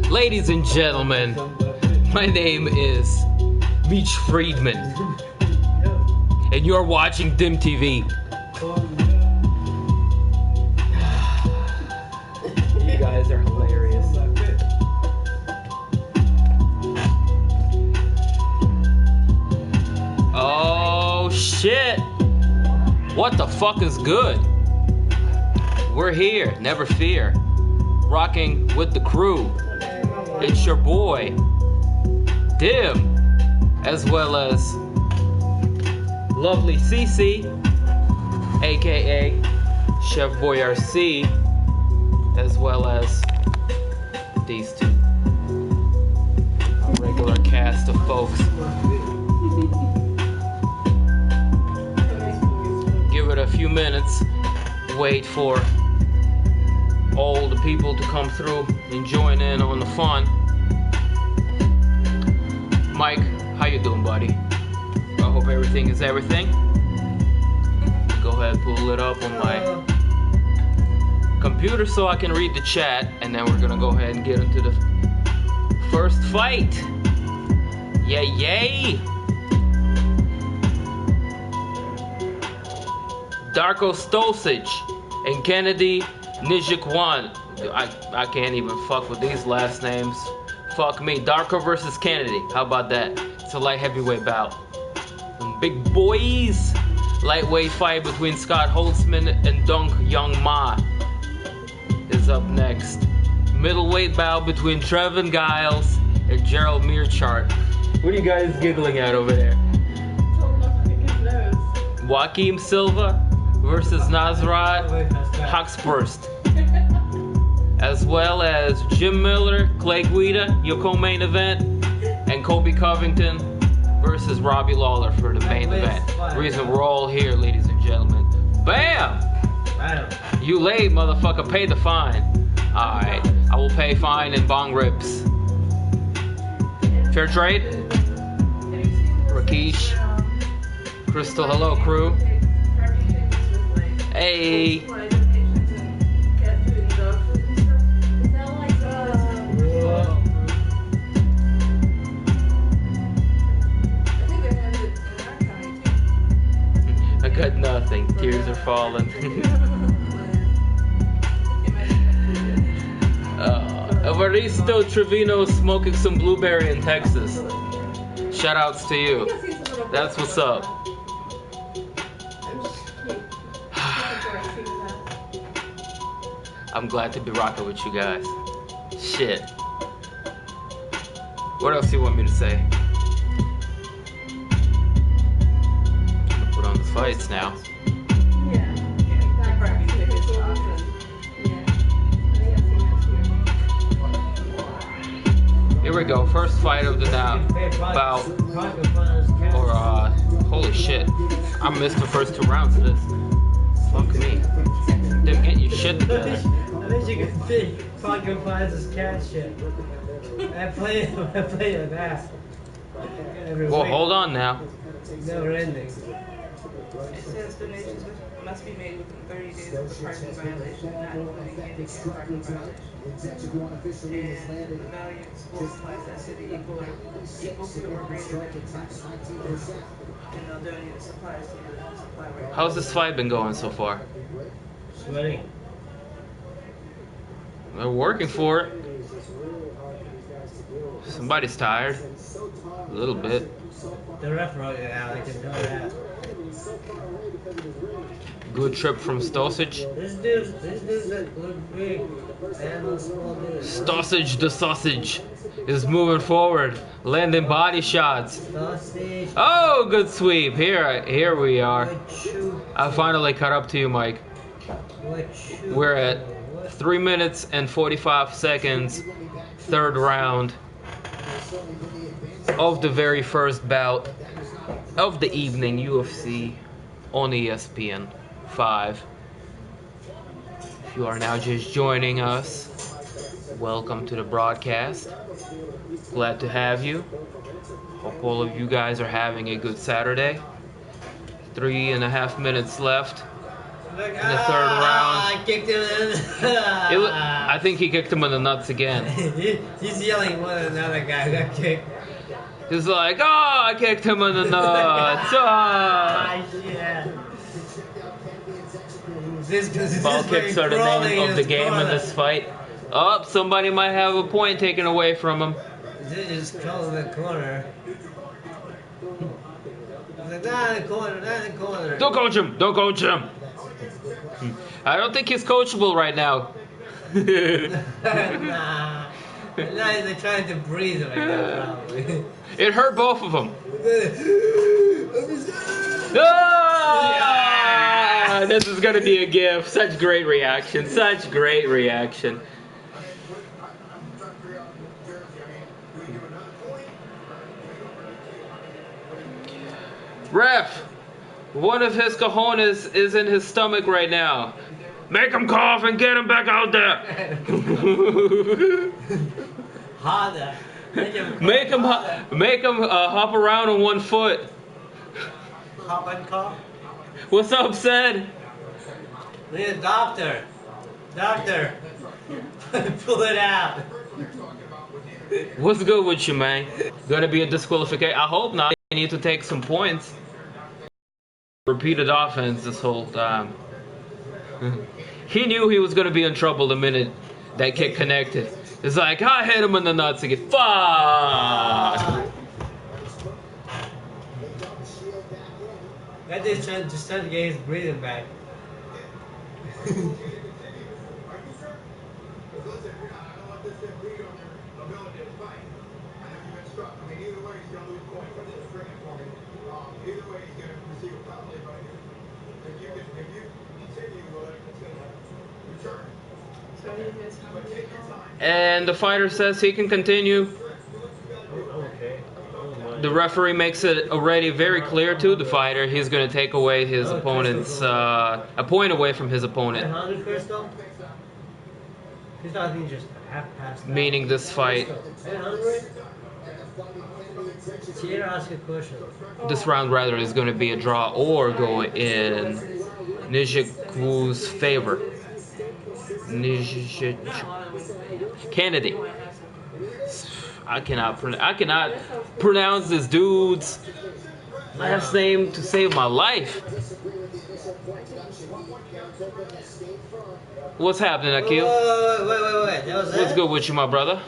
Ladies and gentlemen, my name is Meech Friedman, and you're watching DIMtv. You guys are hilarious. Oh shit! What the fuck is good? We're here, never fear. Rocking with the crew. It's your boy, Dim, as well as lovely Cece, aka Chef Boy RC, as well as these two. A regular cast of folks. Give it a few minutes, wait for all the people to come through and join in on the fun. Mike, how you doing, buddy? I hope everything is everything. Go ahead, pull it up on my computer so I can read the chat, and then we're gonna go ahead and get into the first fight. Yay, yay! Darko Stosic and Kennedy Nijikwan. I can't even fuck with these last names. Fuck me. Darko versus Kennedy. How about that? It's a light heavyweight bout. Some big boys. Lightweight fight between Scott Holtzman and Dong Young Ma is up next. Middleweight bout between Trevin Giles and Gerald Mearchart. What are you guys giggling at over there? Joaquim Silva versus Nasrat Haqparast, as well as Jim Miller, Clay Guida, your co-main event, and Colby Covington versus Robbie Lawler for the main event. The reason we're all here, ladies and gentlemen. Bam! You late, motherfucker. Pay the fine. Alright, I will pay fine and bong ribs. Fair trade? Rakesh. Crystal, hello, crew. Hey. I got nothing. Tears are falling. Evaristo Trevino smoking some blueberry in Texas. Shoutouts to you. That's what's up. I'm glad to be rocking with you guys. Shit. What else do you want me to say? I'm gonna put on the fights now. Here we go. First fight of the bout. Holy shit. I missed the first 2 rounds of this. Fuck me. Damn, get your shit together. At least you can see fucking finds this cat shit. I play with that. Well, hold on now. Never ending. It says donations must be made within 30 days of the parking violation, not including handicap parking violation. And the value of school supplies that city equal to or greater than and they'll donate the supplies to the supply warehouse. How's this fight been going so far? Sweaty. They're working for it. Somebody's tired. A little bit. The ref wrote it out, I can tell that. Good trip from Stosic. This dude's look big and a small dude. Stosic the sausage is moving forward, landing body shots. Sausage. Oh, good sweep. Here we are. I finally caught up to you, Mike. We're at 3 minutes and 45 seconds, third round of the very first bout of the evening, UFC on ESPN 5. If you are now just joining us, welcome to the broadcast. Glad to have you. Hope all of you guys are having a good Saturday. 3.5 minutes left Like, in the third round. I kicked him in. I think he kicked him in the nuts again. He's yelling more than another guy who got kicked. He's like, oh, I kicked him in the nuts. Ah, shit. Ball kicks are the name of the game in this fight. Oh, somebody might have a point taken away from him. This is crawling in the corner. He's like, not in the corner, not in the corner. Don't coach him. Don't coach him. I don't think he's coachable right now. Nah. They're trying to breathe right now, probably. It hurt both of them. Ah! This is gonna be a gift. Such great reaction. Such great reaction. Ref, one of his cojones is in his stomach right now. Make him cough and get him back out there. Harder. Make him hop around on one foot. Hop and cough. What's up, Sid? We need a doctor. Doctor. Pull it out. What's good with you, man? Gonna be a disqualification? I hope not. I need to take some points. Repeated offense this whole time. He knew he was gonna be in trouble the minute that kick connected. It's like, I hit him in the nuts again. Fuck! That dude's just trying to get his breathing back. And the fighter says he can continue. The referee makes it already very clear to the fighter he's going to take away his opponent's a point away from his opponent. Meaning this fight. This round rather is going to be a draw or go in Nijiku's favor. Kennedy. I cannot pronounce this dude's last name to save my life. What's happening, Akil? Wait. What's good with you, my brother?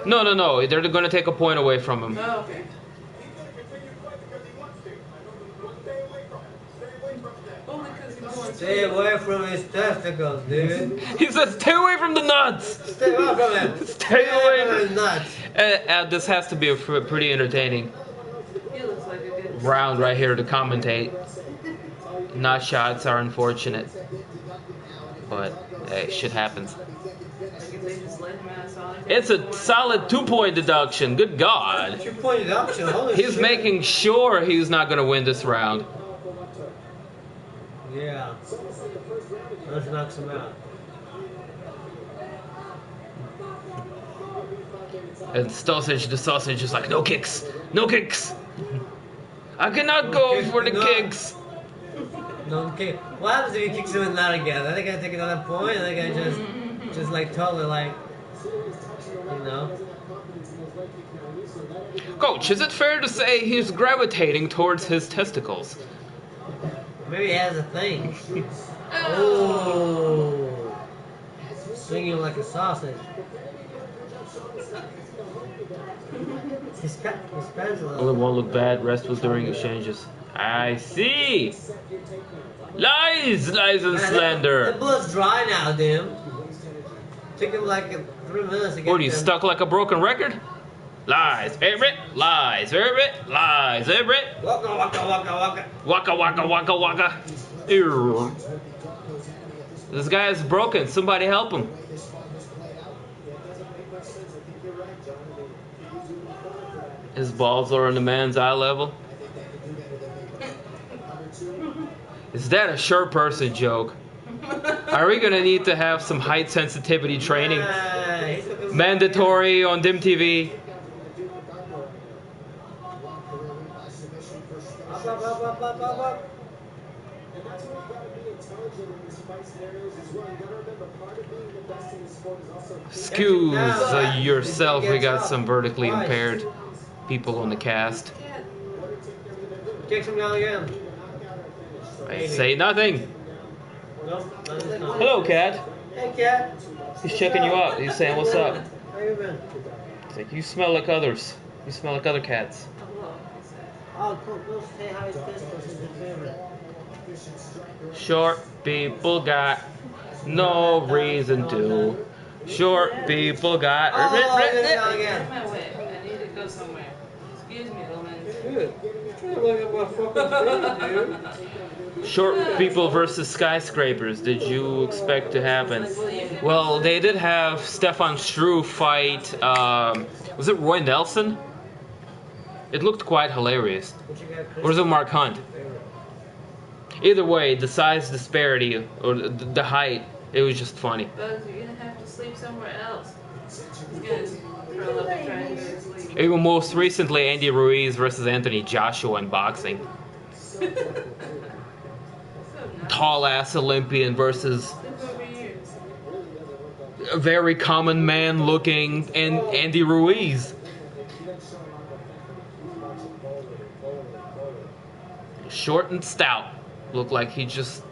No. They're going to take a point away from him. Oh, okay. Stay away from his testicles, dude. He said, stay away from the nuts. Stay away from him. Stay away from his nuts. This has to be a pretty entertaining He looks like a good round right here to commentate. Not shots are unfortunate, but hey, shit happens. It's a solid 2-point deduction. Good God. 2-point deduction. Holy He's shit. making sure he's not going to win this round. Yeah. Let's knock him out. And the sausage is like, no kicks. No kicks. I cannot go for the kicks. No kick. What happens if he kicks him in that again? Are they gonna take another point? Are they gonna just like totally like, you know? Coach, is it fair to say he's gravitating towards his testicles? Maybe he has a thing. Oh, swinging like a sausage. His pants a little. Only one looked bad. Rest was during exchanges. I see. Lies and slander. The blood's dry now, Dim. Took him like 3 minutes to get. What are you stuck like a broken record? Lies, everett, lies, everett, lies, everett. Waka waka waka waka. Waka waka waka waka. Ew. This guy is broken. Somebody help him. His balls are on the man's eye level. Is that a short person joke? Are we gonna need to have some height sensitivity training? Mandatory on DIMtv. up. And that's where you gotta be intelligent in these fight scenarios as well. You gotta remember, part of being the best in the sport is also... Excuse yourself, we got some vertically impaired people on the cast. Kicks him down again. I say nothing. Nope, Hello, cat. Hey, cat. He's checking you out. He's saying, what's up? How you been? He's like, you smell like others. You smell like other cats. Oh, cool. Go say hi to this person's your favorite. Short people got no reason to. Short people got... Oh, I'm again. on my way. I need to go somewhere. Excuse me, woman. Dude, look at my fucking face, dude. Short people versus skyscrapers. Did you expect to happen? Well, they did have Stefan Struve fight. Was it Roy Nelson? It looked quite hilarious. Or was it Mark Hunt? Either way, the size disparity or the height, it was just funny. Bugs, you're gonna have to sleep somewhere else. He's gonna curl up and try and go to sleep. Even most recently, Andy Ruiz versus Anthony Joshua in boxing. Tall ass Olympian versus Look over here. a very common man looking Andy Ruiz. Short and stout. Looked like he just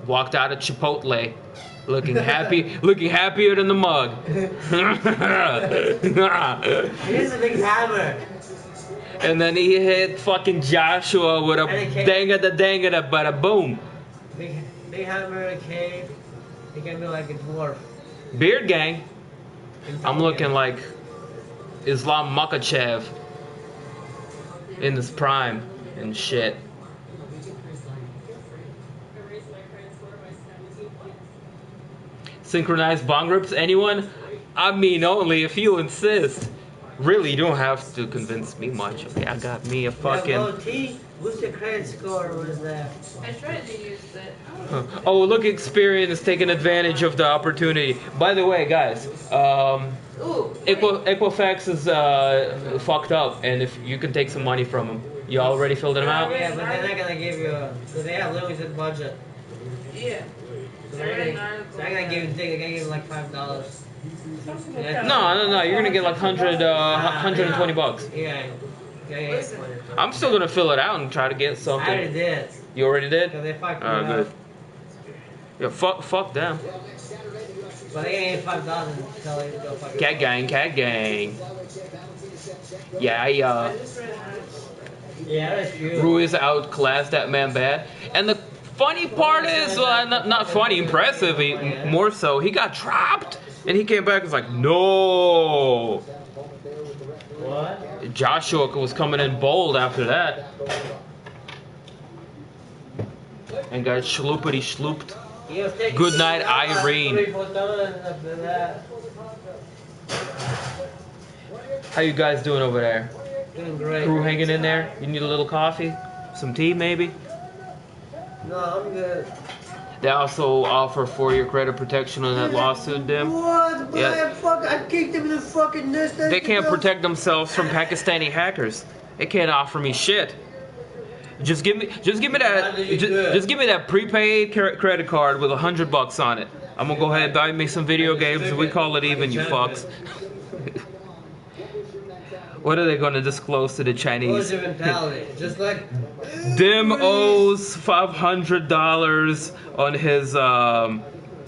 walked out of Chipotle. Looking happy, looking happier than the mug. Here's a big hammer. And then he hit fucking Joshua with a danga da bada boom. Big hammer in a cave. He can be like a dwarf. Beard gang. I'm looking like Islam Makachev in his prime and shit. Synchronized bong rips, anyone? I mean, only if you insist. Really, you don't have to convince me much. Okay, I got me a fucking... What's your credit score was that? I tried to use that. Oh, look, Experian is taking advantage of the opportunity. By the way, guys, Ooh, Equifax is fucked up, and if you can take some money from them. You already filled them out? Yeah, but they're not gonna give you a... Because they have limited budget. yeah. So they're gonna give you, they're gonna give you like $5. No, you're gonna get like 120 bucks. Yeah. I'm still gonna fill it out and try to get I something. already did. You already did? Because they fucked me Good. up. Yeah, fuck them. But they gave me $5 and tell you to go fuck Cat gang. Yeah, Yeah, that's true. Ruiz outclassed that man bad. And the funny part is, not funny, impressive, more so, he got dropped. And he came back and was like, no. What? Joshua was coming in bold after that. And got schloopity schlooped. Good night, Irene. How you guys doing over there? Doing great. Crew hanging in there? You need a little coffee? Some tea, maybe? No, I'm good. They also offer 4-year credit protection on that lawsuit, Dim. What? Yeah. I kicked him in the fucking nest. They can't protect themselves from Pakistani hackers. They can't offer me shit. Just give me that prepaid credit card with $100 on it. I'm gonna go ahead and buy me some video games and we call it even, you fucks. What are they gonna disclose to the Chinese? What's your mentality? Just like Dim owes $500 on his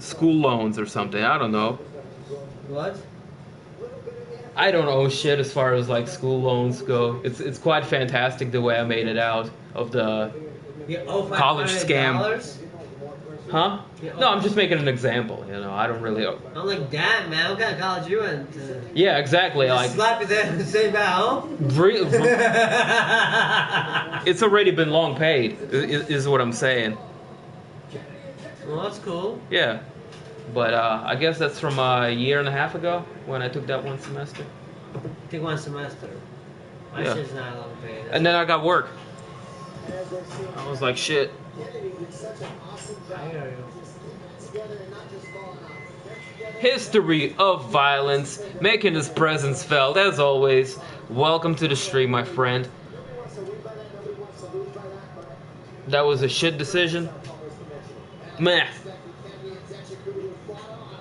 school loans or something. I don't know. what? I don't owe shit as far as like school loans go. It's quite fantastic the way I made it out of the You owe college scam. $500? Huh? No, I'm just making an example. You know, I don't really. I'm like, damn, man, what kind of college you went to? Yeah, exactly. Just Like, slap it there and say back home? it's already been long paid. Is what I'm saying. Well, that's cool. Yeah, but I guess that's from a year and a half ago when I took that one semester. Take one semester. My Yeah. shit's not long paid. And then I got work. I was like, shit. I hear you. History of violence, making his presence felt. As always, welcome to the stream, my friend. That was a shit decision. Meh.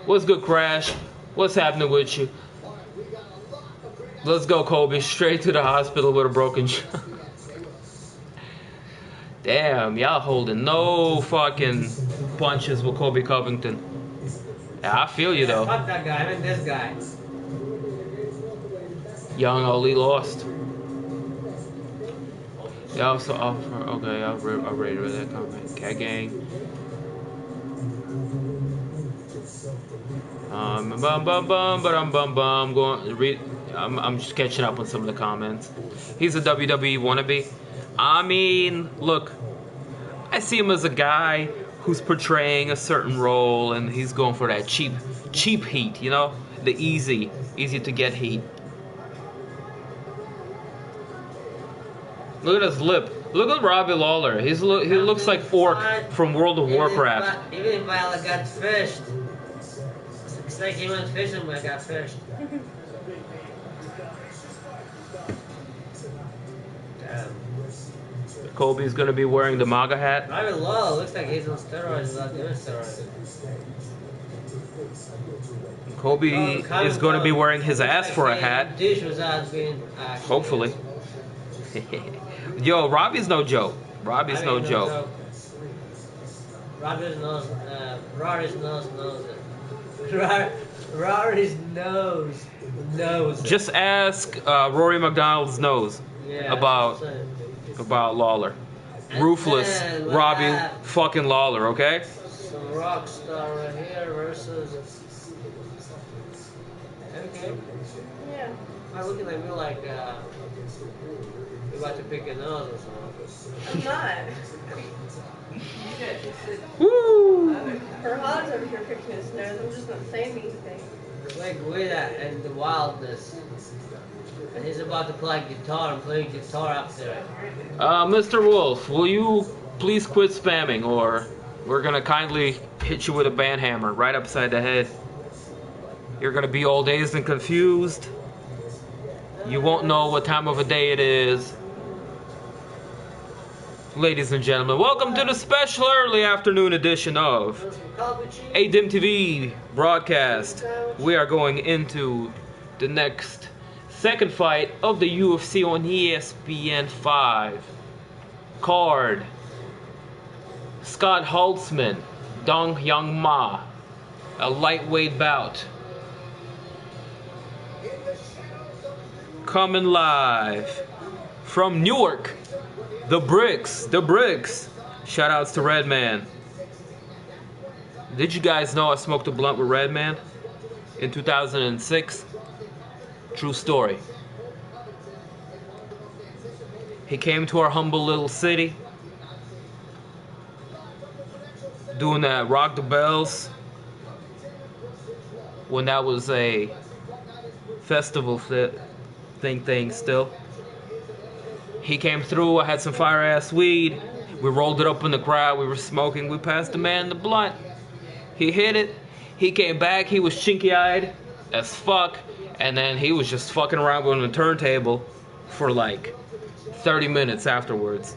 What's good, Crash? What's happening with you? Let's go, Kobe. Straight to the hospital with a broken jaw. Damn, y'all holding no fucking punches with Kobe Covington. Yeah, I feel you though. Fuck that guy. I mean this guy. Young Ali lost. They also offer. Okay, I'll read that comment. Cat Gang. Going read. I'm just catching up on some of the comments. He's a WWE wannabe. I mean, look, I see him as a guy who's portraying a certain role, and he's going for that cheap heat, you know, the easy to get heat. Look at his lip. Look at Robbie Lawler. He looks like Orc from World of Warcraft. Even if I got fished. It's like he went fishing when I got fished. Damn. Kobe's gonna be wearing the MAGA hat. Robbie Lawler looks like he's on steroids without doing steroids. Kobe is going to be wearing his ass for a hat. Hopefully. Yo, Robbie's no joke. Robbie's no joke. Robbie's nose knows it. Rory's nose. Just ask Rory McDonald's nose about Lawler. Ruthless Robbie fucking Lawler, okay? Some rock star right here versus. Okay. Yeah. I'm looking at me like you're about to pick a nose or something. I'm not. Woo! Her hot's over here picking his nose. I'm just not saying anything. Like with that and the wildness. And he's about to play guitar and play guitar up there. Mr. Wolf, will you please quit spamming, or we're gonna kindly hit you with a band hammer right upside the head. You're gonna be all dazed and confused. You won't know what time of the day it is. Ladies and gentlemen, welcome to the special early afternoon edition of a DIMtv broadcast. We are going into the next second fight of the UFC on ESPN 5. Card. Scott Holtzman, Dong Hyung Ma. A lightweight bout. Coming live from Newark. The bricks. Shout outs to Redman. Did you guys know I smoked a blunt with Redman in 2006? True story. He came to our humble little city, doing that Rock the Bells when that was a festival thing still. He came through, I had some fire ass weed, we rolled it up in the crowd, we were smoking, we passed the man the blunt. He hit it, he came back, he was chinky eyed as fuck, and then he was just fucking around on the turntable for like 30 minutes afterwards.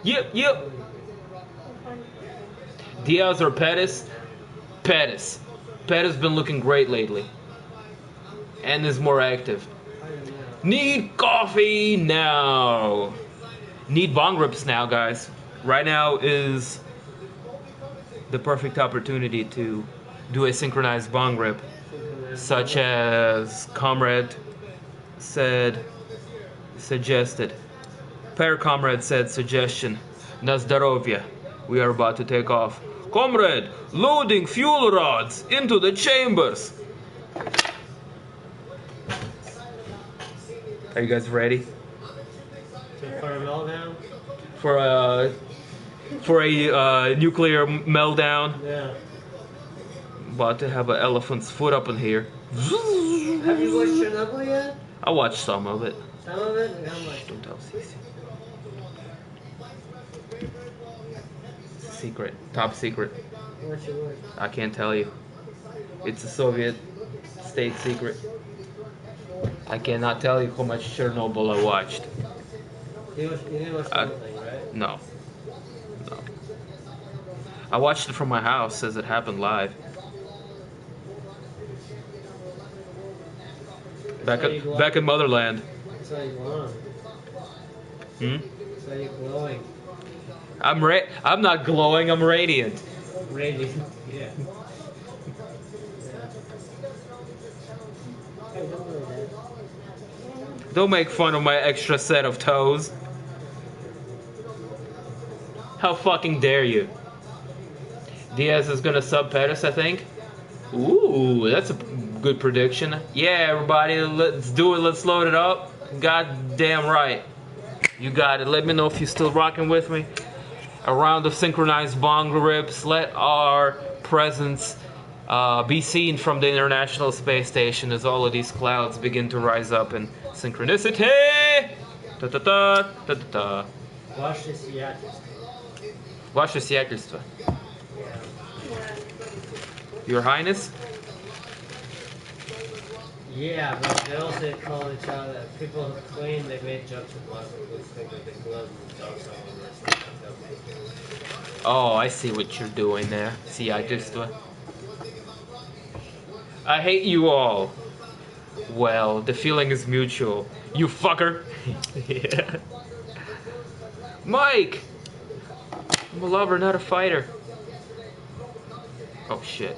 Yep. Diaz or Pettis? Pettis. Pettis been looking great lately. And is more active. Need coffee now. Need bong rips now, guys. Right now is the perfect opportunity to do a synchronized bong rip. Such as Comrade suggested. Per Comrade said suggestion. Na zdarovya. We are about to take off. Comrade, loading fuel rods into the chambers. Are you guys ready? For a meltdown? For a nuclear meltdown? Yeah. About to have an elephant's foot up in here. Have you watched Chernobyl yet? I watched some of it. Some of it? How much? Don't tell Cece. Secret. Top secret. What's your word? I can't tell you. It's a Soviet state secret. I cannot tell you how much Chernobyl I watched. You didn't watch the whole thing, right? No. No. I watched it from my house as it happened live. Back in motherland. So you're glowing. So you're glowing. I'm not glowing, I'm radiant. Radiant. Yeah. Hey, don't worry, Dad. Don't make fun of my extra set of toes. How fucking dare you? Diaz is gonna sub Pettis, I think. Ooh, that's a good prediction. Yeah, everybody, let's do it. Let's load it up. Goddamn right. You got it. Let me know if you're still rocking with me. A round of synchronized bong rips. Let our presence be seen from the International Space Station as all of these clouds begin to rise up in synchronicity. Ta ta ta ta ta ta. Ваше сиятельство. Ваше сиятельство. Your Highness? Yeah, but they also call each other. People who claim they made jokes about it think that the gloves and jokes all over this. Oh, I see what you're doing there. Сиятельство. I hate you all. Well, the feeling is mutual. You fucker. Yeah. Mike! I'm a lover, not a fighter. Oh shit.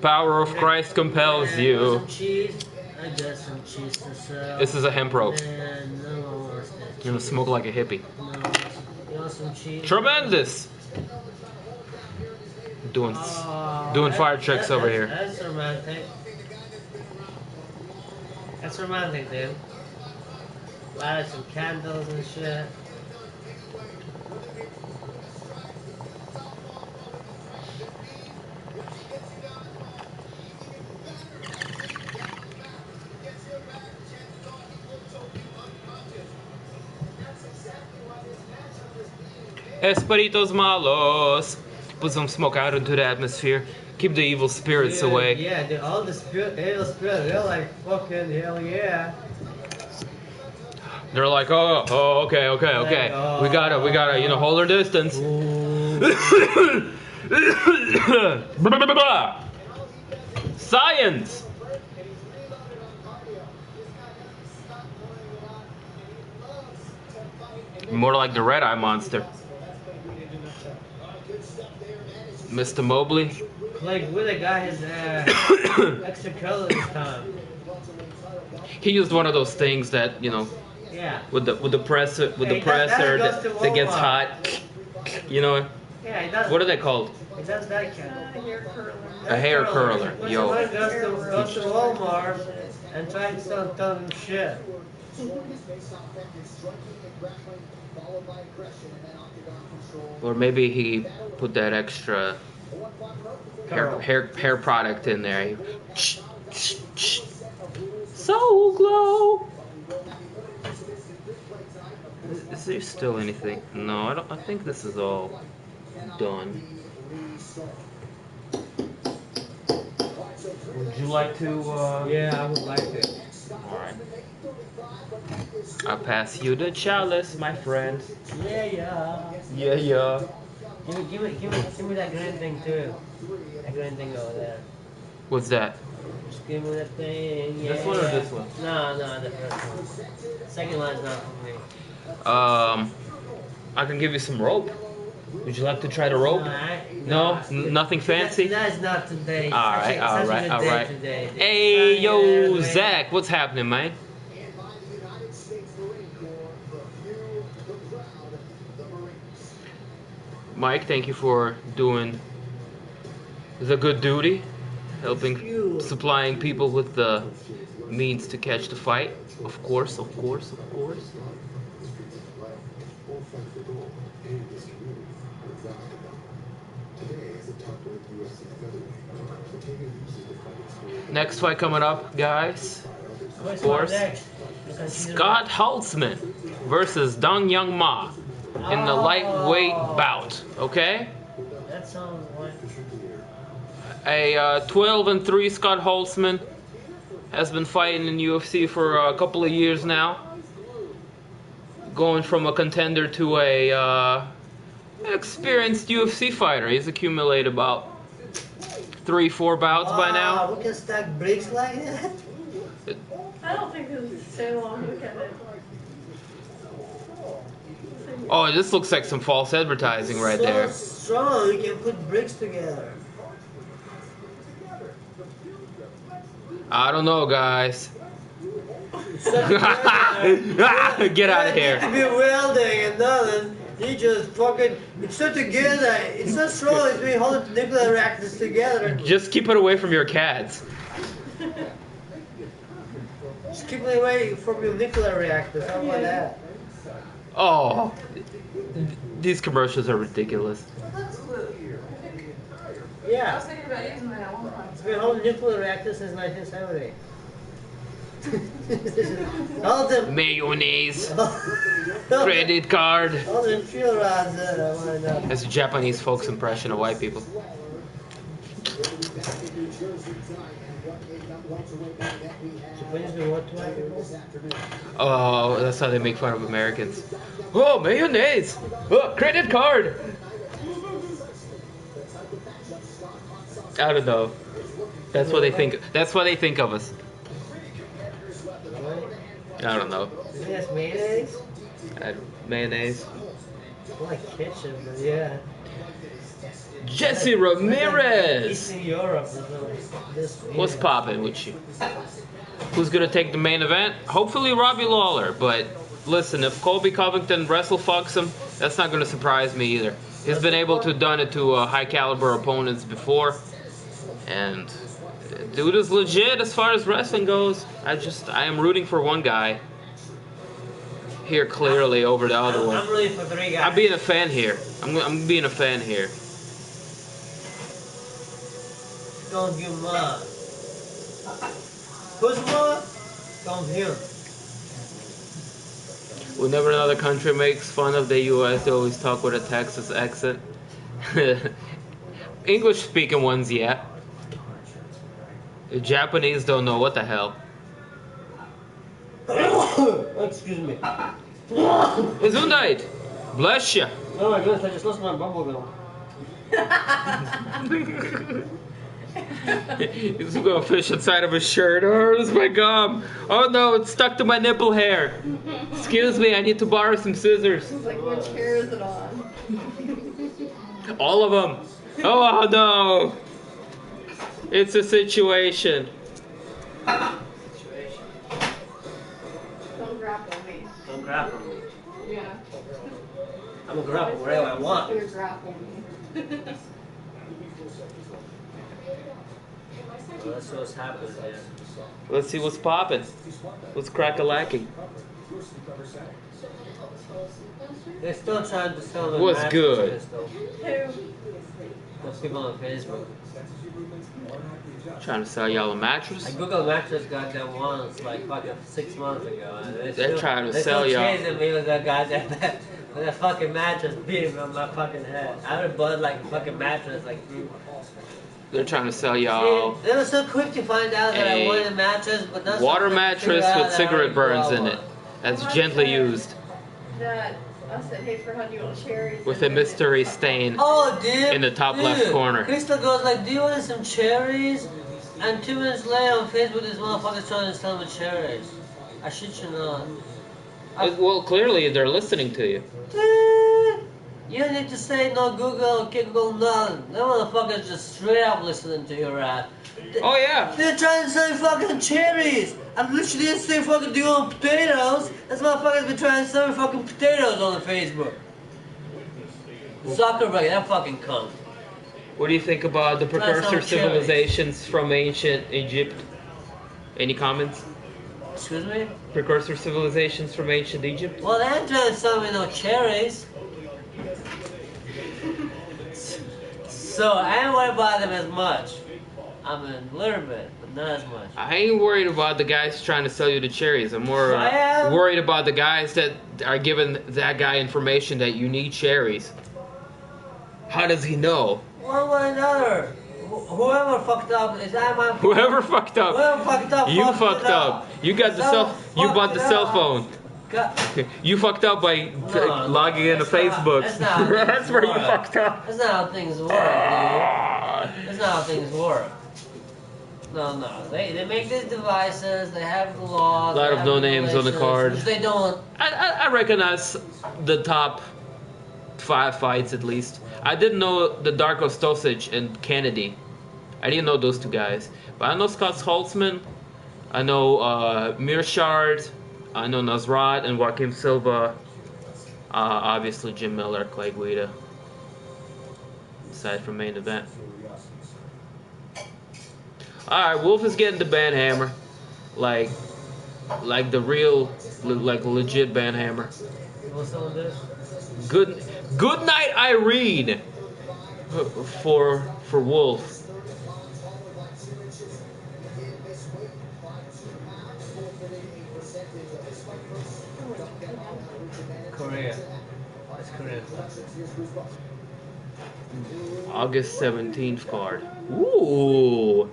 Power of Christ compels you. Some cheese. I got some cheese to sell. This is a hemp rope. And no one wants that. You're gonna smoke like a hippie. No, you want some cheese? Tremendous! Doing fire tricks over here. That's romantic. That's romantic, dude. Light some candles and shit. Espiritos malos. Put some smoke out into the atmosphere. Keep the evil spirits Dude, away. Yeah, dude, all the evil spirits, they're like, fucking hell yeah. They're like, oh, okay. We gotta, hold our distance. Science! More like the red eye monster. Mr. Mobley. Like, where the guy has extra color this time. He used one of those things that, Yeah. with the presser goes to that gets Walmart. hot. Yeah, he does. What are they called? He does that kind of. Hair curler. A hair curler. When Yo. someone goes to Walmart and tries to sell them shit. Or maybe he put that extra hair product in there. So glow. Is there still anything? No, I don't. I think this is all done. Would you like to? Yeah, I would like to. All right. I'll pass you the chalice, my friend. Yeah. Yeah. Give me that green thing too. That green thing over there. What's that? Just give me that thing. Yeah. This one or this one? No, the first one. Second line's not for me. I can give you some rope. Would you like to try the rope? No, nothing fancy. That's not today. All right. Today. Hey, yo, Zach, what's happening, man? Mike, thank you for doing the good duty, helping, supplying people with the means to catch the fight. Of course. Next fight coming up, guys. Of course, Scott Holtzman versus Dong Young Ma in the lightweight bout. Okay? That sounds like. A 12-3 Scott Holtzman has been fighting in UFC for a couple of years now, going from a contender to a experienced UFC fighter. He's accumulated about 3-4 bouts by now. We can stack bricks like that? I don't think this is so long. Look at it. Oh, this looks like some false advertising right So there. strong, you can put bricks together. I don't know, guys. Get Get out of here. To be welding and nothing. He just fucking, it's so together, it's so strong, it's being holding nuclear reactors together. Just keep it away from your cats. Just keep it away from your nuclear reactors, how about that? Oh, these commercials are ridiculous. I Yeah, was thinking about using that at one point. it's been holding nuclear reactors since 1970. All them, Mayonnaise, all credit card. them fuel rods there, why not? That's a Japanese folks' impression of white people. Japanese do what to white people? Oh, that's how they make fun of Americans. Oh, mayonnaise. Oh, credit card. I don't know. That's what they think. That's what they think of us. I don't know. Yes, mayonnaise? Mayonnaise. I like ketchup, but yeah. Jesse Ramirez. Eastern Europe is this. What's poppin' with you? Who's gonna take the main event? Hopefully Robbie Lawler. But listen, if Colby Covington wrestle fucks him, that's not gonna surprise me either. He's been able to done it to high caliber opponents before, and dude is legit as far as wrestling goes. I am rooting for one guy here clearly over the other one. I'm rooting for three guys. I'm being a fan here. I'm being a fan here. Don't give more. Who's more? Don't him. Whenever another country makes fun of the U.S., they always talk with a Texas accent. English-speaking ones, yeah. The Japanese don't know what the hell. Excuse me. Gesundheit! Bless ya! Oh my goodness, I just lost my bubble gum. He's got a fish inside of his shirt. Oh, this is my gum. Oh no, it's stuck to my nipple hair. Excuse me, I need to borrow some scissors. It's like, which hair is it on? All of them. Oh no. It's a situation. Don't grapple me. Don't grapple me. Yeah. I'm gonna grapple wherever I want. You're grapple me. Well, let's see what's happening here. Let's see what's poppin'. What's crack-a-lacking. They're still trying to sell the What's good? mattresses, though. Who? Those people on Facebook. Trying to sell y'all a I mattress? googled mattress goddamn once like fucking 6 months ago. And They're trying to they're sell still y'all. chasing me with that goddamn with that fucking mattress beating on my fucking head. I would have bought like a fucking mattress like They're trying to sell y'all They were so quick to find out that I wanted a mattress, but not so water quick to figure mattress out with that I cigarette already burns bought in one. it. That's gently used. That I said, hey, for honey, you want cherries? With a mystery stain. Oh, dude! In the top dude. left corner. Crystal goes like, "Do you want some cherries?" And 2 minutes later on Facebook, this motherfucker's trying to sell me cherries. I shit you not. Well, clearly they're listening to you. Dude, you need to say no Google, okay, Google none. That motherfucker's just straight up listening to your ass. Oh yeah. They're trying to sell me fucking cherries. I literally didn't say fucking do you want potatoes. This motherfucker's been trying to sell me fucking potatoes on the Facebook. Zuckerberg, that fucking cunt. What do you think about the precursor civilizations from ancient Egypt? Any comments? Excuse me? Precursor civilizations from ancient Egypt? Well, they ain't trying to sell me no cherries. So I ain't worried about them as much. I mean, a little bit, but not as much. I ain't worried about the guys trying to sell you the cherries. I'm more I am. worried about the guys that are giving that guy information that you need cherries. How does he know? One way or another. Whoever fucked up is that my fault. Whoever fucked up. Whoever fucked up. You fucked up. You got the cell. You bought the cell phone. You fucked up by logging into Facebook. That's not how That's where you work. fucked up. That's not how things work, dude. That's not how things work. No. They make these devices. They have the laws. A lot of no names on the card. Which they don't. I recognize the top 5 fights at least. I didn't know the Darko Stosic and Kennedy. I didn't know those 2 guys. But I know Scott Holtzman. I know Mearshard. I know Nasrat and Joaquim Silva. Obviously Jim Miller, Clay Guida. Aside from main event. Alright, Wolf is getting the band hammer. Like the real, like legit band hammer. What's up with this? Good night, Irene. For Wolf. Korea. That's Korea. August 17th card. Ooh.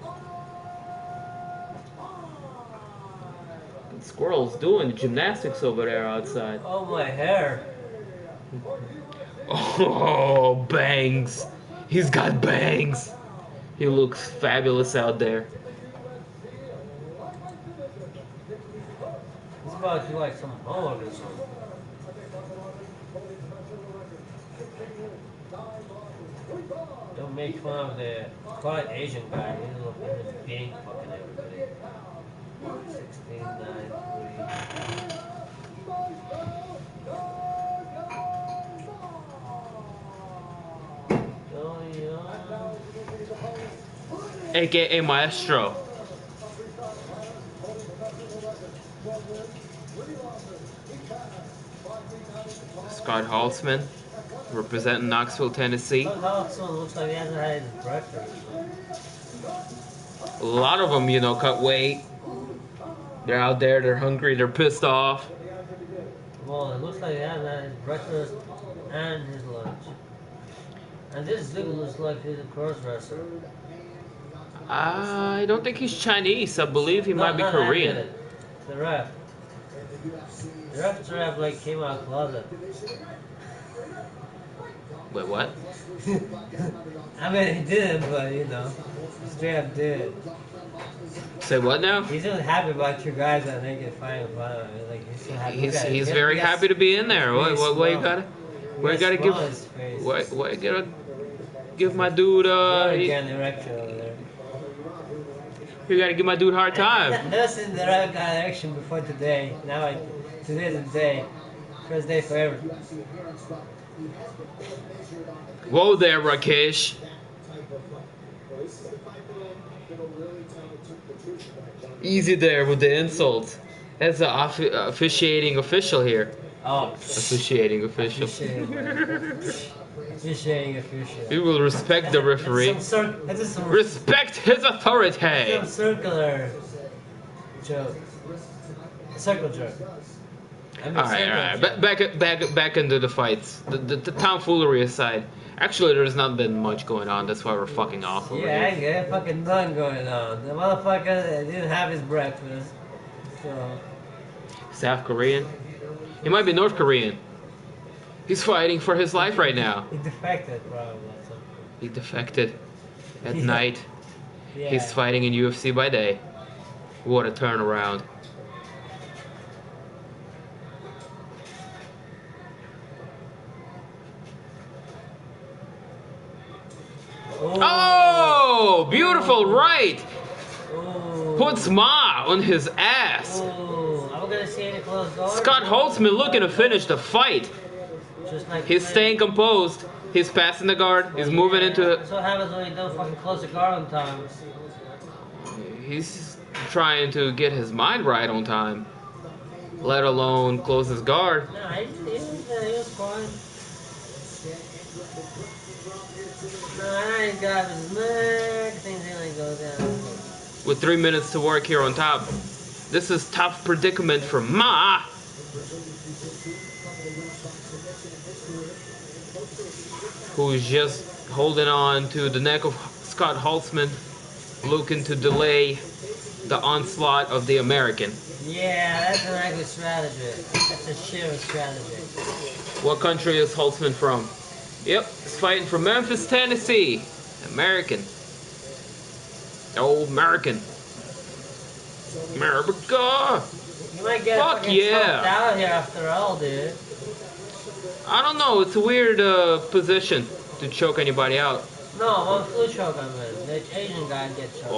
Squirrel's doing gymnastics over there outside. Oh, my hair. Oh, bangs. He's got bangs. He looks fabulous out there. It's about to be like some homework or something. Don't make fun of the quiet Asian guy. He's looking being fucking everybody. 16, 9, 3. AKA Maestro. Scott Holtzman, representing Knoxville, Tennessee. Looks like he hasn't had his breakfast. A lot of them, cut weight. They're out there, they're hungry, they're pissed off. Well, it looks like he hasn't had his breakfast and his lunch. And this dude looks like he's a cross wrestler. I don't think he's Chinese. I believe he might be Korean. The ref. The ref like came out of the closet. Wait, what? I mean, he didn't, but straight up did. Say what now? He's just happy about you guys that make it fun of him. Like he's so happy. He's very happy to be in there. What you gotta? What you gotta give? What you gotta give my dude? Getting erection over there. You gotta give my dude a hard time. That's in the right direction before today. Now today's the day. First day forever. Whoa there, Rakesh. Easy there with the insults. That's the officiating official here. Oh. Officiating official. Officiating official. We will respect the referee. Respect his authority. Some circular joke. Circle joke. Alright. Back into the fights. The tomfoolery aside. Actually, there's not been much going on. That's why we're fucking off over Yeah, I here. ain't got fucking none going on. The motherfucker didn't have his breakfast. So. South Korean? He might be North Korean. He's fighting for his life right now. He defected, probably. He defected at Yeah. night. Yeah. He's fighting in UFC by day. What a turnaround. Oh, beautiful right. Ooh. Puts Ma on his ass. Ooh. Are we gonna see any close doors? Scott Holtzman looking to finish the fight. Just like He's staying composed. He's passing the guard. He's moving into. That's what happens when you don't fucking close the guard on time. He's trying to get his mind right on time, let alone close his guard. No, he was fine. No, I ain't got his neck. Things ain't go down. With 3 minutes to work here on top. This is tough predicament for Ma. Who's just holding on to the neck of Scott Holtzman looking to delay the onslaught of the American. Yeah, that's an ugly strategy. That's a shit strategy. What country is Holtzman from? Yep, he's fighting from Memphis, Tennessee. American. Oh, American. America! You might get Fuck fucking yeah. choked out here after all, dude. I don't know, it's a weird position to choke anybody out. No, one flu choke I'm in. The Asian guy gets choked. Oh.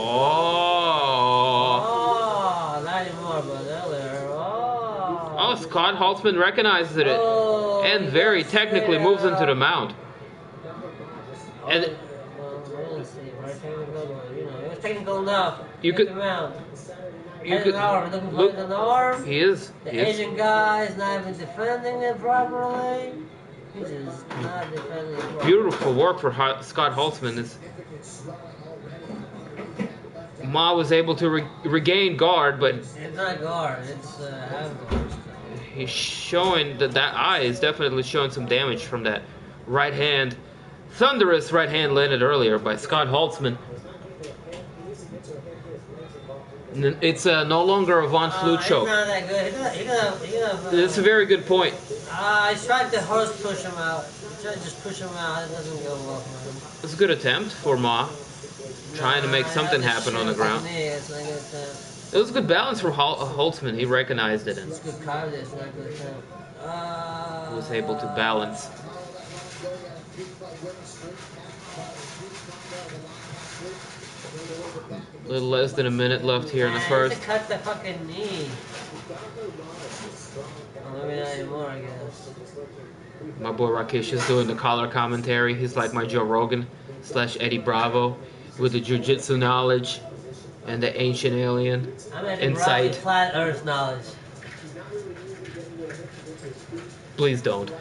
Oh, not anymore, but earlier. Oh, Scott Holtzman recognizes it. Oh, And very technically moves into the mount. And it was technical enough. You could- You could looking for look. the arm. He is. The He is. Asian guy is not even defending it properly. He's just not defending it properly. Beautiful work for Scott Holtzman. Ma was able to regain guard, but It's not guard, it's half guard. he's showing that eye is definitely showing some damage from that right hand. Thunderous right hand landed earlier by Scott Holtzman. It's no longer a Von Flue choke. He's not that good. That's a very good point. I tried to horse push him out. I tried to just push him out. It doesn't go well for him. It's a good attempt for Ma, trying to make something happen on the ground. It's not a good attempt. It was good balance from Holtzman. He recognized it and It's good cardio. It's not a good attempt. was able to balance. A little less than a minute left here in the first. To cut the fucking knee. Well, maybe not anymore, I guess. My boy Rakesh is doing the color commentary. He's like my Joe Rogan / Eddie Bravo with the jiu-jitsu knowledge and the ancient alien I'm at insight. flat earth knowledge. Please don't.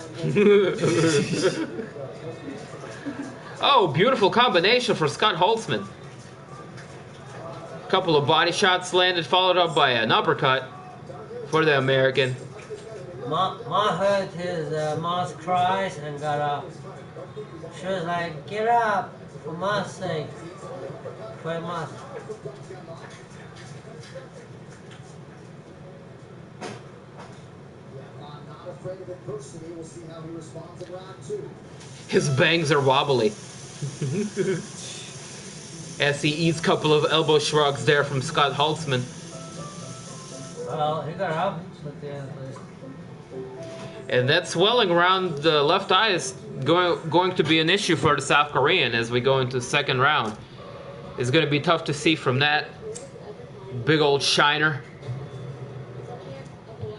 Oh, beautiful combination for Scott Holtzman. Couple of body shots landed, followed up by an uppercut for the American. Ma heard his mom's cries and got up. She was like, "Get up, for Ma's sake, for Ma." His bangs are wobbly. As he eats a couple of elbow shrugs there from Scott Holtzman. Well, he got up. At the end of this. And that swelling around the left eye is going to be an issue for the South Korean as we go into the second round. It's going to be tough to see from that big old shiner.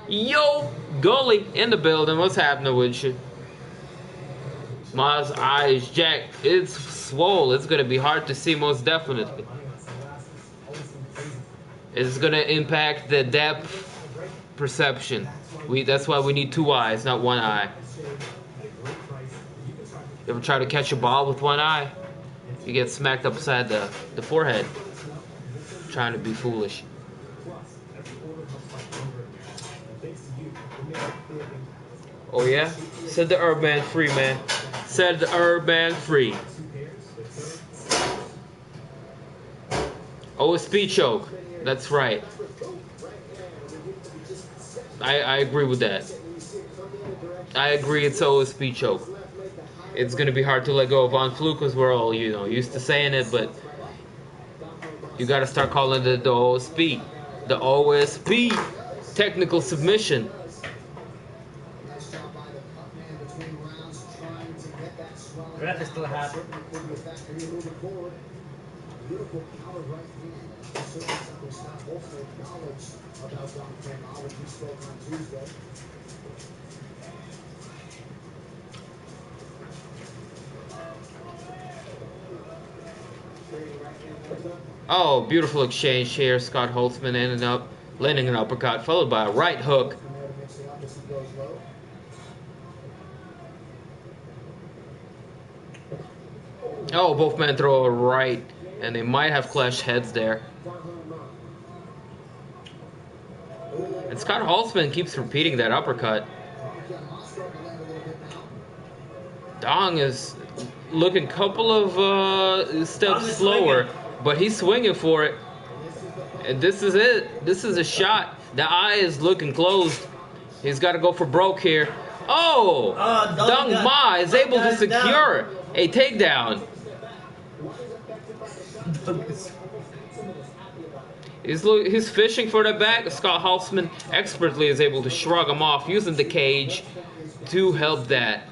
Yo, goalie in the building. What's happening with you? Ma's eyes, Jack. It's swole. It's going to be hard to see, most definitely. It's going to impact the depth perception. That's why we need two eyes, not one eye. You ever try to catch a ball with one eye? You get smacked upside the forehead. Trying to be foolish. Oh yeah? Set the herb man free, man. Set the herb man free. Oh, a speed choke. That's right. I agree with that. I agree it's always speed choke. It's gonna be hard to let go of Von Flue because we're all, used to saying it, but you gotta start calling it the OSP. The OSP. Technical submission. Ref is still happy. Beautiful power right hand. Certainly something Scott Holtzman acknowledged about Covington when he spoke on Tuesday. Oh, beautiful exchange here. Scott Holtzman ended up landing an uppercut, followed by a right hook. Oh, both men throw a right, and they might have clashed heads there. And Scott Holtzman keeps repeating that uppercut. Dong is looking couple of steps slower, but he's swinging for it. And this is it. This is a shot. The eye is looking closed. He's got to go for broke here. Oh! Dong Ma is able to secure a takedown. He's fishing for the back. Scott Halsman expertly is able to shrug him off using the cage to help that.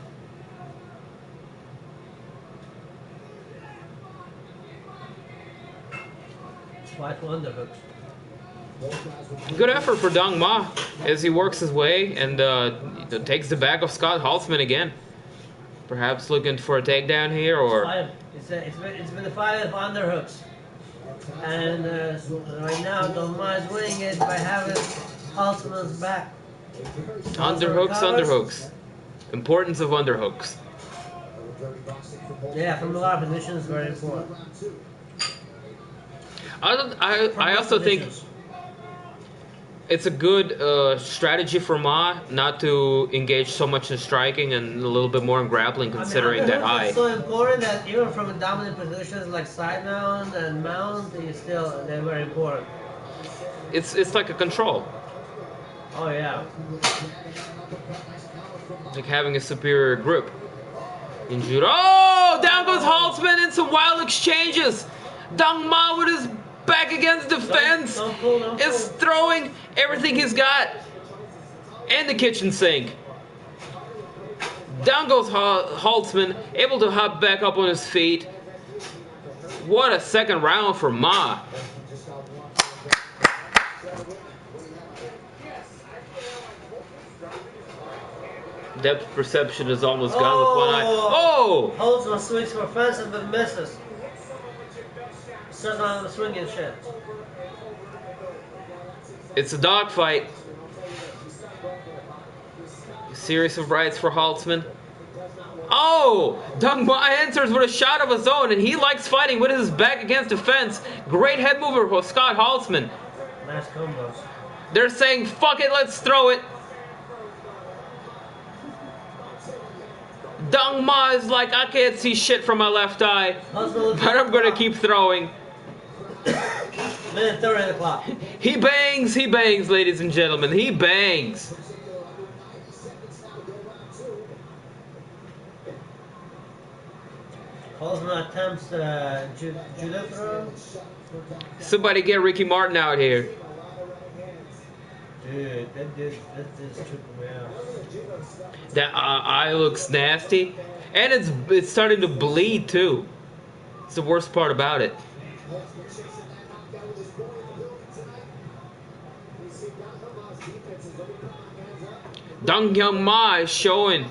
Good effort for Dong Ma as he works his way and takes the back of Scott Halsman again. Perhaps looking for a takedown here, or it's been a fight of underhooks, and right now Dong Ma is winning it by having Halsman's back. Underhooks. Importance of underhooks. Yeah, from a lot of positions, very important. I also think it's a good strategy for Ma not to engage so much in striking and a little bit more in grappling, considering that eye. It's so important that even from dominant positions like side mount and mount, they're very important. It's like a control. Oh yeah. Like having a superior grip in judo. Oh, down goes Halsman in some wild exchanges. Dong Ma with his back against the fence is throwing everything he's got and the kitchen sink. Down goes Halsman, able to hop back up on his feet. What a second round for Ma. Depth perception is almost gone with one eye. Oh! Halsman swings for fences but misses. Starts on the swinging shit. It's a dogfight. Series of rights for Halsman. Oh! Dong Ma enters with a shot of his own, and he likes fighting with his back against the fence. Great head mover for Scott Halsman. Nice combos. They're saying, fuck it, let's throw it. Dong Ma is like, I can't see shit from my left eye, but I'm gonna keep throwing. Minute 30 on the clock. He bangs, ladies and gentlemen. He bangs. Halsman attempts judo throw. Somebody get Ricky Martin out here. Dude, that dude's tripping me out. That eye looks nasty, and it's starting to bleed too. It's the worst part about it. Dong Ma is showing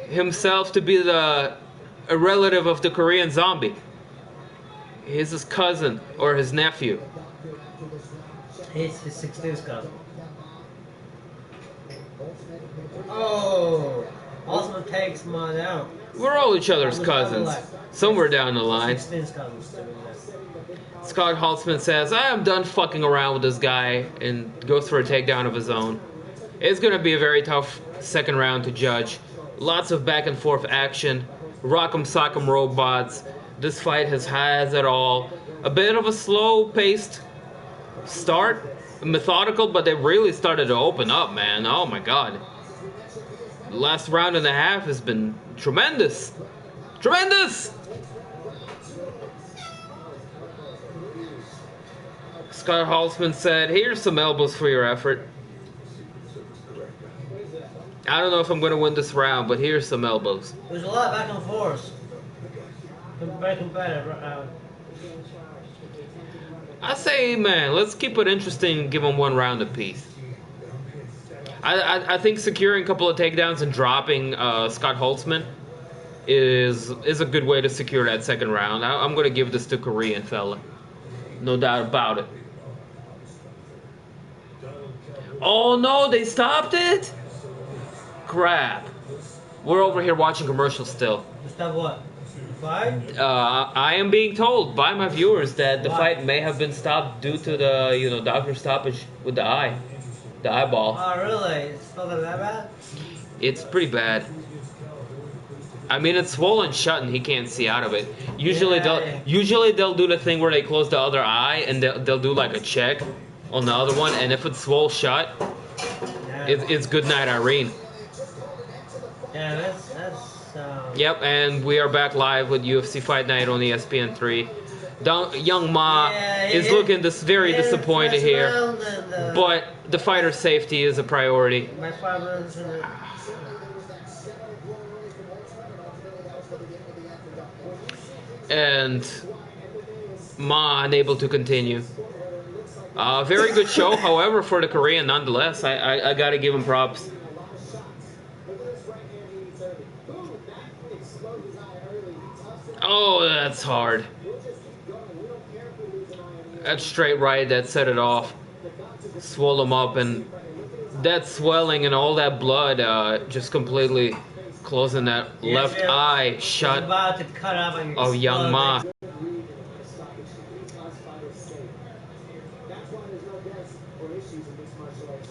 himself to be a relative of the Korean Zombie. He's his cousin or his nephew. He's his 16th cousin. Oh! Halsman takes Ma out. We're all each other's cousins. Somewhere down the line. 16th cousins doing this. Scott Halsman says, I am done fucking around with this guy, and goes for a takedown of his own. It's going to be a very tough second round to judge. Lots of back and forth action. Rock'em sock'em robots. This fight has it all. A bit of a slow-paced start. Methodical, but they really started to open up, man. Oh my god. The last round and a half has been tremendous. Tremendous! Scott Halsman said, here's some elbows for your effort. I don't know if I'm going to win this round, but here's some elbows. There's a lot of back and forth. Very competitive. I say, man, let's keep it interesting and give them one round apiece. I think securing a couple of takedowns and dropping Scott Halsman is a good way to secure that second round. I'm going to give this to Korean fella. No doubt about it. Oh no, they stopped it? Crap. We're over here watching commercials still. Stop what? Fight? I am being told by my viewers that the fight may have been stopped due to the, doctor stoppage with the eye. The eyeball. Oh, really? It's fucking that bad? It's pretty bad. I mean, it's swollen shut and he can't see out of it. Usually Yeah. they'll do the thing where they close the other eye and they'll do like a check on the other one, and if it's swole shut, Yeah. it's good night, Irene. Yeah, that's Yep, and we are back live with UFC Fight Night on ESPN 3. Young Ma Yeah, is looking very it's disappointed as here, well but the fighter's safety is a priority. my problems in the And Ma unable to continue. Very good show, however, for the Korean nonetheless. I gotta give him props. Oh, that's hard. That's straight right, that set it off. Swole him up, and that swelling and all that blood just completely closing that left eye shut about to cut up and of Young Ma.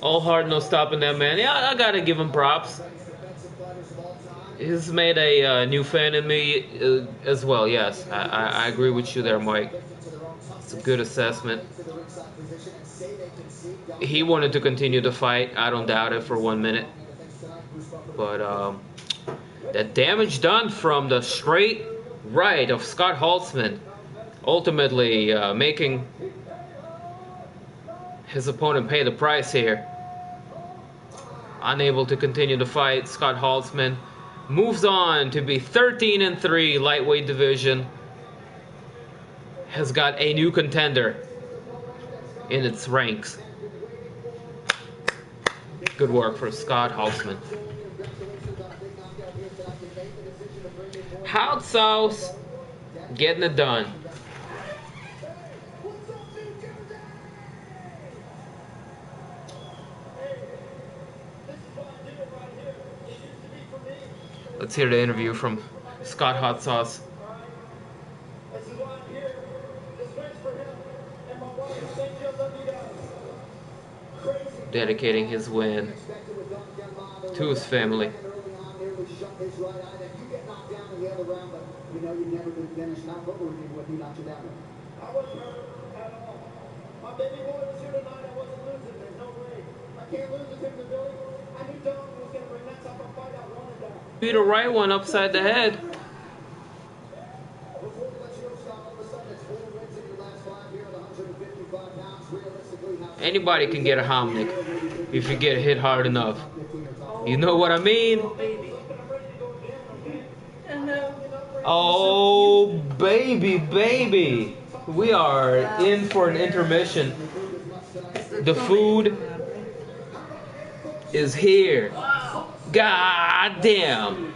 All heart, no stopping that man. Yeah, I gotta give him props. He's made a new fan in me as well, yes. I agree with you there, Mike. It's a good assessment. He wanted to continue the fight. I don't doubt it for 1 minute. But that damage done from the straight right of Scott Holtzman, ultimately making his opponent pay the price here. Unable to continue the fight, Scott Holtzman moves on to be 13-3 lightweight division. Has got a new contender in its ranks. Good work for Scott Holtzman. Hot Sauce getting it done. Let's hear the interview from Scott Hot Sauce. Dedicating his win to his family. Beat a right one upside the head. Anybody can get a Hamnik if you get hit hard enough. You know what I mean? Oh, baby, baby. We are in for an intermission. The food is here. God damn.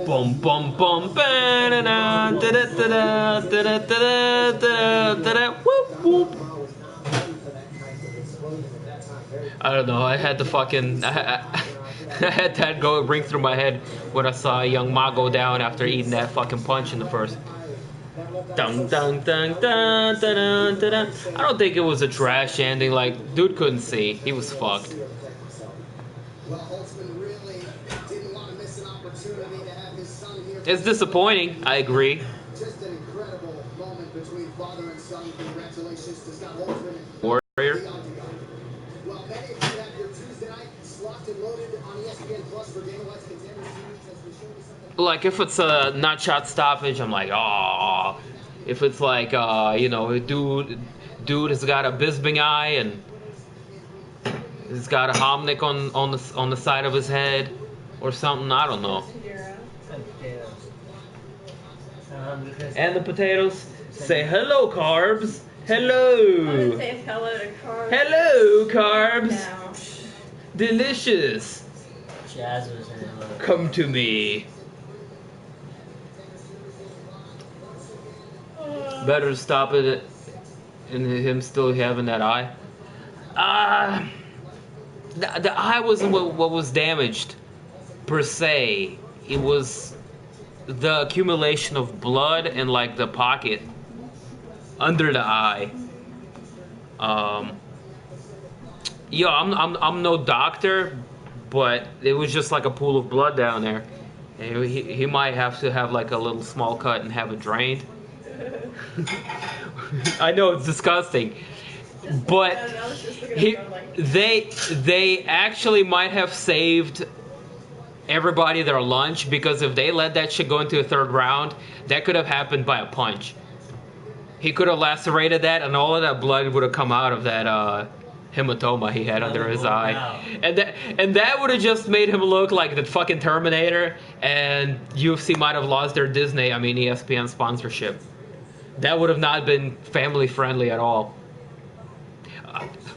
Boom, boom, boom. Ba-da-da, da-da-da-da, da-da-da-da, da-da-da-da. Whoop, whoop. I don't know. I had to fucking. I had that go ring through my head when I saw Young Ma go down after eating that fucking punch in the first. Dun, dun, dun, dun, dun, dun, dun, dun. I don't think it was a trash ending. Like, dude couldn't see. He was fucked. It's disappointing. I agree. Warrior. Like, if it's a not shot stoppage, I'm like, oh. If it's like, you know, dude has got a Bisbing eye and he's got a Hamnik on the side of his head or something, I don't know. And the potatoes say hello, carbs. Hello. Say hello to carbs. Hello, carbs. No. Delicious. Jazz was in it. Come to me. Better stop it and him still having that eye. The eye wasn't what was damaged per se. It was the accumulation of blood in like the pocket under the eye. Yo, I'm no doctor, but it was just like a pool of blood down there. And he might have to have like a little small cut and have it drained. I know it's disgusting, but they actually might have saved everybody their lunch, because if they let that shit go into a third round, that could have happened by a punch. He could have lacerated that, and all of that blood would have come out of that hematoma he had under his eye, and that would have just made him look like the fucking Terminator, and UFC might have lost their ESPN sponsorship. That would have not been family friendly at all.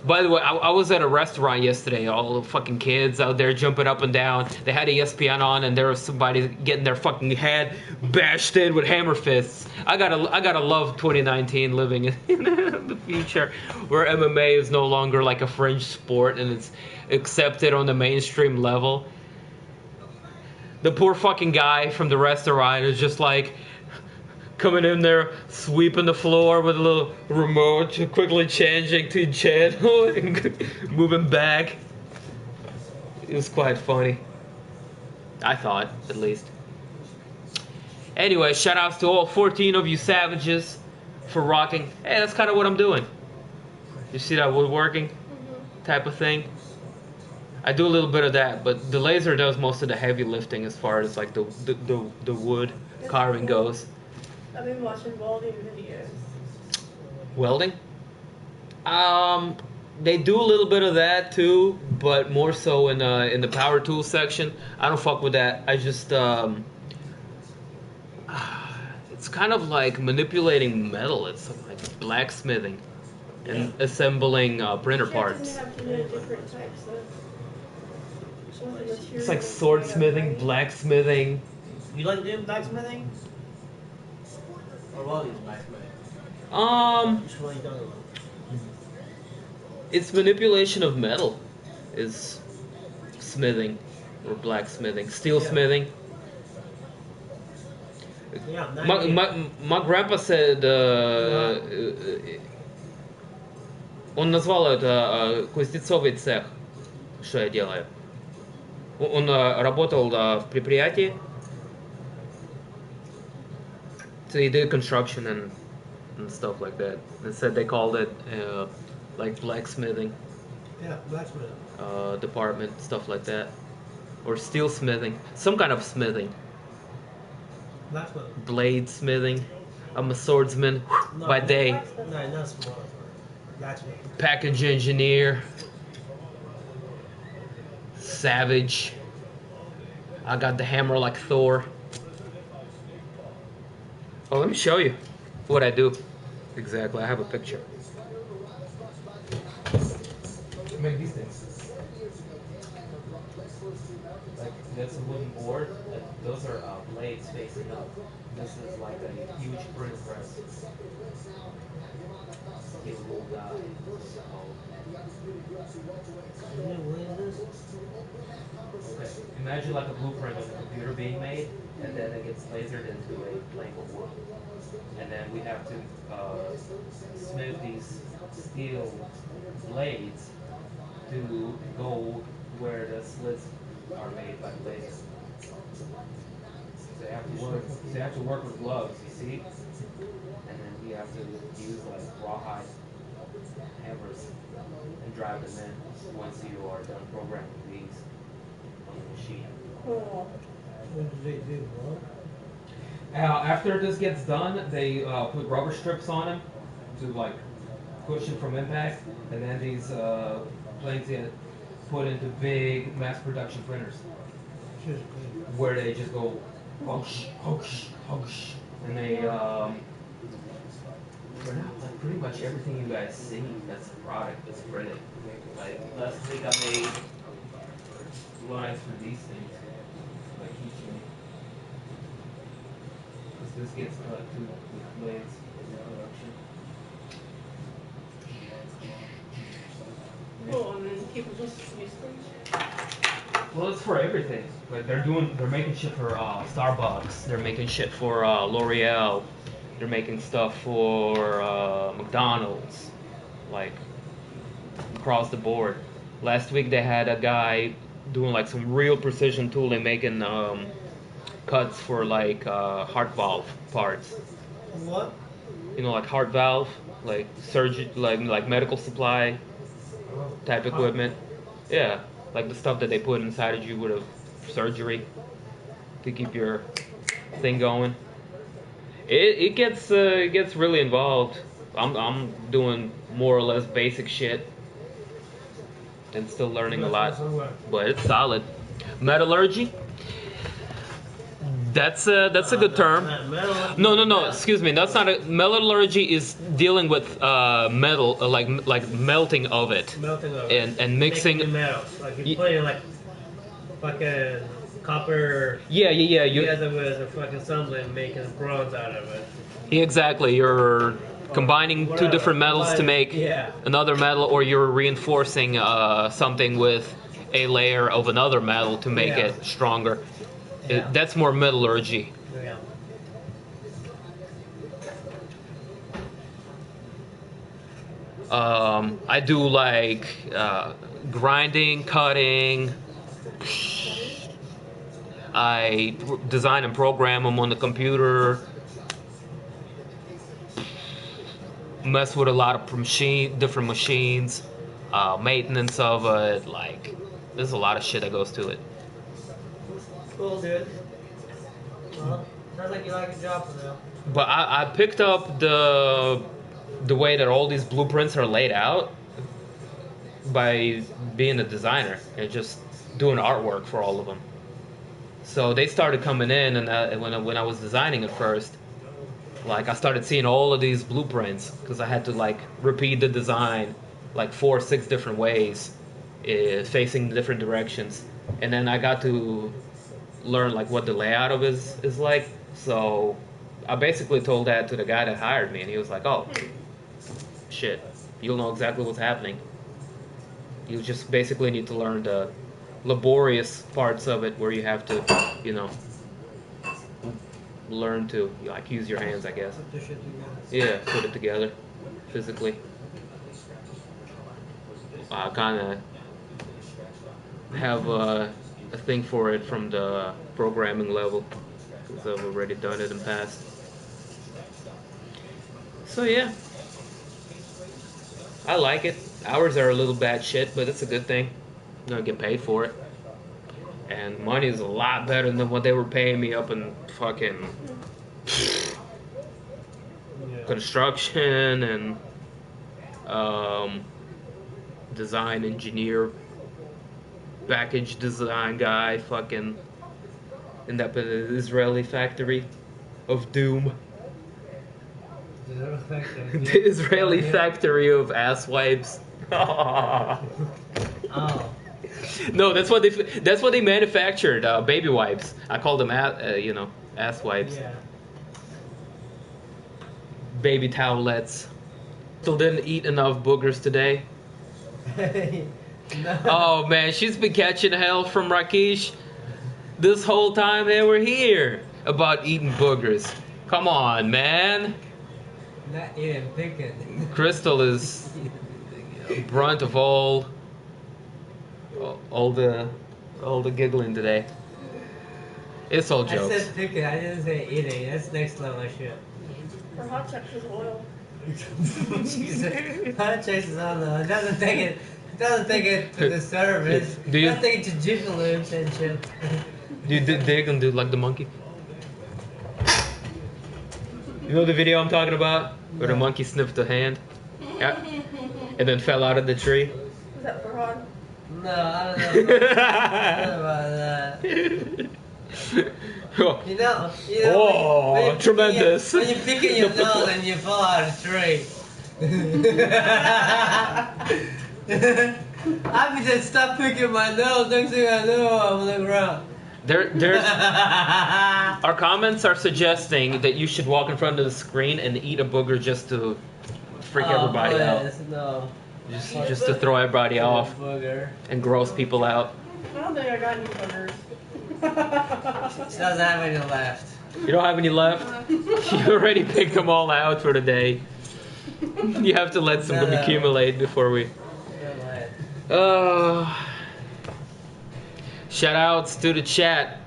By the way, I was at a restaurant yesterday. All the fucking kids out there jumping up and down. They had ESPN on, and there was somebody getting their fucking head bashed in with hammer fists. I gotta love 2019 living in the future, where MMA is no longer like a fringe sport and it's accepted on the mainstream level. The poor fucking guy from the restaurant is just like coming in there, sweeping the floor with a little remote, quickly changing to channel and moving back. It was quite funny. I thought, at least. Anyway, shout outs to all 14 of you savages for rocking. Hey, that's kind of what I'm doing. You see that woodworking type of thing? I do a little bit of that, but the laser does most of the heavy lifting as far as like the wood carving goes. I've been watching welding videos. Welding? They do a little bit of that too, but more so in the power tool section. I don't fuck with that. I just it's kind of like manipulating metal. It's like blacksmithing and assembling printer parts. You have to know different types of materials. It's like swordsmithing, blacksmithing. You like doing blacksmithing? Or welding blacksmithing? Which one you done? It's manipulation of metal is smithing or blacksmithing. Steelsmithing. Yeah, My grandpa said он назвал это кузнецовый цех, что я делаю. Он работал в предприятии. So he did construction and stuff like that. They said they called it like blacksmithing. Yeah, blacksmithing. Department, stuff like that. Or steelsmithing. Some kind of smithing. Blacksmithing. Bladesmithing. I'm a swordsman by day. No, not small. Blacksmithing. Package engineer. Savage. I got the hammer like Thor. Oh, let me show you what I do. Exactly, I have a picture. I make these things. Like, that's a wooden board. Those are blades facing up. This is like a huge print press. It will die. Okay, imagine like a blueprint of a computer being made, and then it gets lasered into a plank of wood. And then we have to smith these steel blades to go where the slits are made by the laser. So they have to work with gloves, you see? And then we have to use like rawhide hammers and drive them in once you are done programming these on the machine. Cool. What do they do, bro? After this gets done, they put rubber strips on them to like cushion from impact, and then these planes get put into big mass production printers where they just go hoosh, hoosh, hoosh, and they print out like pretty much everything you guys see that's a product that's printed. Like last week I made lines for these things, like keychain. This gets cut to with blades in production. Cool, and then people just use them. Well, it's for everything. Like they're making shit for Starbucks. They're making shit for L'Oreal. They're making stuff for McDonald's, like across the board. Last week they had a guy doing like some real precision tooling, making cuts for like heart valve parts. What? You know, like heart valve, like surgery, like medical supply type equipment. Yeah, like the stuff that they put inside of you with a surgery to keep your thing going. It gets really involved. I'm doing more or less basic shit and still learning a lot, but it's solid. Metallurgy. That's a good term. No. Excuse me. That's not a metallurgy. Is dealing with metal, like melting of it, Melting of and mixing. Making the metals. Like you put in like fucking copper. Yeah. You Together with a fucking something and making bronze out of it. exactly. You're combining two different metals to make another metal, or you're reinforcing something with a layer of another metal to make it stronger. Yeah. That's more metallurgy. Yeah. I do like grinding, cutting. I design and program them on the computer. Mess with a lot of different machines. Maintenance of it. Like, there's a lot of shit that goes to it. Cool, dude. Well, sounds like you like a job for now. But I picked up the way that all these blueprints are laid out by being a designer and just doing artwork for all of them. So they started coming in, and when I was designing at first, like I started seeing all of these blueprints because I had to like repeat the design like 4 or 6 different ways, facing different directions, and then I got to learn like what the layout of it is like. So I basically told that to the guy that hired me, and he was like, "Oh, shit, you'll know exactly what's happening. You just basically need to learn the laborious parts of it where you have to, you know, learn to like use your hands, I guess. Put this shit together. Yeah, put it together physically. I kind of have a thing for it from the programming level because I've already done it in the past. So yeah, I like it. Hours are a little bad shit, but it's a good thing. I'm gonna get paid for it. And money is a lot better than what they were paying me up in fucking construction and design engineer, package design guy, fucking end up in an Israeli factory of doom. The Israeli factory of ass wipes. Oh. No, that's what they manufactured. Baby wipes. I call them ass wipes. Yeah. Baby towelettes. Still didn't eat enough boogers today. No. Oh man, she's been catching hell from Rakesh this whole time they were here about eating boogers. Come on, man. Not eating, picking. Crystal is brunt of all the giggling today. It's all I jokes. said picking, I didn't say eating. That's next level shit. For hot Texas oil. Jesus. Hot chases on though. It doesn't take it to the service. Do you- It doesn't take it to jiggaloops and shit. Do you dig and do like the monkey? You know the video I'm talking about? Where the monkey sniffed the hand? Yeah. And then fell out of the tree? Is that for hot? No, I don't know about that. You know Oh, when tremendous. When you're picking your nose and you fall out of the tree. I just stop picking my nose. Next thing I know, I'm on the ground. There's our comments are suggesting that you should walk in front of the screen and eat a booger just to freak everybody out. No. Just to throw everybody off Booger. and gross people out. I don't think I got any buggers. She doesn't have any left. You don't have any left? You already picked them all out for the day. You have to let some accumulate before we... Shout outs to the chat.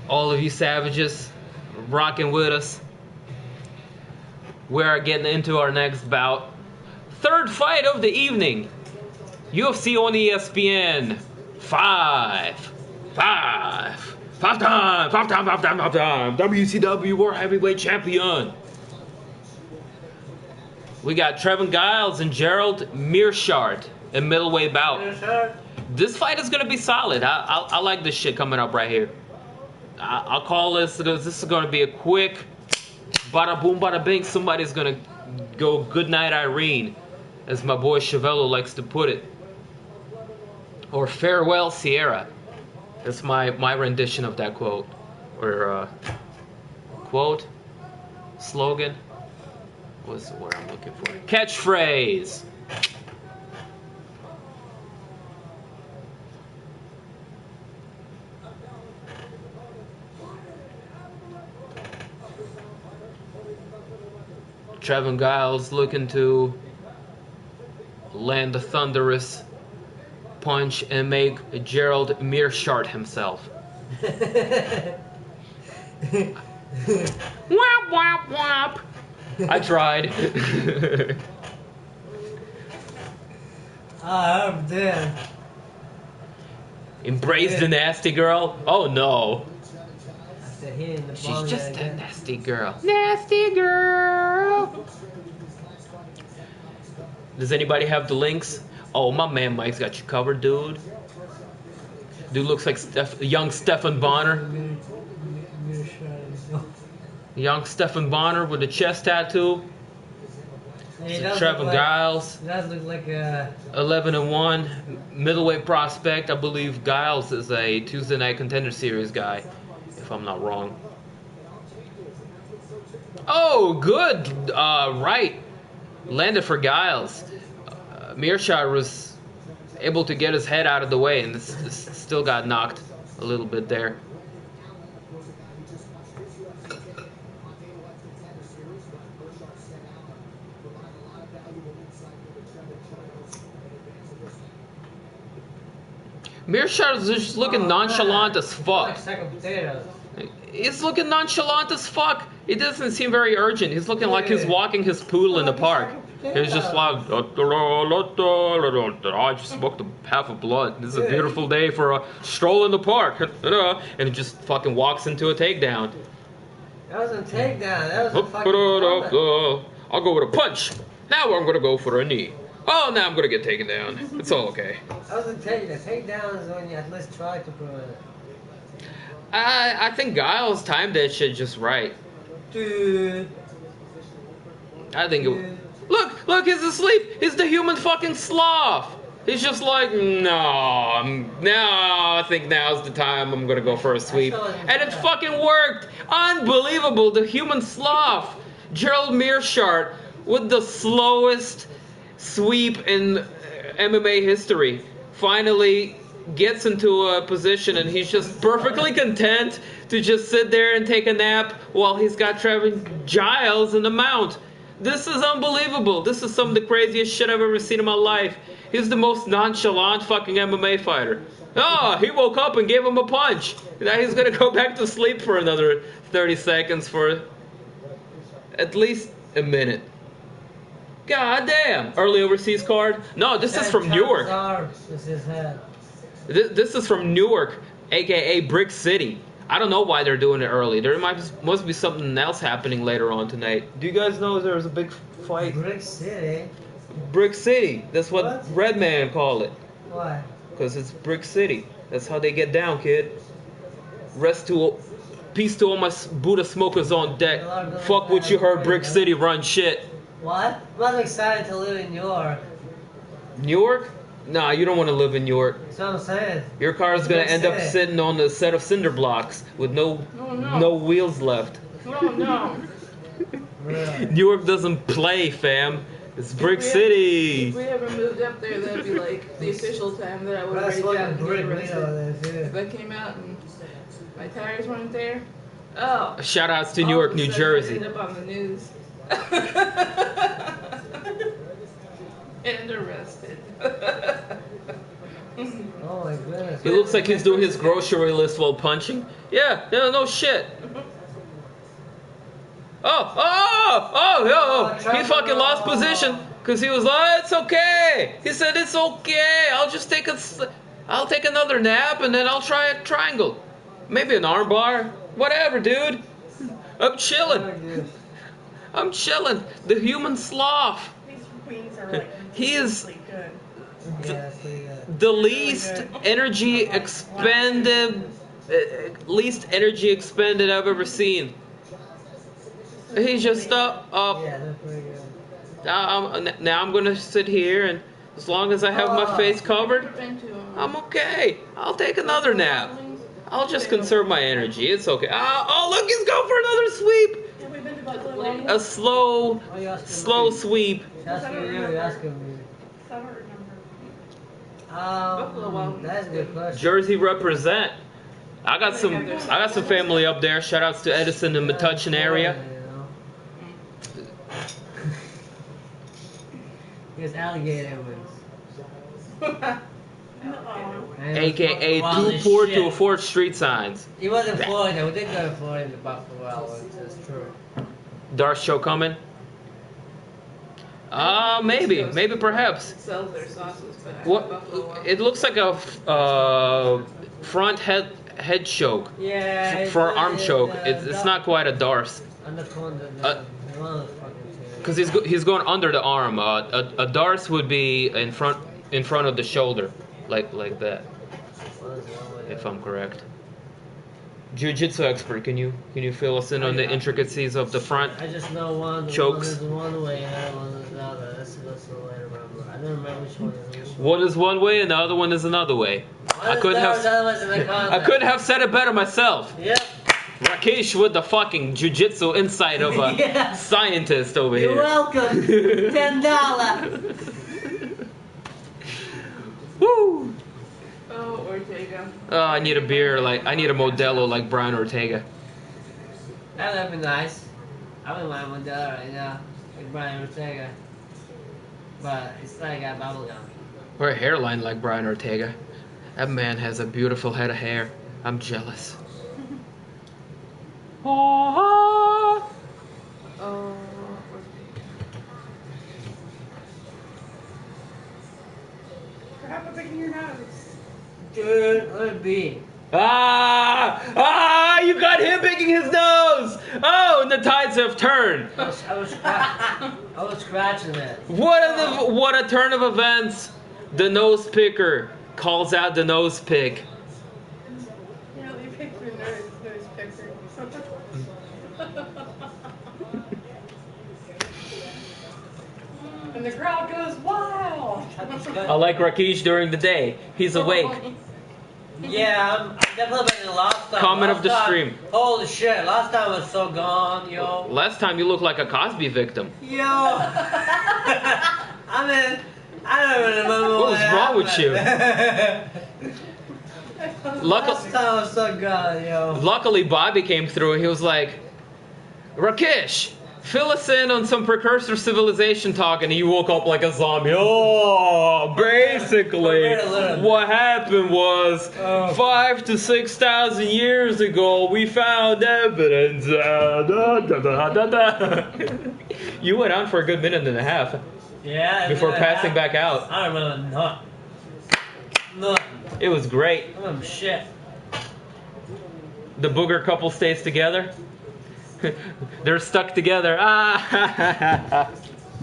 All of you savages rocking with us. We are getting into our next bout. Third fight of the evening. UFC on ESPN. Five time. WCW World Heavyweight Champion. We got Trevin Giles and Gerald Meerschaert in middleweight bout. This fight is going to be solid. I like this shit coming up right here. I'll call this. This is going to be a quick bada boom, bada bing. Somebody's going to go good night, Irene, as my boy Chevello likes to put it. Or farewell, Sierra. That's my rendition of that quote. Or quote, slogan. What's the word I'm looking for? Catchphrase. Trevin Giles looking to land a thunderous punch and make Gerald Meerschaert himself. Whap, whap, whap. I tried. I'm dead. Embrace the nasty girl? Oh no. She's She's just a nasty girl. Nasty girl. Does anybody have the links? Oh, my man Mike's got you covered, dude. Dude looks like young Stephan Bonner. Young Stephan Bonner with a chest tattoo. Trevin Giles. He does look like a 11-1 middleweight prospect. I believe Giles is a Tuesday Night Contender Series guy, if I'm not wrong. Oh, good. Right. Landed for Giles. Meerschaert was able to get his head out of the way, and this still got knocked a little bit there. Meerschaert is just looking nonchalant as fuck. He's looking nonchalant as fuck. It doesn't seem very urgent. He's looking like he's walking his poodle in the park. He's just like, I just smoked half a blunt. This is a beautiful day for a stroll in the park. And he just fucking walks into a takedown. That wasn't a takedown. That was a fucking comment. I'll go with a punch. Now I'm going to go for a knee. Oh, now I'm going to get taken down. It's all okay. That was a takedown. Takedown is when you at least try to prevent it. I think Giles timed that shit just right. Dude. I think it... Look, he's asleep. He's the human fucking sloth. He's just like, no, I think now's the time I'm going to go for a sweep. And it fucking worked. Unbelievable. The human sloth. Gerald Meerschaert with the slowest sweep in MMA history. Finally gets into a position and he's just perfectly content to just sit there and take a nap while he's got Trevin Giles in the mount. This is unbelievable. This is some of the craziest shit I've ever seen in my life. He's the most nonchalant fucking MMA fighter. Oh, he woke up and gave him a punch. Now he's going to go back to sleep for another 30 seconds for at least a minute. God damn. Early overseas card? No, this is from Newark. This is from Newark, a.k.a. Brick City. I don't know why they're doing it early. There must be something else happening later on tonight. Do you guys know there was a big fight? Brick City? Brick City. That's what Redman called it. Why? Because it's Brick City. That's how they get down, kid. Peace to all my Buddha smokers on deck. Fuck what you heard, Brick City run shit. What? I'm excited to live in New York. Newark? Nah, you don't want to live in Newark. That's what I'm saying. Your car is going to end up sitting on a set of cinder blocks with no wheels left. Oh no. Really? Newark doesn't play, fam. It's Brick City. If we ever moved up there, that'd be like the official time that I would have That's already what gotten Brick arrested. City is, If I came out and My tires weren't there. Oh. Shout outs to All Newark, of a New sudden, Jersey. I ended up on the news. And arrested. Oh my goodness. He looks like he's doing his grocery list while punching. Yeah, no shit. Oh, he fucking lost position because he was like, it's okay. He said, it's okay. I'll take another nap and then I'll try a triangle. Maybe an arm bar. Whatever, dude. I'm chilling. I'm chilling. The human sloth. These wings are like He is really good. Yeah, that's pretty good. the least energy expended I've ever seen. He's just up. Yeah, that's pretty good. Now I'm gonna sit here, and as long as I have my face covered, I'm okay. I'll take another nap. I'll just conserve my energy. It's okay. Oh, look, he's going for another sweep. Have we been to Buffalo? A slow me? sweep. Asking you, you're asking me. I don't remember. That's a good question. Jersey represent. I got some family up there. Shout outs to Edison and Metuchen area. Because alligator wings. AKA two Port to a 4th Street signs. He wasn't Florida. We did go to Florida to Buffalo. That's true. Darth show coming? Maybe perhaps. Sells their sauces, but What? It looks like a front head choke. Yeah. For arm choke. It's not quite a Darth. Because he's going under the arm. A Darth would be in front of the shoulder, like that. If I'm correct. Jiu-jitsu expert, can you fill us in on the intricacies of the front? I just know one Chokes. One is one way and the other one is the other. That's the way to remember. I don't remember which one is which one. One is one way and the other one is another way. I couldn't have said it better myself. Yep. Rakesh with the fucking jiu-jitsu insight of a scientist over here. You're welcome. $10. Woo! Oh, Ortega. Oh, I need a beer I need a Modelo like Brian Ortega. That would be nice. I wouldn't mind Modelo right now, like Brian Ortega. But it's like a bubblegum. Or a hairline like Brian Ortega. That man has a beautiful head of hair. I'm jealous. Oh, what happened to your nose? Dude, let it be. You got him picking his nose! Oh, and the tides have turned. I was scratching it. What a turn of events. The nose picker calls out the nose pick. You know, you picked your nose picker. And the crowd goes wild. I like Rakesh during the day. He's awake. Yeah, I'm definitely better than last time. Comment last of the time, stream. Holy shit, last time was so gone, yo. Last time you looked like a Cosby victim. Yo. I mean, I don't even remember What was wrong with you? Last time was so gone, yo. Luckily, Bobby came through and he was like, Rakesh, fill us in on some precursor civilization talk, and he woke up like a zombie. Oh, basically, what happened was 5,000 to 6,000 years ago, we found evidence. You went on for a good minute and a half. Yeah. Before passing back out. I don't remember nothing. It was great. I remember shit. The booger couple stays together. They're stuck together. Hey,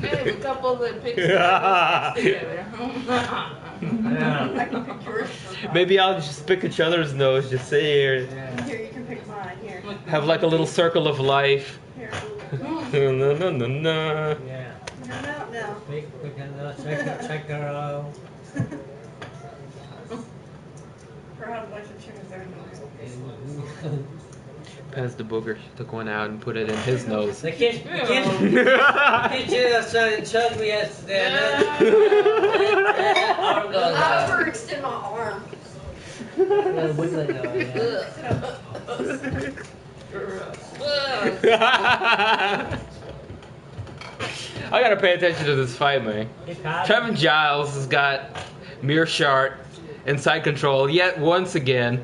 the couple that picks together. I can pick yours. Maybe I'll just pick each other's nose. Just sit here. Yeah. Here, you can pick mine. Here. Have like a little circle of life. Here. No. Yeah. No. Check her out. For how much of chickens there Pass the booger. She took one out and put it in his nose. The kid was trying to choke me yesterday. I overextend my arm. Yeah, Woodland, yeah. I gotta pay attention to this fight, man. Trevin Giles has got Mearshart inside control yet once again.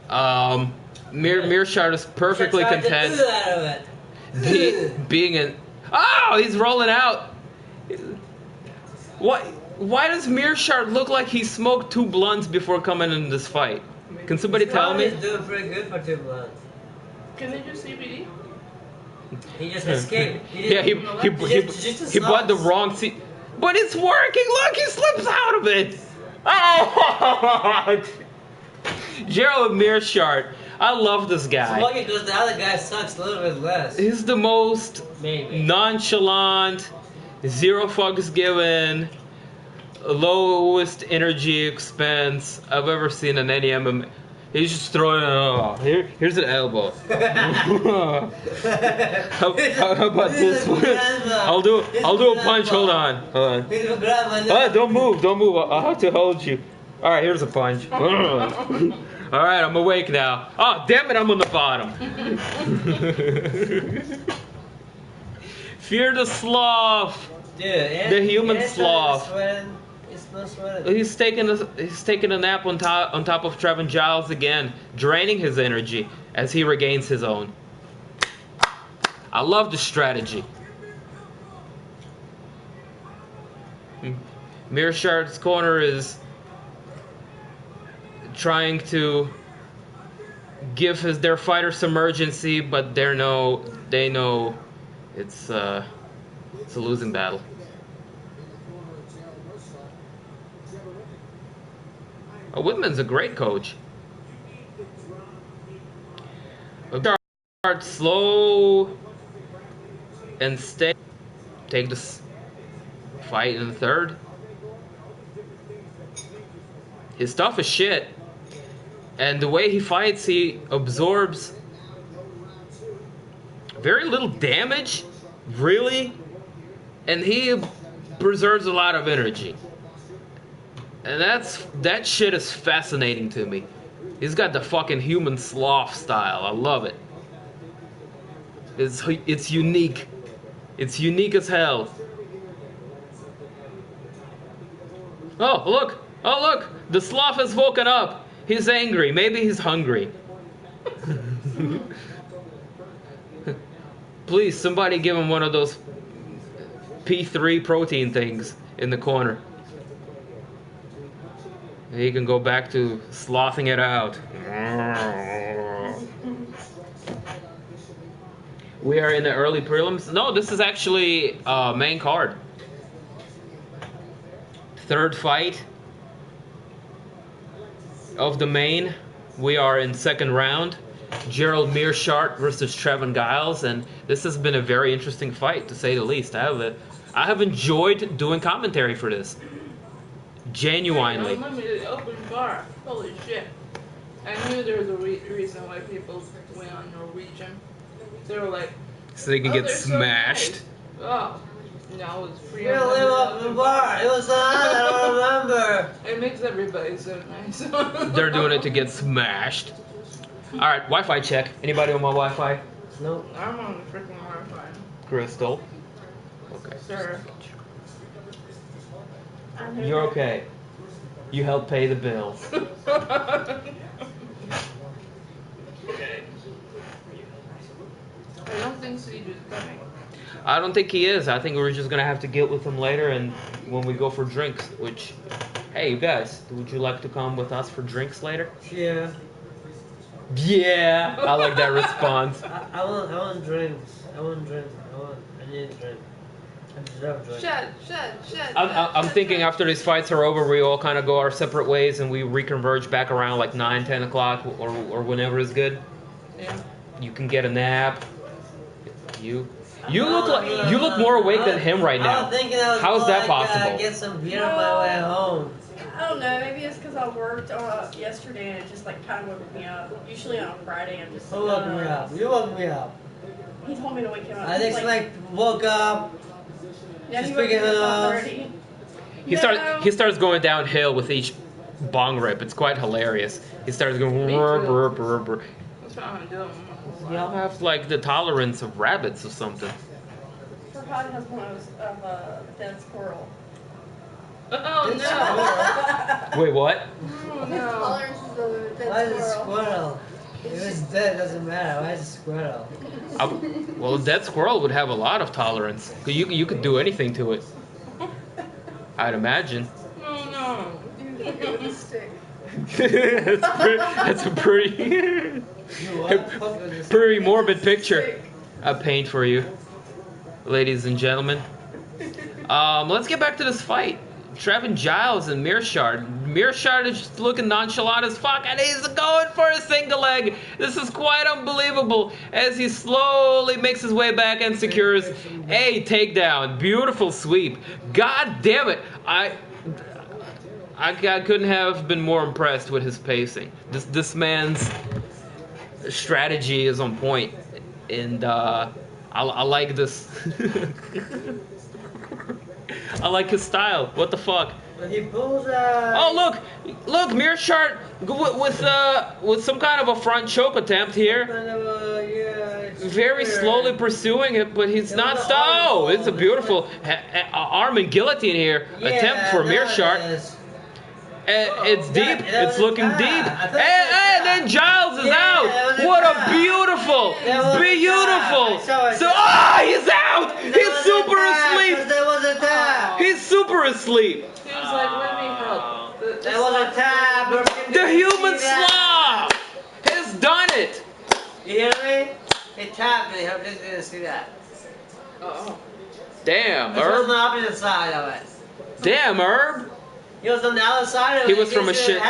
Mearshart is perfectly content being in. Oh, he's rolling out. What? Why does Mearshart look like he smoked 2 blunts before coming in this fight? Can somebody tell me? He's doing pretty good for 2 blunts. Can they do CBD? He just escaped. He bought the wrong seat. But it's working! Look, he slips out of it! Oh! Gerald Mearshart. I love this guy. It's lucky because the other guy sucks a little bit less. He's the most nonchalant, 0 fucks given, lowest energy expense I've ever seen in any MMA. He's just throwing it all. Here's an elbow. how about this one? I'll do a punch. Hold on. Oh, don't move. I'll have to hold you. All right, here's a punch. All right, I'm awake now. Oh, damn it, I'm on the bottom. Fear the sloth. Dude, the human sloth. No sweat. He's taking a nap on top of Trevin Giles again, draining his energy as he regains his own. I love the strategy. Mearshart's corner is trying to give their fighter some urgency, but they know it's a losing battle. Whitman's a great coach. Start slow and stay. Take this fight in the 3rd. His stuff is shit. And the way he fights, he absorbs very little damage, really. And he preserves a lot of energy. And that shit is fascinating to me. He's got the fucking human sloth style. I love it. It's unique. It's unique as hell. Oh, look. Oh, look. The sloth has woken up. He's angry. Maybe he's hungry. Please, somebody give him one of those P3 protein things in the corner. He can go back to slothing it out. We are in the early prelims. No, this is actually main card. 3rd fight of the main. We are in 2nd round. Gerald Mearshart versus Trevin Giles, and this has been a very interesting fight, to say the least. I have enjoyed doing commentary for this. Genuinely. Unlimited open bar. Holy shit. I knew there was a reason why people went on Norwegian. They were like, so they can get smashed. So nice. Oh, no, it's free. We don't live open bar. It was on. I don't remember. It makes everybody so nice. They're doing it to get smashed. All right, Wi-Fi check. Anybody on my Wi-Fi? Nope. I'm on the freaking Wi-Fi. Crystal. Okay. Sir. You're okay. You help pay the bills. Okay. I don't think Siege is coming. I don't think he is. I think we're just gonna have to get with him later, and when we go for drinks. Which, hey, you guys, would you like to come with us for drinks later? Yeah. Yeah. I like that response. I want drinks. I need a drink. Shut. I'm thinking after these fights are over, we all kind of go our separate ways and we reconverge back around like 9, 10 o'clock or whenever is good. Yeah. You can get a nap. You look more awake than him right now. I was thinking I was How is that possible? Get some beer on my way home. I don't know. Maybe it's because I worked yesterday and it just like kind of woke me up. Usually on a Friday, I'm just. Who woke me up? You woke me up. He told me to wake him up. I think woke up. Yeah, She's he woke me freaking up up. at 5:30. He starts going downhill with each bong rip. It's quite hilarious. He starts going. That's what I'm doing. Y'all have like the tolerance of rabbits or something. Her hot husband was of a dead squirrel. Oh no! Wait, what? Oh His no! tolerance is of a dead Why is it squirrel. squirrel? If it's dead, doesn't matter. Why is it squirrel? Well, a dead squirrel would have a lot of tolerance. You could do anything to it. I'd imagine. Oh no! Hit it with a stick. That's a pretty, pretty morbid picture I paint for you, ladies and gentlemen. Let's get back to this fight. Trevin Giles and Mearshart. Mearshart is just looking nonchalant as fuck, and he's going for a single leg. This is quite unbelievable as he slowly makes his way back and secures a takedown. Beautiful sweep. God damn it. I couldn't have been more impressed with his pacing. This man's strategy is on point, and I like this. I like his style. What the fuck? When he pulls Oh look, Mearshart with some kind of a front choke attempt here. kind of it's Very weird. slowly pursuing it, but he's It not was an stopped. Oh, arm it's a hold. beautiful arm and guillotine here. Attempt for there it Mearshart. is. It's that- deep. that It's was looking a deep. tap. I thought And, it was a then Giles is Yeah, out. that was a What a tap. beautiful, That was a beautiful. tap. I saw it. So, he's out. There He's was a super tap, asleep. 'cause There was a tap. He's super asleep. He was like, let me help. There was a tap. The human See that? sloth has done it. You hear me? He tapped me. I didn't see that. Oh. Damn, This was on the Herb. opposite side of it. Damn, Herb. He was on the other side of He it. was from a His shit-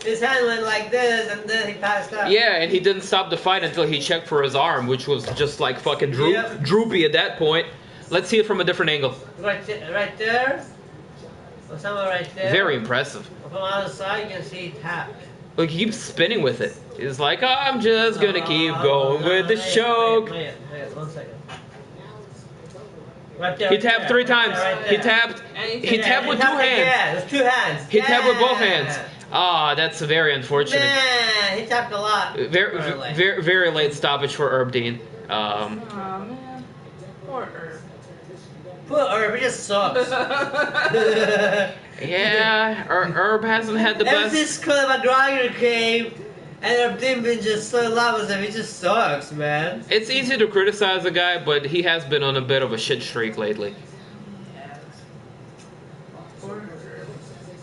His hand went like this, and then he passed out. Yeah, and he didn't stop the fight until he checked for his arm, which was just like fucking Yep. droopy at that point. Let's see it from a different angle. Right there. Or somewhere right there. Very impressive. From the other side, you can see he tapped. Look, he keeps spinning with it. He's like, I'm just gonna keep going with the choke. Wait, 1 second. Right there. He right tapped there, 3 right there, times. right He there. tapped. And He tapped with 2 hands. Yeah, there's 2 hands. He tapped with both Yeah. hands. That's very unfortunate. Man, he tapped a lot. Very, Early. very late stoppage for Herb Dean. Oh man. Poor Herb. Poor Herb, he just sucks. Yeah, Herb hasn't had the Ever best. since Conor McGregor came, and Herb Dean been just so in love with him, he just sucks, man. It's easy to criticize a guy, but he has been on a bit of a shit streak lately. Poor Herb.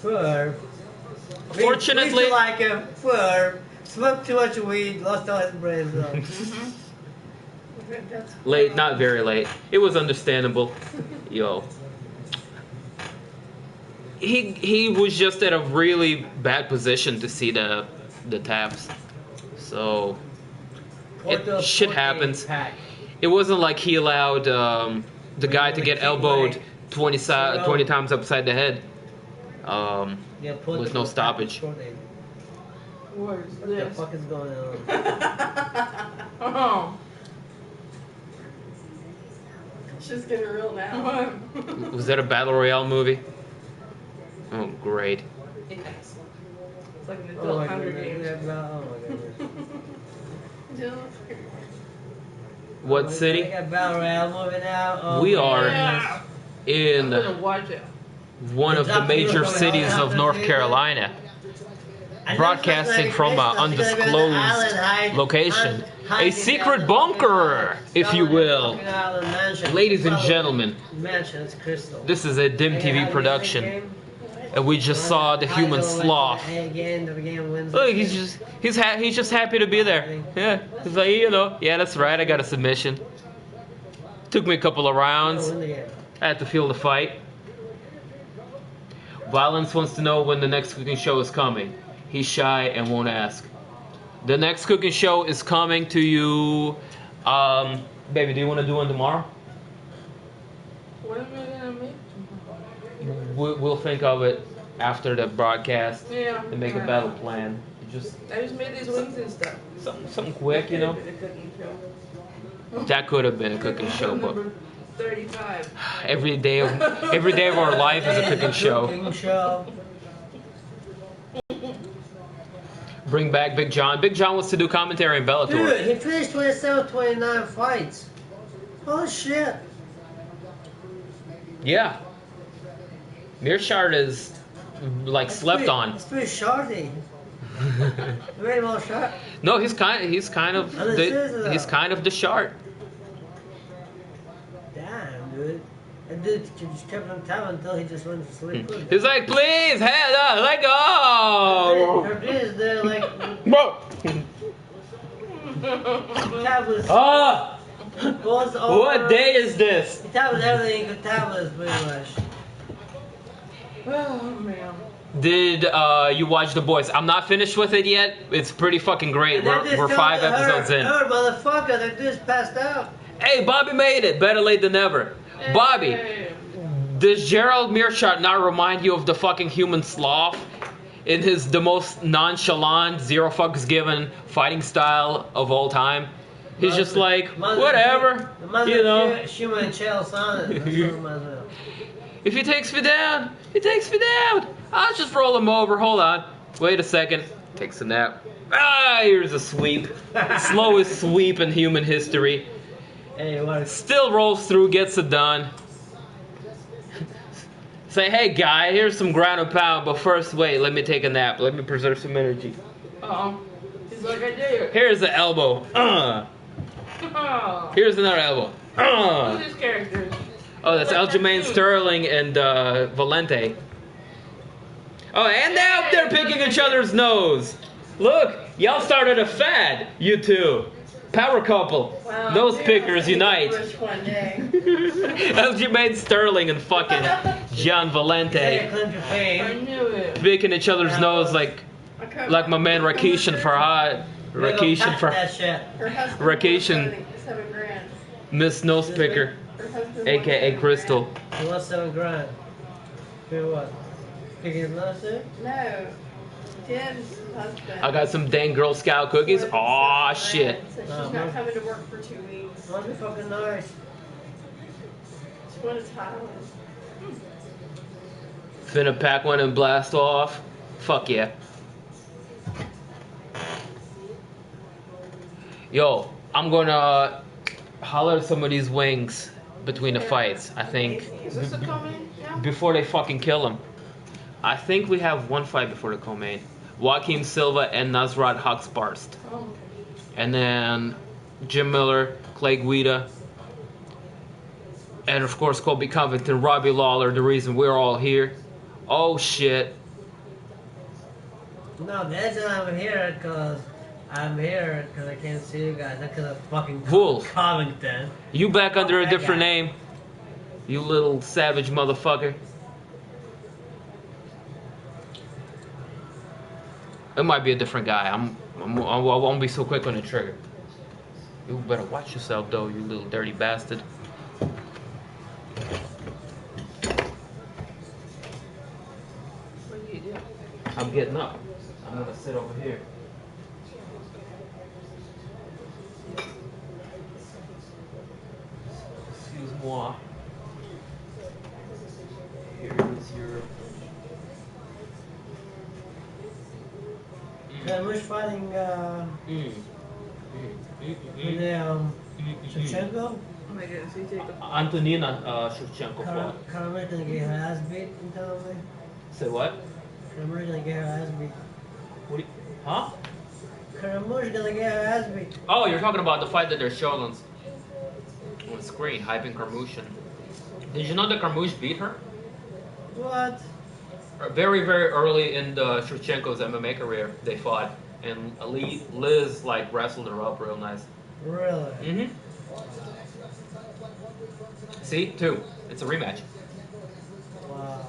Poor Herb. Fortunately- we used to like him. Poor Herb. Smoked too much weed, lost all his brains though. That's Late, not very late. It was understandable. Yo. He was just at a really bad position to see the taps. So shit happens. It wasn't like he allowed the guy to get elbowed 20 times upside the head. With no stoppage. What is What the this? fuck is going on? Oh. it's just getting real now. Was that a Battle Royale movie? Oh, great. Yes. It's like an Oh adult my Hunger goodness. Games. Oh my goodness. What We city? got Battle Royale movie now. Oh We my are Yeah. in I'm gonna watch it. one of the major cities of North Carolina. And Broadcasting this from looks an like it's gonna be on the undisclosed island hide- location. hiding A secret down bunker, the if you will. fucking island mansion. Ladies and Well, gentlemen, mansion, it's crystal. this is a DIMtv production, and we just saw the human sloth. Look, he's just happy to be there. Yeah, he's like, yeah, that's right. I got a submission. Took me a couple of rounds. I had to feel the fight. Violence wants to know when the next cooking show is coming. He's shy and won't ask. The next cooking show is coming to you. Baby, do you want to do one tomorrow? What am I gonna make? We'll think of it after the broadcast Yeah. and make a battle plan. Just I just made these wings and stuff. something quick, you know. Could've been a cooking show. That could have been a cooking show, but Number 35. every day of our life is a cooking show. Cooking show. Bring back Big John. Big John wants to do commentary in Bellator. Dude, he finished 27, 29 fights. Holy shit. Yeah. Mearshart is like slept on. It's pretty shorty. Very well shot. No, he's kind of the Shart. Damn, dude. That dude just kept on tapping until he just went to sleep. He's like, please, head up, let go. Her is there like Bro. tablets. Goes over. What day is this? He tablets everything. He could tablets pretty much. Oh man. Did you watch The Boys? I'm not finished with it yet. It's pretty fucking great. We're 5 episodes in. Her motherfucker, that dude's passed out. Hey, Bobby made it. Better late than never. Bobby, does Gerald Mearshart not remind you of the fucking human sloth in the most nonchalant, zero fucks given fighting style of all time? He's just like, whatever, you know. Human chill son. If he takes me down, he takes me down. I'll just roll him over. Hold on. Wait a second. Takes a nap. Here's a sweep. Slowest sweep in human history. Hey, what? Still rolls through, gets it done. Say, hey guy, here's some ground and pound, but first wait, let me take a nap. Let me preserve some energy. He's like, I did. Here's the elbow. Here's another elbow. Who's his character? Oh, that's Aljamain Sterling and Valente. Oh, and now they're picking each other's nose. Look, y'all started a fad, you two. Power couple. Wow, Nose pickers unite. One day. Aljamain Sterling and fucking John Valente. I knew it. Picking each other's nose like my man Rakishan Farhad. Rakishan for Her husband Rakishan. $7,000. Miss Nose Picker, Her husband aka Crystal. He wants $7,000. For what? Picking his nose there? No. Tim's husband. I got some dang Girl Scout cookies. Aw, shit. So she's not coming to work for 2 weeks. Must be fucking nice. She wanted Thailand. Finna pack one and blast off. Fuck yeah. Yo, I'm gonna holler at some of these wings between the fights. I think Is this a coming now? before they fucking kill him. I think we have one fight before the co-main. Joaquin Silva and Nasrat Haqparast. Oh. And then Jim Miller, Clay Guida, and of course Colby Covington, Robbie Lawler, the reason we're all here. Oh shit. No, that's why I'm here, because I can't see you guys. Not because of fucking Wolf. Covington. You back under a that different guy. name. You little savage motherfucker. It might be a different guy. I won't be so quick on the trigger. You better watch yourself though, you little dirty bastard. What do you do? I'm getting up. I'm gonna sit over here. Excuse-moi. Here is your... We're fighting Shevchenko. Oh my goodness, he take a Antonina Shevchenko fought. Karamir's gonna get her ass beat, you telling me? Say what? Karamir's gonna get her ass beat. What do you... Huh? Karamir's gonna get her ass beat. Oh, you're talking about the fight that they're showing on screen, hyping Carmouche. Did you know that Carmouche beat her? What? Very, very early in the Shevchenko's MMA career, they fought, and Liz like wrestled her up real nice. Really? Mm-hmm. See, 2. It's a rematch. Wow.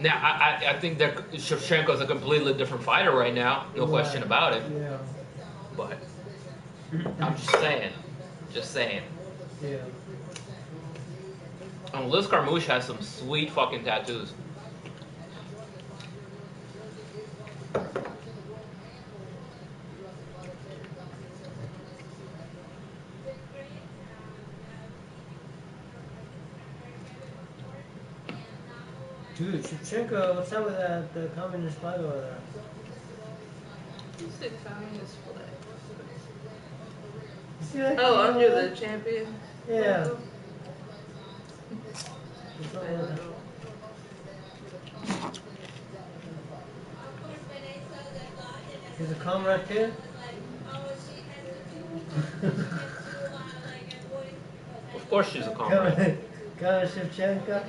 Now, I think that Shevchenko's a completely different fighter right now, no question about it. Yeah. But I'm just saying. Yeah. And Liz Carmouche has some sweet fucking tattoos. Dude, Shevchenko, what's up with that the communist flag over there? Sick Founders flag. See, like, Oh, you under know, the champion. Yeah. logo? It's not Very like- cool. There's a comrade too. Of course she's a comrade. Comrade Shevchenko.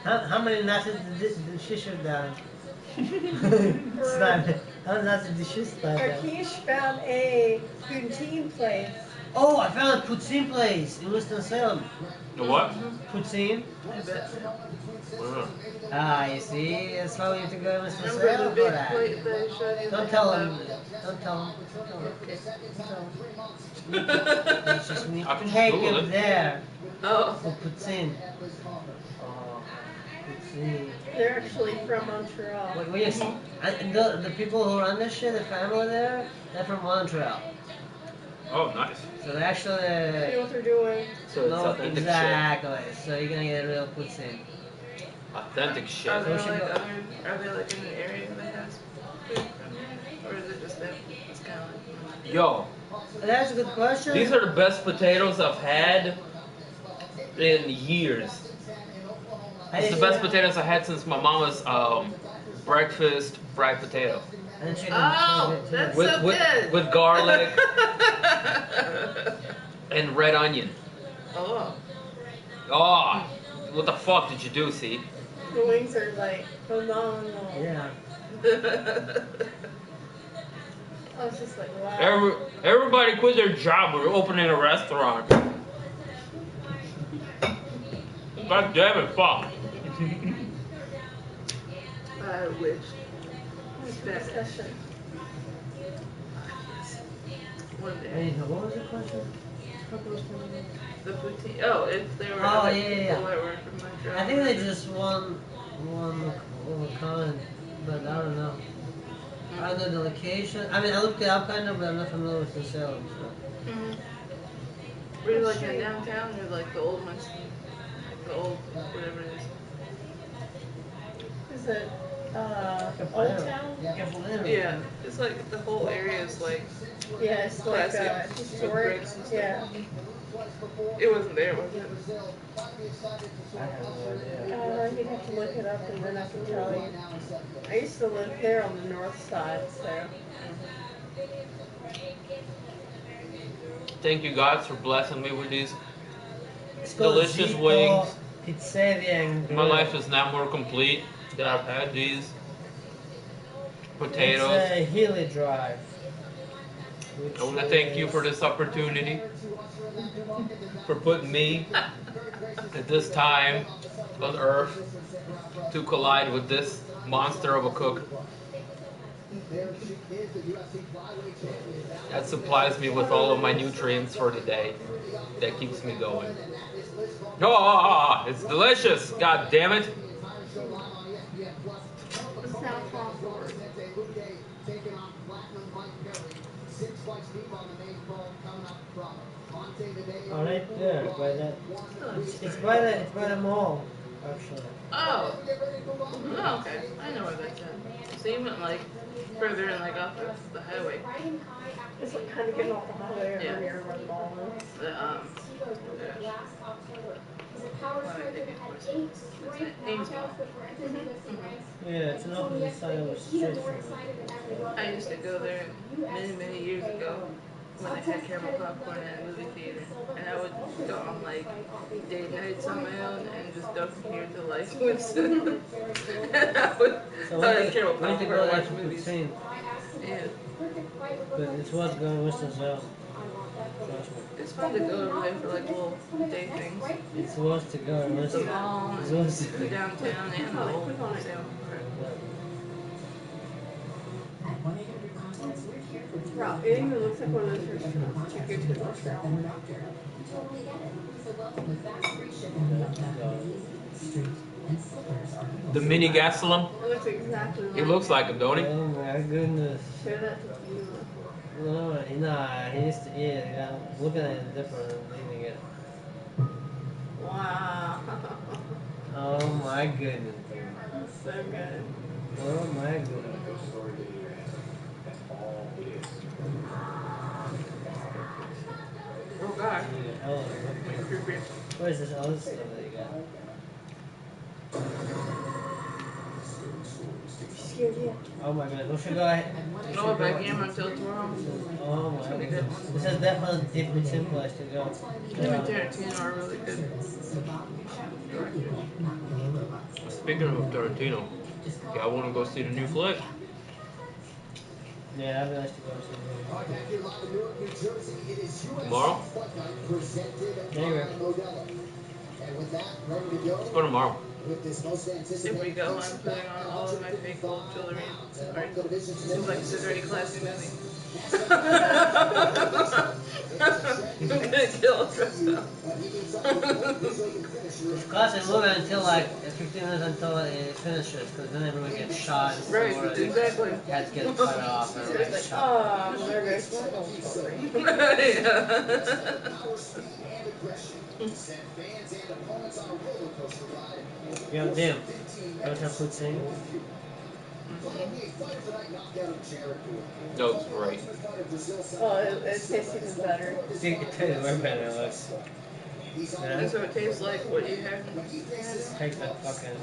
How many Nazis did she shoot down? Sniper. How many Nazis did she snipe down? Akish found a Poutine place. Oh, I found a poutine place in Winston-Salem. The what? Poutine. I bet. Ah, you see, that's why we have to go to Remember the Winston-Salem for big that. plate that I showed you? Don't tell him. Don't tell him. It's just me. I can Take Google him it. there Oh. for poutine. Oh, poutine. They're actually from Montreal. Wait, yes. And the people who run this shit, the family there, they're from Montreal. Oh, nice. So they They know actually what they're doing. So it's know authentic exactly. So you're gonna get real poutine. shit. Authentic shit. Are there Social like go- other? Are they like in an area that has food from there, or is it just them? It's kind of like. Yo, That's a good question. these are the best potatoes I've had in years. It's the best potatoes I had since my mama's breakfast fried potato And chicken. Oh, chicken, that's chicken. so good. with garlic and red onion. Oh. Oh, what the fuck did you do, see? The wings are like phenomenal. Yeah. I was just like, wow. Everybody quit their job. We're opening a restaurant. God damn it, fuck. I wish. Discussion. One Hey, day. what was the question? The poutine. Oh, if there were Oh, other yeah, people yeah. that were from Montreal. I think they just won kind, but I don't know. I don't know the location. I mean, I looked it up kind of, but I'm not familiar with the Salem. So. Mm-hmm. Were you like in downtown or like the old ones? The old, whatever it is. Is it Old Town? Yeah, it's like the whole area is like, Yeah, it's like Classic. historic. Bricks and stuff. Yeah. it wasn't there, was it? I have no idea. You'd have to look it up and then I can tell you. I used to live there on the north side, so. Thank you, God, for blessing me with these It's called delicious Zito wings. Pizzeria and My Grill. life is now more complete that I've had these potatoes. It's a Healy Drive. I want to thank you for this opportunity, for putting me at this time on earth to collide with this monster of a cook that supplies me with all of my nutrients for the day, that keeps me going. Oh, it's delicious, god damn it. It's now forward. Oh, right there, by that. It's by the mall, actually. Oh. Oh, okay. I know where that's at. So you went like further and like off the highway. It's like kind of getting off the highway over Yeah. near where the mall is. The Ames Mall. Yeah, it's an opposite side of the street. I used to go there many, many years ago when they had caramel popcorn at a movie theater. And I would go on like date nights on my own and just go from here to like Winston. And I would So have caramel we need to popcorn go and there watch for movies. poutine. Yeah. But it's worth going to Winston-Salem. Trust me. It's fun to go over there for like little day things. It's worth to go to The Winston. mall It's and worth to the downtown and the old Salem. Wow, it even looks like one of those restaurants you go to in Montreal. The mini Gastelum, It looks exactly like he looks like him, don't he? Oh my goodness. Show that to you. No, nah, he used to eat it. Yeah, looking at it different and eating it. Wow. Oh my goodness. So good. Oh my goodness. beer. What is this? Oh, this is stuff that you got. Scared you. Oh my god, what should I? No back in until tomorrow. Oh my Pretty god. good one. This is definitely different simple to go. Him and Tarantino are really good. Speaking of Tarantino, y'all want to go see the new flick? Yeah, that'd be nice to go see. Tomorrow? Anyway. Let's go tomorrow. If we go, I'm putting on all of my fake gold jewelry. Sorry. Seems like it's a very classy movie. I'm gonna kill dressed up. It's classic movie until like 15 minutes until it finishes, because then everyone gets shot. And Right, or exactly. heads get cut off and everyone gets shot. Oh, there goes my gold jewelry. Yo, damn. Don't have food saying? That was great. Oh, it tastes even better. See, it tastes way better. It looks. And so it tastes like what you had. Tastes like fucking.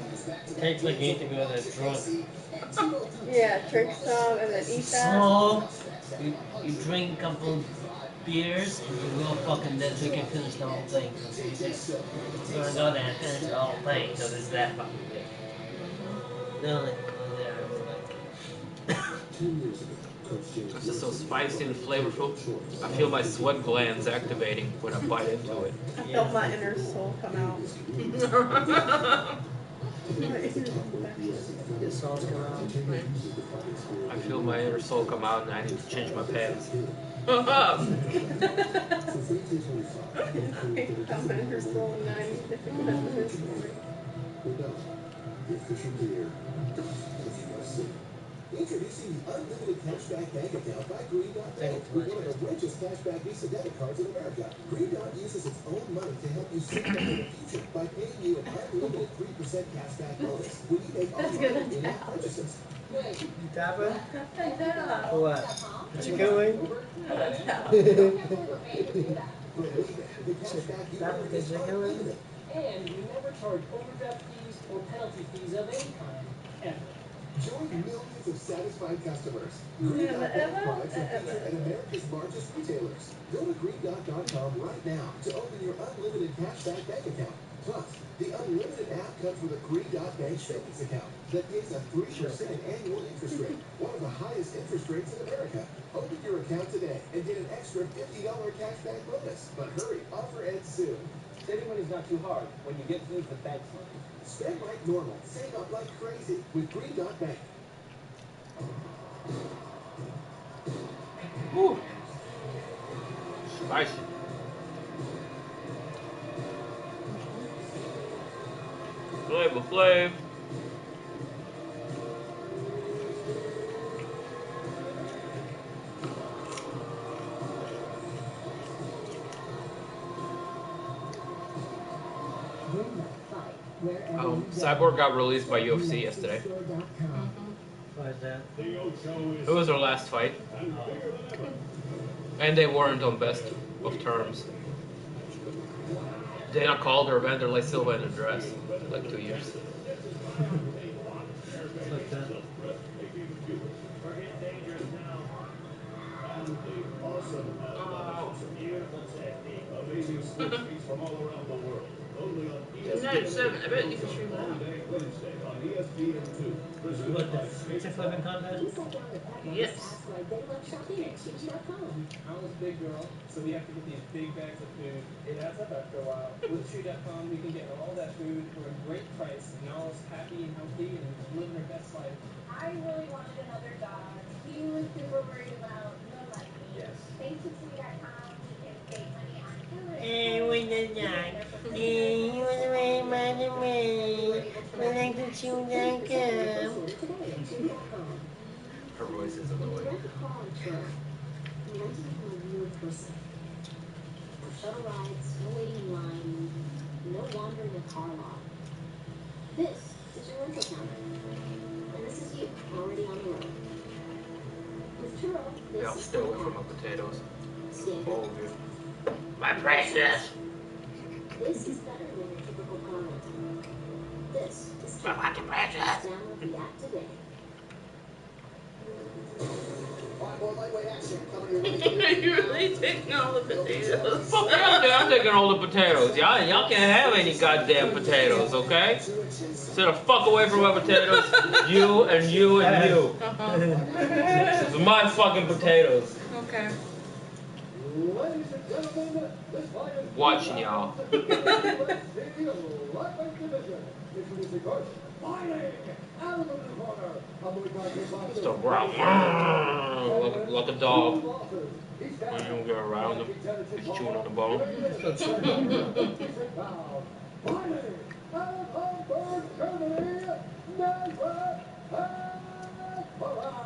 Tastes like you need to go to the drunk. Yeah, drink some and then eat that. So, you drink a couple beers and you go fucking dead so you can finish the whole thing. You're gonna go there and finish the whole thing, so there's that fucking thing. Then like, go there and It's just so spicy and flavorful. I feel my sweat glands activating when I bite into it. I felt my inner soul come out. Your sauce come out. I feel my inner soul come out and I need to change my pants. I felt my inner soul and I need to feel my inner soul. Introducing the unlimited cashback bank account by Green Dot Bank, with one of the richest cashback Visa debit cards in America. Green Dot uses its own money to help you save back in the future by paying you an unlimited 3% cashback bonus when you make That's online good. in-app purchases. You tap it? Yeah. For what? The chicken wing? The cashback you Tap it, the chicken wing? And we never charge overdraft fees or penalty fees of any kind. Ever. Join millions of satisfied customers. Yeah, Green Dot Bank Emma, products are featured at America's largest retailers. Go to greendot.com right now to open your unlimited cashback bank account. Plus, the unlimited app comes with a Green Dot Bank savings account that pays a 3% annual interest rate, one of the highest interest rates in America. Open your account today and get an extra $50 cashback bonus. But hurry, offer ends soon. Saving money's not too hard when you get things the bank's money. Spend like normal, save up like crazy with Green Dot Bank. Woo! Spicy. Flavor Flav. Cyborg got released by UFC yesterday. Why is that? It was her last fight. And they weren't on best of terms. Dana called her Vanderlei Silva in a dress. Like 2 years. Like that. United 7, I bet you can stream that. What, the pizza flipping contest? Yes. I was a big girl, so we have to get these big bags of food. It adds up after a while. With Chew.com, we can get all that food for a great price. And now it's happy and healthy and living their best life. I really wanted another dog. He was super worried about the money. Yes. Thanks to Chew.com, we can save money on food. When the dog, you want to make money, when I can chew that gum. Her voice is annoying. Shuttle rides, no waiting in line, no wandering the car lot. This is your rental counter. And this is you, already on the road. With Turo, this Yeah, is stay away from my potatoes. standard. Oh, good. My precious! This is better than your typical Covington. This is My fucking precious. download the app today. You're really taking all the potatoes. Fuck yeah, I'm taking all the potatoes. Y'all can't have any goddamn potatoes, okay? Sit the fuck away from my potatoes. You and you and you. These are my fucking potatoes. Okay. Watching y'all. Just a growl. Like a dog. When you don't get around him, he's chewing on the bone.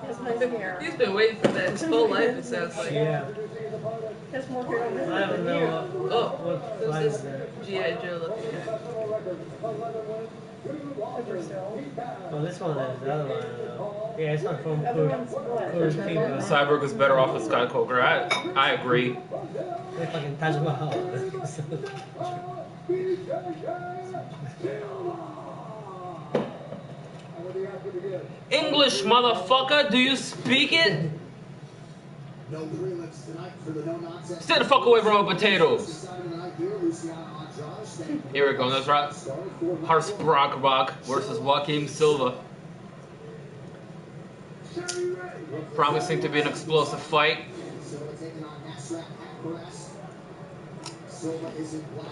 Has my hair. He's been waiting for that his whole life, it sounds like. Yeah. Has more hair on his I don't than you. know Oh, what who's flag this is that. G.I. Joe looking at? Oh, this one is the other one. Yeah, it's not from Other one's what? people. Cyborg is better off as Sky Coker. I agree. They fucking Taj Mahal. English, motherfucker, do you speak it? No prelims tonight for the no-nonsense. Stay the fuck away from my potatoes. Here we go, that's right. Hars Brockbach versus Joaquim Silva. Promising to be an explosive fight. Silva taking on Nasrat Hakparas. Silva is in black.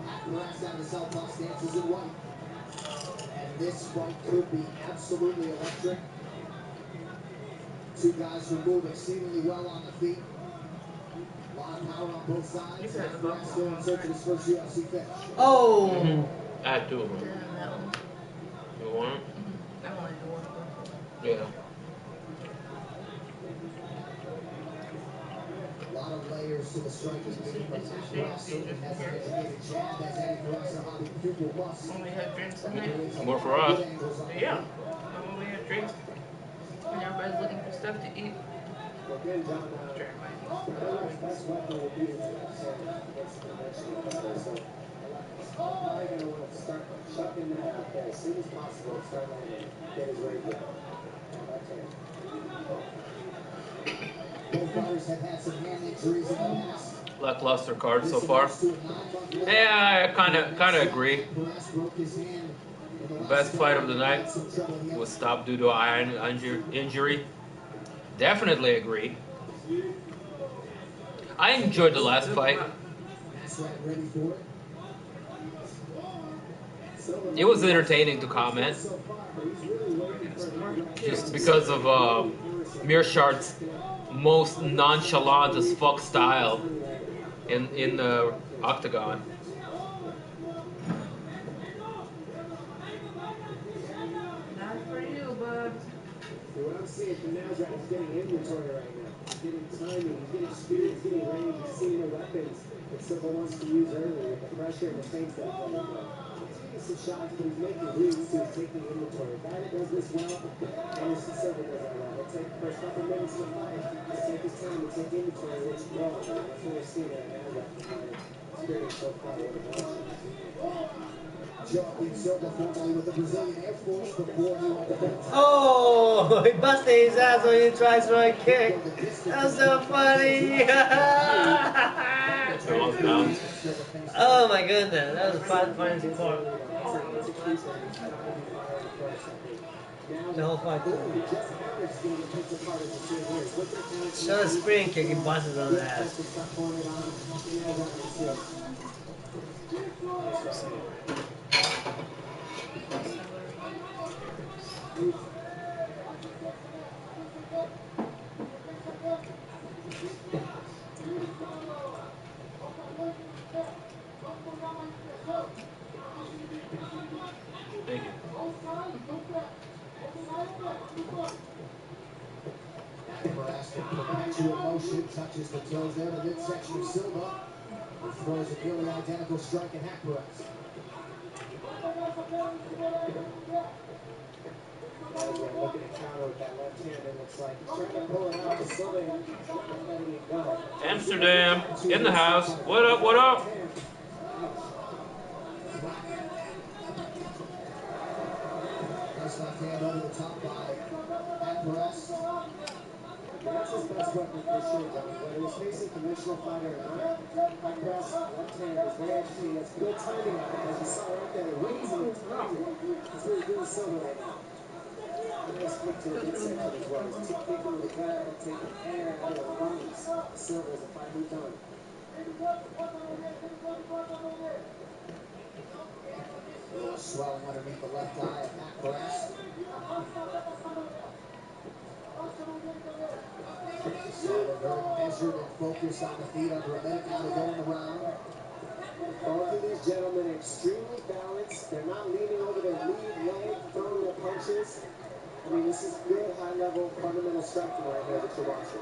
Hakparas out of the southpaw stance is in white. And this fight could be absolutely electric. Two guys who move exceedingly well on the feet. A lot of power on both sides. Hakparas still in search of his first UFC finish. Oh! I had two of them. Damn, that one. You want it? I only do one of them. Yeah. A lot of layers to the striking game, but Hakparas certainly has an educated jab as Eddie Barras, a hobby pupil must. When we had drinks tonight. More for us. Yeah. When we had drinks. And everybody's looking for stuff to eat. Again, John, Sure, best weapon will be his against the conventional fighter. So I'm probably going to want to start chucking that out there as soon as possible. Start landing, get his weight down. Both fighters have had some hand injuries in the past. Lackluster card so far. Yeah, I kind of agree. Best fight of the night was stopped due to iron injury. Definitely agree. I enjoyed the last fight. It was entertaining to comment. Just because of Mearshard's most nonchalant as fuck style in the octagon. Not for you, bud. What I'm seeing from Nasrat is getting inventory right now. He's getting timing, he's getting speed, he's getting range, he's seeing the weapons that Silva wants to use earlier with the pressure and the feints that come in. He's taking some shots, but he's making reads to taking inventory. A guy that does this well, Anderson Silva does that well. He'll take the first couple minutes of the fight, just take his time to take inventory, which is well. That's what we're seeing at Nasrat experience so far with the motion. Joaquim Silva formerly with the Brazilian Air Force before he went to Covington. Oh! He busted his ass when he tries for a kick. That's so funny! Oh my goodness, that was the funniest part. The whole fight. Show the spring kick, he busted on the ass. Thank you. Perpetual motion touches the toes there, the midsection of Silva. Throws a nearly identical strike at Hakparas. Looking at counter with that left hand, and it's like he's trying to pull it out, but Silva letting it go. Amsterdam in the house. What up? What up? him over the top by Akbaras. That's his best weapon for sure, John. Whether he's facing a conventional fighter or not, high press, left hand is very interesting. He has good timing on it. As you saw right there, raising the timing. He's really doing Silva right now. Nice kick to the midsection as well. He's kicking with a grab and taking air out of the lungs. Silva is a 5-foot ton. A little swelling underneath the left eye of Akbaras. So they're very measured and focused on the feet under a minute now to go in the round. Both of these gentlemen are extremely balanced. They're not leaning over their lead leg, throwing their punches. I mean, this is good, high-level, fundamental striking right here that you're watching.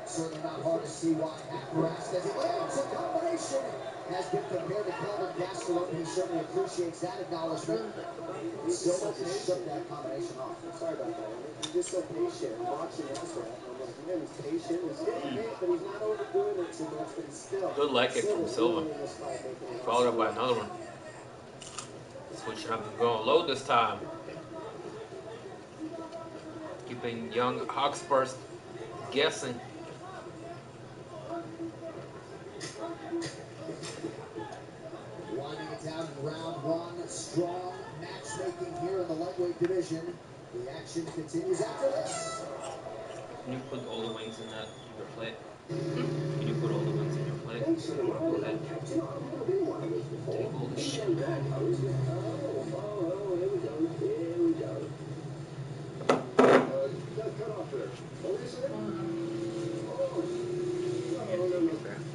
Certainly not hard to see why Akbaras, as he lands a combination, has been compared to Calvin Gastelum. He certainly appreciates that acknowledgement. Silva just shook that combination off. Sorry about that. He's just so patient. I'm watching this one. I'm like, man, he's patient. He's getting hit, but he's not overdoing it too much. But he's still. Good leg kick from Silva. Followed up by another one. Switching up and going low this time. Keeping young Hawkspurs guessing. Winding it down in round one. Strong matchmaking here in the lightweight division. The action continues after this. Can you put all the wings in that your plate? Can you put all the wings in your plate? Go ahead. Take all the shit back.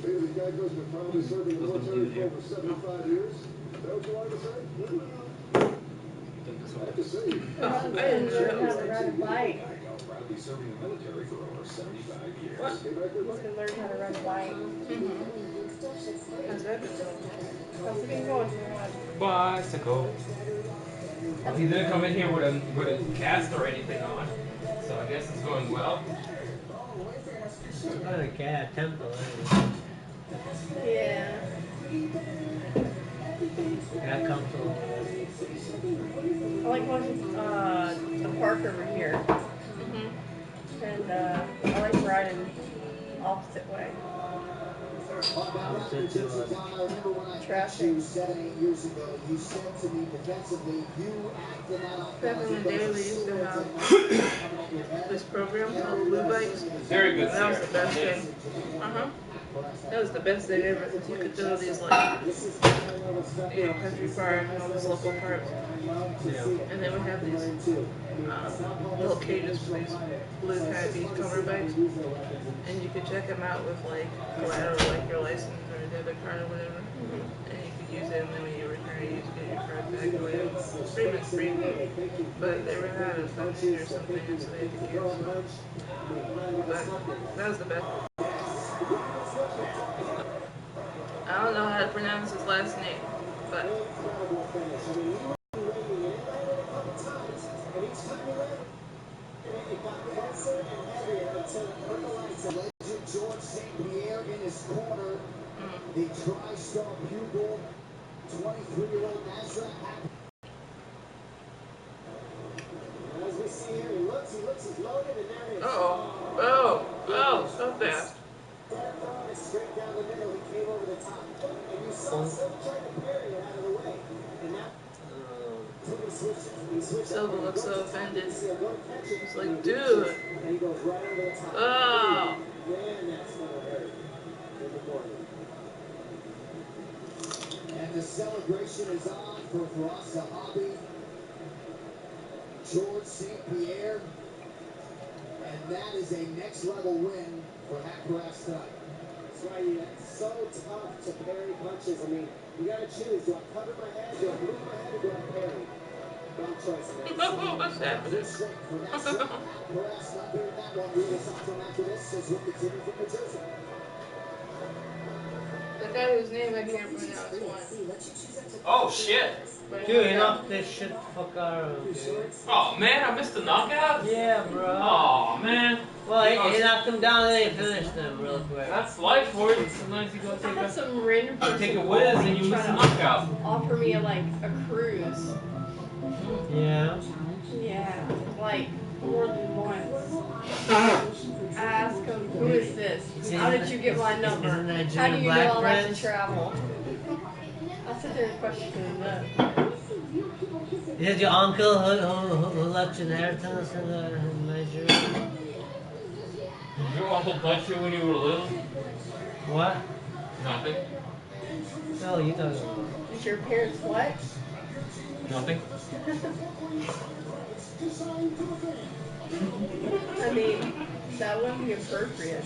The guy goes to probably serving the military for over 75 years. Is that what you wanted to say? I have to say. I didn't learn how to ride a bike. Proudly serving the military for over 75 years. What? You can learn how to ride a bike. How's that been going? How's it been going for one? Bicycle. He didn't come in here with a cast or anything on, so I guess it's going well. Oh, yeah, temple. Yeah. Got comfortable. I like watching the park over here. And I like riding opposite way. Traffic. 7, 8 years ago, you said to me defensively, you acted out. Back in the day, we used to have this program called Blue Bikes. Very good, That was sir. the best day. That was the best day ever because you could do these like, country park and all these local parks. And they would have these little cages for these blue kind beach cover bikes. And you could check them out with like collateral, like your license or a debit card or whatever. And you could use it, and then when you return it, you just get your card back or whatever. It's pretty much free. But they ran out of funding or something, so they had to cancel. But that was the best. I don't know how to pronounce his last name, but Legend George St. Pierre in his corner. The tri-star pupil, 23-year-old Nazra. As we see here, he looks, he's loaded, and there he is. So fast. Straight down the middle, he came over the top. And you saw Silva trying to parry it out of the way. And now, he switched. Silva looks so offended. He's like, dude. And he goes right over the top. Oh. Man, that's gonna hurt. In the corner. And the celebration is on for us, a hobby. George St. Pierre. And that is a next level win for Akbaras tonight. That's why it's so tough to parry punches. I mean, you gotta choose. Do I cover my head? Do I move my head? Or do I parry? Wrong choice. What's happening? For Akbaras not bearing that one. We will talk from after this as we continue from New Jersey. The guy whose name I can't pronounce won. Oh shit! Dude, he knocked this shit the fuck out of him, dude. Oh man, I missed the knockout. Yeah, bro. Oh man. Well, he knocked him down and then he finished him real quick. That's life for it. Sometimes you go I had some random person take a whiz and you miss a knockout. offer me a cruise. Yeah. Yeah, like more than once. I asked him, who is this? How did you get my number? Isn't that How do Jimmy you know I like to Blackbread? travel? I sit there and question that. Is it your uncle who left you inheritance in Nigeria? Your uncle touched you when you were little? What? Nothing. No, you talking about? Is your parents what? Nothing. I mean, that wouldn't be appropriate.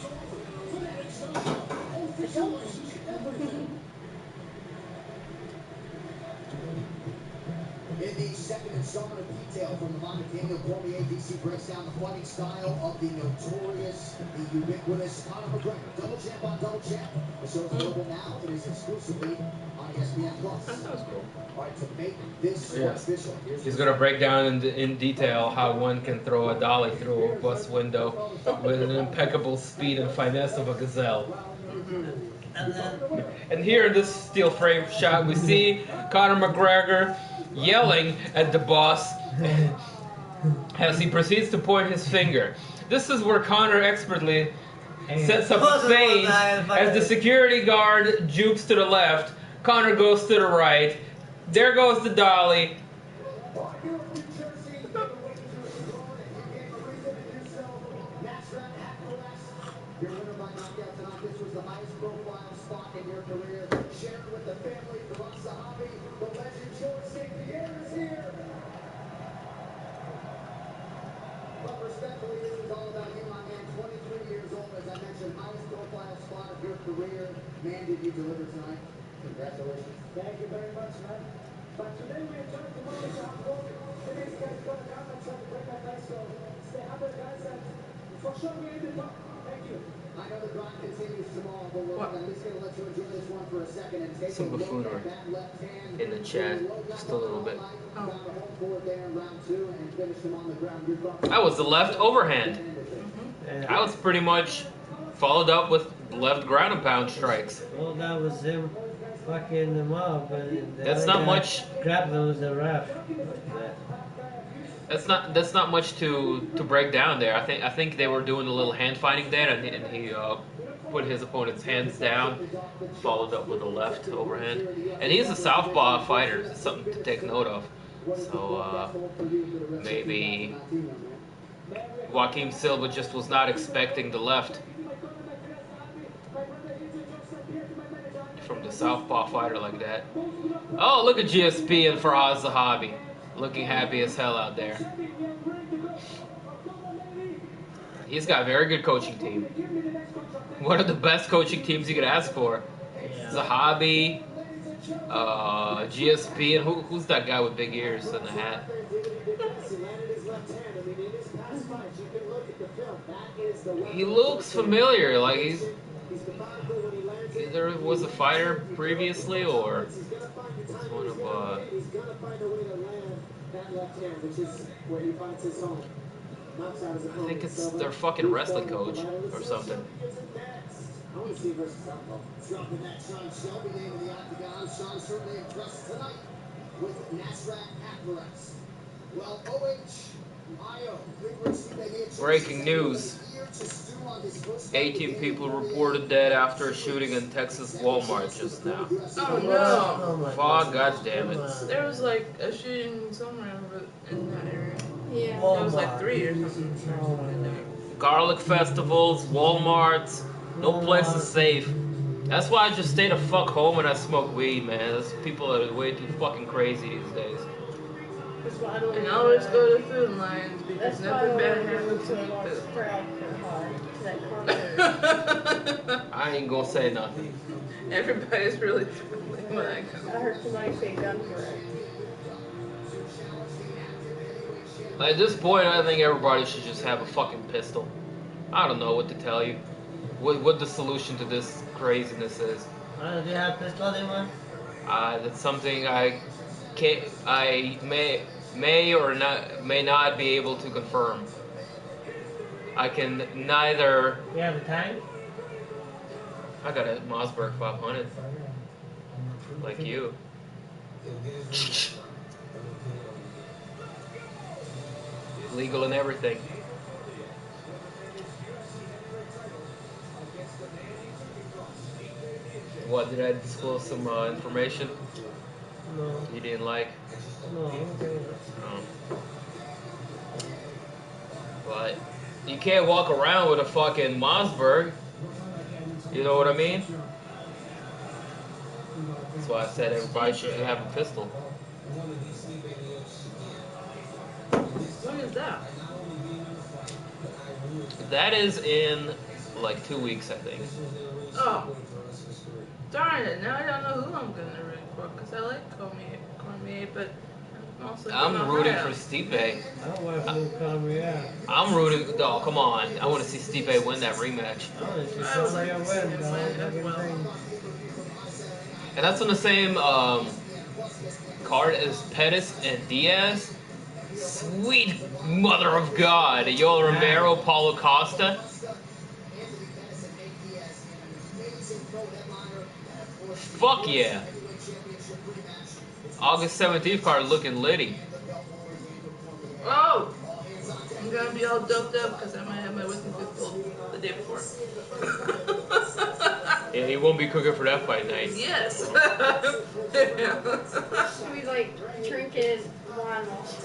In the second installment of Detail from the Von Daniel Cormier, DC breaks down the fighting style of the notorious, the ubiquitous Conor McGregor. Double champ on double champ. The show's available now. It is exclusively on ESPN Plus. That sounds cool. All right, to make this official, He's gonna break down in detail how one can throw a dolly through a bus window with an impeccable speed and finesse of a gazelle. And then And here in this steel frame shot, we see Conor McGregor yelling at the boss as he proceeds to point his finger. This is where Conor expertly sets up a stage as the security guard jukes to the left, Conor goes to the right, there goes the dolly. Your winner by knockout tonight. This was the highest profile spot in your career. Share it with the family, the Sahabi, the legend, George St. Pierre is here. But respectfully, this is all about you, my man. 23 years old, as I mentioned, highest profile spot of your career. Man, did you deliver tonight? Congratulations. Thank you very much, man. But today we are trying to monitor our work. The next guy's going to come and try to break that ice. So stay humble, guys, and for sure we end the top. Thank you. I know the grind continues tomorrow, but we're at least going to let you enjoy this one for a second and take Some a look buffoonery at that left hand. in the chat, just a little bit. Found a home for it there in round 2 and finished him on the ground. Your thoughts? That was the left overhand. yeah. That was pretty much followed up with left ground and pound strikes. Well, that was him fucking them up. And the That's other not guy much. Grabbed them was the ref. That's not much to break down there. I think they were doing a little hand fighting there, and he put his opponent's hands down, followed up with a left overhand. And he's a southpaw fighter, something to take note of. So maybe Joaquim Silva just was not expecting the left from the southpaw fighter like that. Oh, look at GSP and Faraz Zahabi, looking happy as hell out there. He's got a very good coaching team. One of the best coaching teams you could ask for. Zahabi, GSP, and who's that guy with big ears and a hat? He looks familiar, like he's either was a fighter previously or one of I think it's their fucking wrestling coach or something. I want to see versus Alpo. Dropping that Sean Shelby name in the octagon. Sean certainly impressed tonight with Nasrat Akbaras. Well, Breaking news. 18 people reported dead after a shooting in Texas Walmart just now. Oh no! Fuck, god damn it. There was like a shooting somewhere in that area. Yeah. There was like 3 or something. In there. Garlic festivals, Walmarts, no place is safe. That's why I just stay the fuck home and I smoke weed, man. Those people are way too fucking crazy these days. That's why I don't And I always go to food lines because That's why I nothing bad don't happens go to to like food. Sprout for that concert. I ain't gonna say nothing. Everybody's really friendly when I I come. heard somebody say gun for it. At this point, I think everybody should just have a fucking pistol. I don't know what to tell you. What the solution to this craziness is. Do you have pistol anymore? That's something I may or may not be able to confirm. I can neither. You have a tank? I got a Mossberg 500, like you. legal and everything. What, did I disclose some information No, you didn't like? no, okay. But you can't walk around with a fucking Mossberg. You know what I mean? That's why I said everybody should have a pistol. When is that? That is in like 2 weeks, I think. Oh. Darn it, now I don't know who I'm gonna root for, because I like Cormier, but mostly I'm rooting for Stipe. I don't want to feel Cormier. I'm rooting. Oh, come on. I want to see Stipe win that rematch. I want to see Cormier win, dog. And that's on the same card as Pettis and Diaz. Sweet mother of God. Yoel Romero, Paulo Costa. Fuck yeah. August 17th card looking litty. Oh! I'm gonna be all doped up because I might have my whiskey pistol the day before. Yeah, he won't be cooking for that fight night. Yes! Should we like drinking wine while she's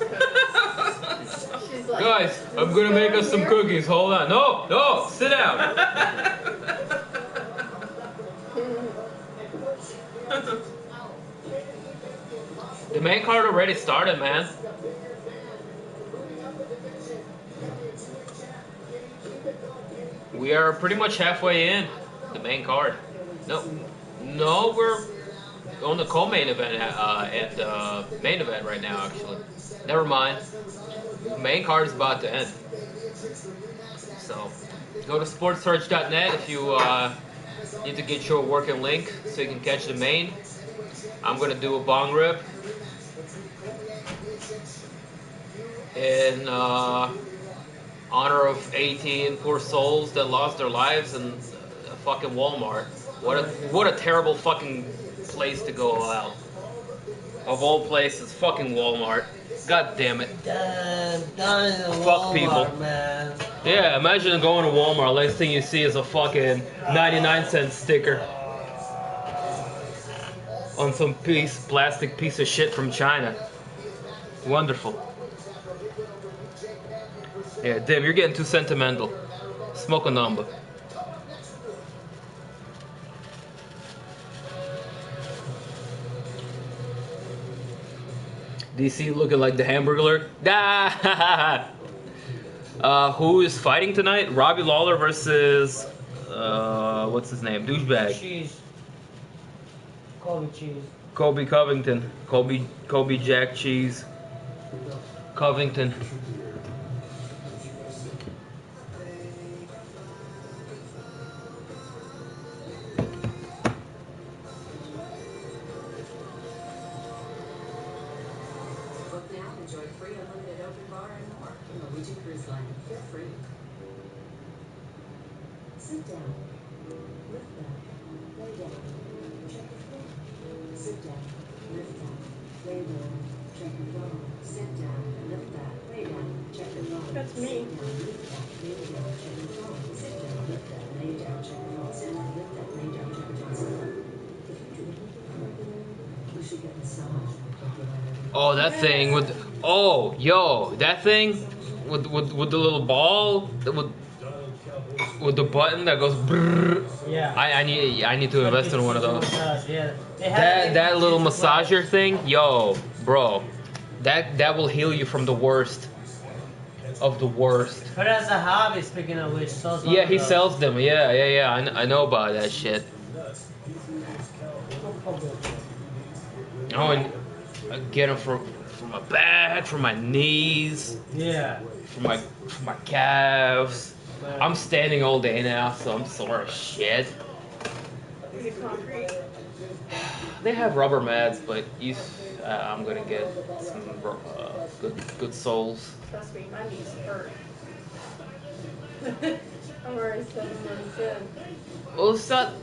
cooking? She's like, Guys, I'm gonna make us some cookies. Hold on. No, no, sit down. The main card already started, man. We are pretty much halfway in the main card. No, we're on the co-main event and main event right now. Actually, never mind. The main card is about to end. So, go to sportsearch.net if you need to get your working link so you can catch the main. I'm gonna do a bong rip in honor of 18 poor souls that lost their lives in a fucking Walmart. What a terrible fucking place to go out. Of all places, fucking Walmart. God damn it. Fuck people. Man. Yeah, imagine going to Walmart. Last thing you see is a fucking 99-cent sticker on some plastic piece of shit from China. Wonderful. Yeah, Dim, you're getting too sentimental. Smoke a number. DC looking like the Hamburglar. Who is fighting tonight? Robbie Lawler versus what's his name? Douchebag. Cheese. Colby Cheese. Kobe Covington. Kobe Jack Cheese. Covington. Book now, enjoy free unlimited open bar and more from Norwegian Cruise Line. Feel free. Sit down. Lift back. Lay down. Check your phone. Sit down. Lift back. Lay down. Check your phone. Sit down. Lift back. Lay down. Check your phone. That's me. Sit down. Lift back. Lay down. Check your phone. Sit down. Lift back. Lay down. Check your phone. Sit down. Lift back. Lay down. Check your phone. If you do it, you should get massaged. Oh, that thing with. Oh, yo, that thing with the little ball with the button that goes. Brrr. Yeah. I need to invest in one of those. Yeah. That little massager thing, yo, bro, that will heal you from the worst of the worst. But as a hobby, speaking of which, sells one Yeah, of he those. sells them. Yeah. I know about that shit. Oh, and I get them from my back, from my knees, Yeah. from my calves. I'm standing all day now, so I'm sore as shit. Is it concrete? They have rubber mats, but I'm gonna get some good soles. Trust me, my knees hurt. I'm wearing 7 months in. Well,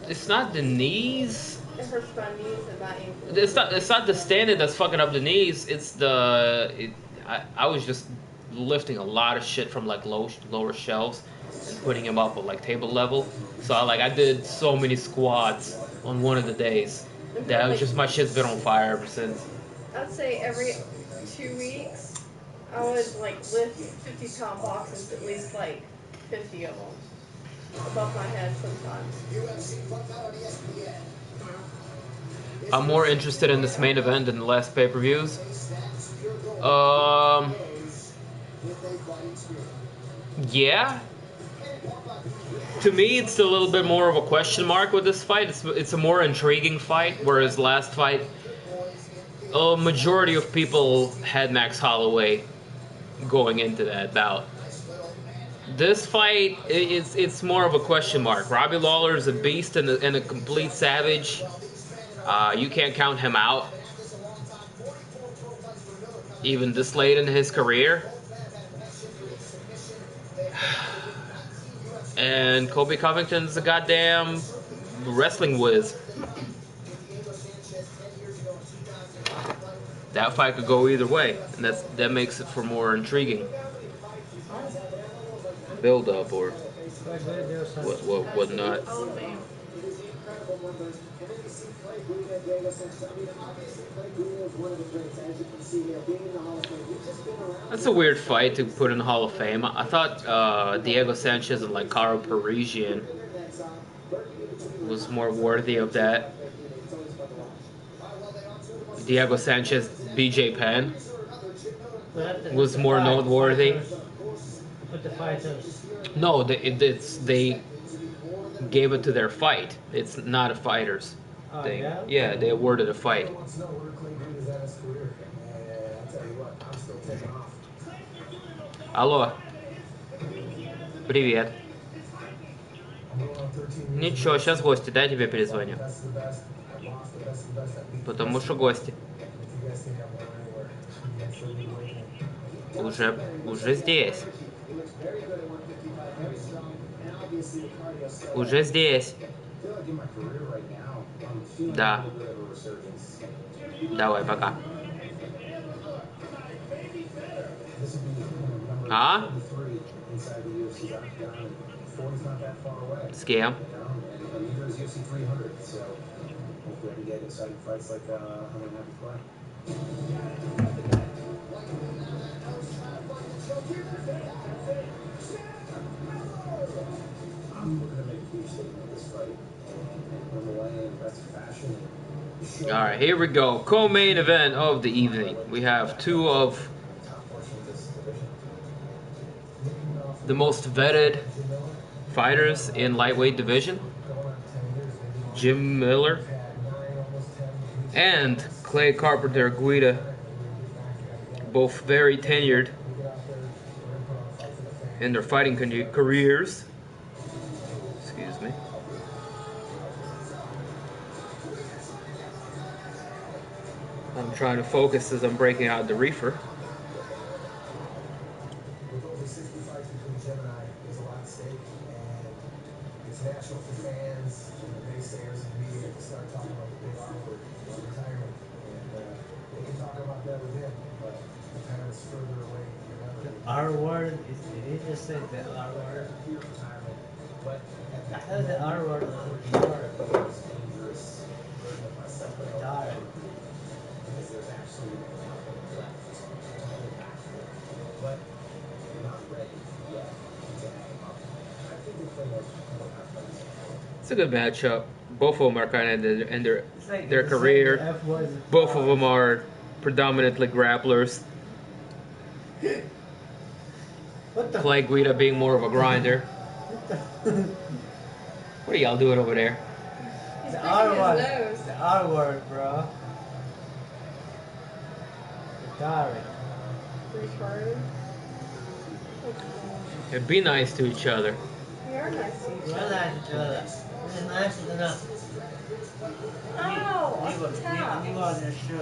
it's not the knees. It hurts my knees and my ankles. It's not the standing that's fucking up the knees. It's I was just lifting a lot of shit from like lower shelves and putting him up at like table level. So I did so many squats on one of the days that was just my shit's been on fire ever since. I'd say every 2 weeks, I would like lift 50-pound boxes, at least like 50 of them above my head sometimes. I'm more interested in this main event than the last pay-per-views. Yeah. To me, it's a little bit more of a question mark with this fight. It's a more intriguing fight, whereas last fight, a majority of people had Max Holloway going into that bout. This fight, it's more of a question mark. Robbie Lawler is a beast and a complete savage. You can't count him out, even this late in his career. And Colby Covington's a goddamn wrestling whiz. That fight could go either way, and that makes it for more intriguing build up or whatnot. That's a weird fight to put in the Hall of Fame. I thought Diego Sanchez and like Caro Parisian was more worthy of that. Diego Sanchez, BJ Penn was more noteworthy. Put the fighters. No, they gave it to their fight. It's not a fighter's thing. Yeah, they awarded a fight. Алло. Привет. Ничего, сейчас гости, да, я тебе перезвоню. Потому что гости. Уже здесь. Уже здесь. Да. Давай, пока. А? С кем? Alright, here we go. Co-main event of the evening. We have two of the most vetted fighters in lightweight division. Jim Miller and Clay Carpenter Guida. Both very tenured in their fighting careers. Excuse me. I'm trying to focus as I'm breaking out the reefer. Natural for fans and the naysayers and media to start talking about the big R word, retirement, and they can talk about that with him, but Japan is further away than ever. The R word? Did he just say the R word? Retirement, but I heard the R word was it's dangerous. dark. Because there's actually nothing left. But you're not ready yet to hang up. I think the thing is, It's a good matchup. Both of them are kind of in their It's like their the career. F was Both of them are predominantly grapplers. What the? Clay Guida being more of a grinder. What are y'all doing over there? He's The picking R his word. nose. The R word, bro. Sorry. Retarded. And be nice to each other. We are nice to each We're other. nice to each other. This is nice enough. Oh, what's the tap? You on your shoe.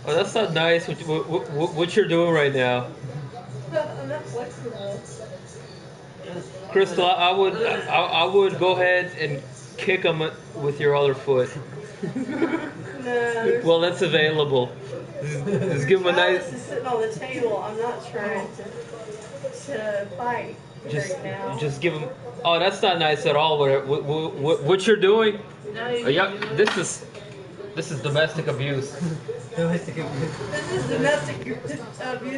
Oh, that's not nice. What you're doing right now, I'm not flexible. Crystal? I would go ahead and kick him with your other foot. No, Well, that's available. Just give him a nice. This is sitting on the table. I'm not trying to fight right now. Just give him. Oh, that's not nice at all. What you're doing? Now you Yeah, this is domestic abuse. Domestic abuse. This is domestic abuse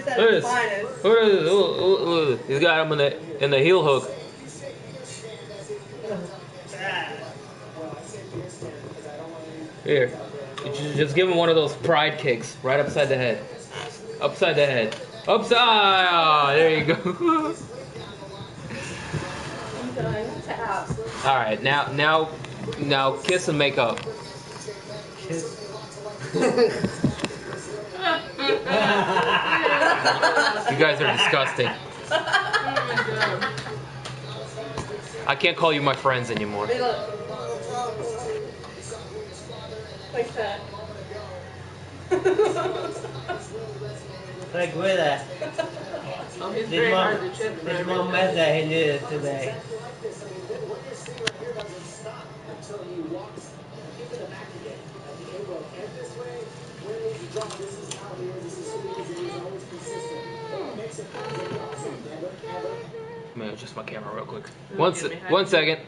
at Look at its this. finest. Look at this. Look. He's got him in the heel hook. Here, just give him one of those pride kicks right upside the head. Upside the head. Upside. Ah, there you go. I'm done. Tap. All right, now, kiss and make up. You guys are disgusting. I can't call you my friends anymore. Hey, look. Like that. Like with that. It's very hard to check for His mom everything. meant that he did it today. Let me adjust my camera real quick. One second.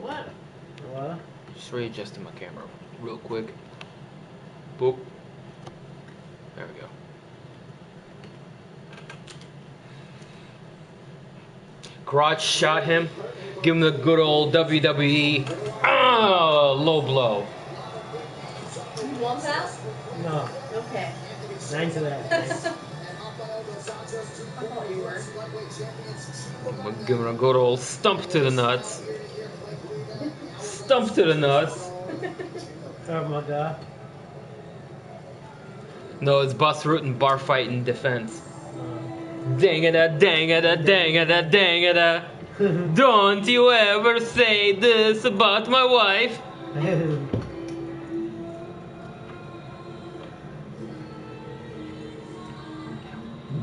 What? What? Just readjusting my camera real quick. Boop. There we go. Crotch shot him. Give him the good old WWE. Low blow. You want that? No. Okay. Nine to that. I thought you were. Give him a good old stump to the nuts. Stump to the nuts. Oh my god. No, it's bus root and bar fight in defense. Dang-a-da, dang-a-da, dang-a-da, dang-a-da. Don't you ever say this about my wife.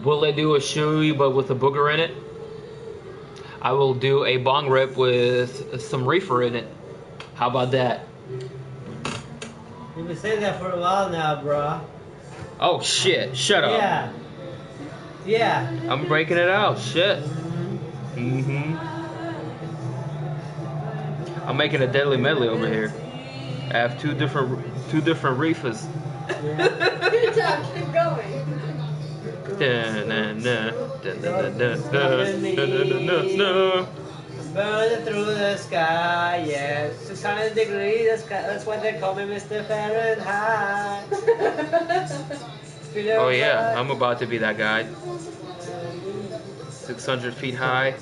Will I do a shoey but with a booger in it? I will do a bong rip with some reefer in it. How about that? You've been saying that for a while now, bro. Oh shit, shut up. Yeah. Yeah. I'm breaking it out, shit. I'm making a deadly medley over here. I have two different reefers. Good job. Keep going. Burning through the sky, yes. 600 degrees, that's why they call me Mr. Fahrenheit. Oh yeah, I'm about to be that guy. 600 feet high.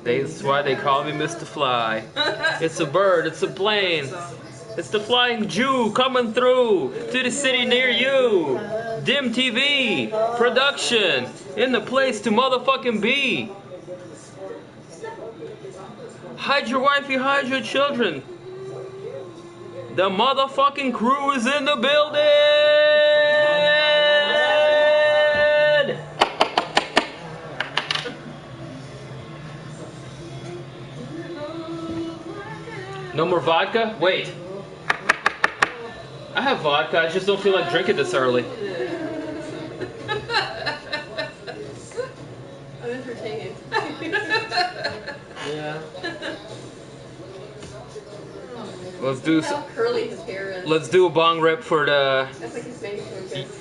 That's why they call me Mr. Fly. It's a bird, it's a plane. It's the flying Jew coming through to the city near you. DIMtv production in the place to motherfucking be. Hide your wifey, hide your children. The motherfucking crew is in the building. No more vodka? Wait. I have vodka, I just don't feel like drinking this early. I'm entertained. Yeah. Let's do How curly his hair is. let's do a bong rip for the That's like his main focus.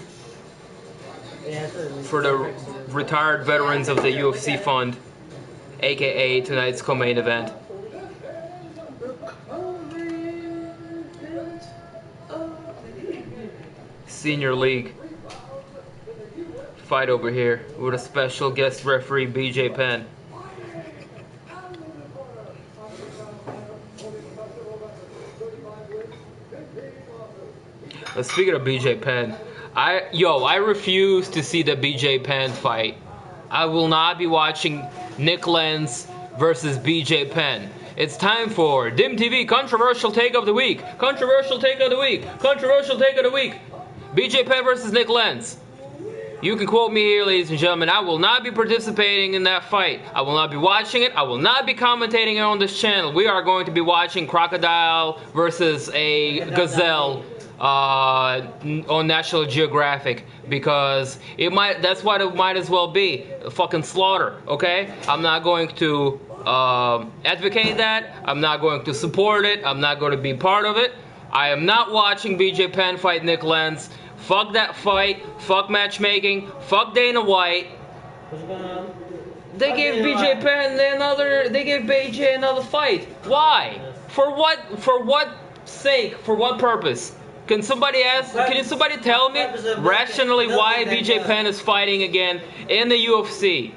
retired veterans of the UFC fund, aka tonight's co-main event. Senior League fight over here with a special guest referee, BJ Penn. Speaking of BJ Penn, I refuse to see the BJ Penn fight. I will not be watching Nick Lenz versus BJ Penn. It's time for DIMtv controversial take of the week. Controversial take of the week. Controversial take of the week. BJ Penn versus Nick Lenz. You can quote me here, ladies and gentlemen. I will not be participating in that fight. I will not be watching it. I will not be commentating it on this channel. We are going to be watching crocodile versus a gazelle on National Geographic, because it might. That's what it might as well be. A fucking slaughter. Okay? I'm not going to advocate that. I'm not going to support it. I'm not going to be part of it. I am not watching BJ Penn fight Nick Lenz. Fuck that fight. Fuck matchmaking. Fuck Dana White. What's going on? They gave BJ Penn another. They gave BJ another fight. Why? For what? For what sake? For what purpose? Can somebody ask? Can somebody tell me rationally why BJ Penn is fighting again in the UFC?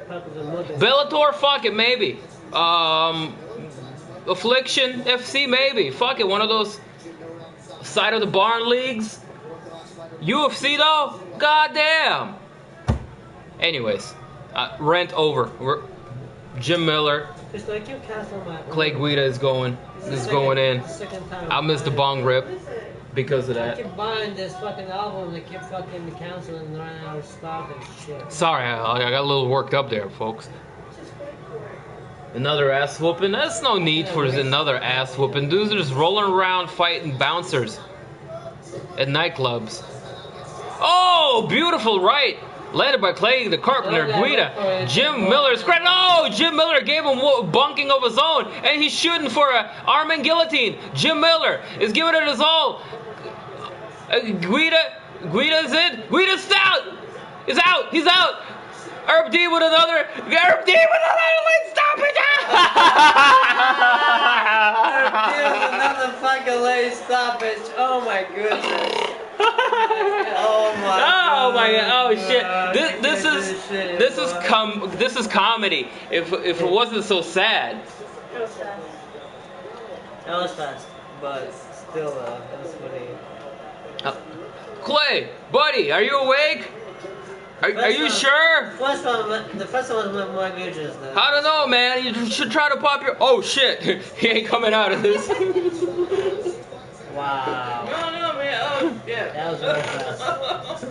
Bellator, fuck it, maybe. Affliction FC, maybe. Fuck it, one of those side of the barn leagues. UFC though, goddamn. Anyways, rant over. Jim Miller, It's like you cancel my. Clay Guida is going in. I missed the bong rip because of I that. keep buying this fucking album. They keep fucking canceling and running out of stock and shit. Sorry, I got a little worked up there, folks. Another ass whooping? There's no need for another ass whooping. Dudes are just rolling around fighting bouncers at nightclubs. Oh, beautiful right. Landed by Clay the Carpenter Guida. Jim Miller's credit. Oh, Jim Miller gave him bunking of his own, and he's shooting for a arm and guillotine. Jim Miller is giving it his all. Guida's in. Guida's out. Is out. He's out. Herb D with another. Herb D with another leg stoppage. Herb D with another fucking leg stoppage. Oh my goodness. Oh my god. Oh shit. This is comedy. If it wasn't so sad. It was fast. That was fast, but still, that was funny. Clay, buddy, are you awake? Are you sure? The first one was more egregious though. I don't know, man. You should try to pop your. Oh shit, he ain't coming out of this. Wow. No, man. Oh, yeah. That was really fast.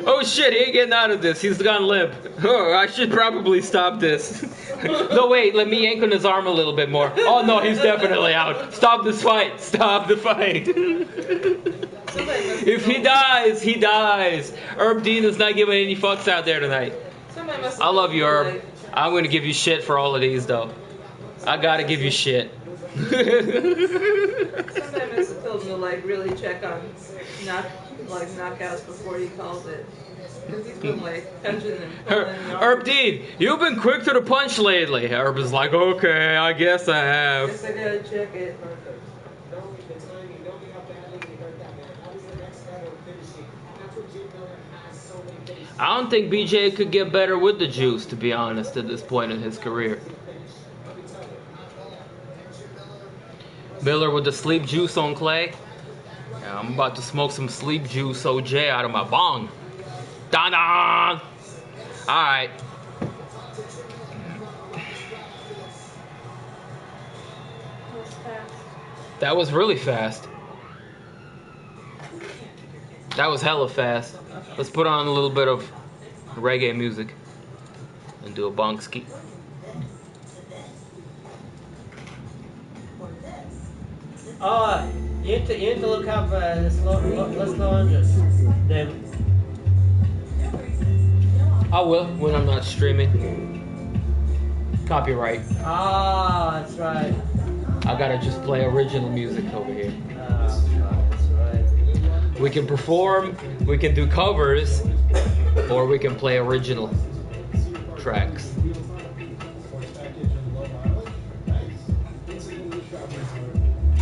Oh shit, he ain't getting out of this. He's gone limp. Oh, I should probably stop this. No, wait, let me yank on his arm a little bit more. Oh no, he's definitely out. Stop this fight. Stop the fight. If he dies, he dies. Herb Dean is not giving any fucks out there tonight. I love you, Herb. I'm gonna give you shit for all of these though. I gotta give you shit. Sometimes it's told him to like really check on knockouts before he calls it. Because he's been like punching and pulling. Herb Dean, you've been quick to the punch lately. Herb is like, okay, I guess I have. Guess I gotta check it. I don't think BJ could get better with the juice, to be honest, at this point in his career. Miller with the sleep juice on Clay. Yeah, I'm about to smoke some sleep juice OJ out of my bong. Don don! Alright. That was really fast. That was hella fast. Let's put on a little bit of reggae music and do a bong ski. Oh, you need to look up the slow hundreds. I will when I'm not streaming. Copyright. Ah, that's right. I gotta just play original music over here. That's right. We can perform, we can do covers, or we can play original tracks.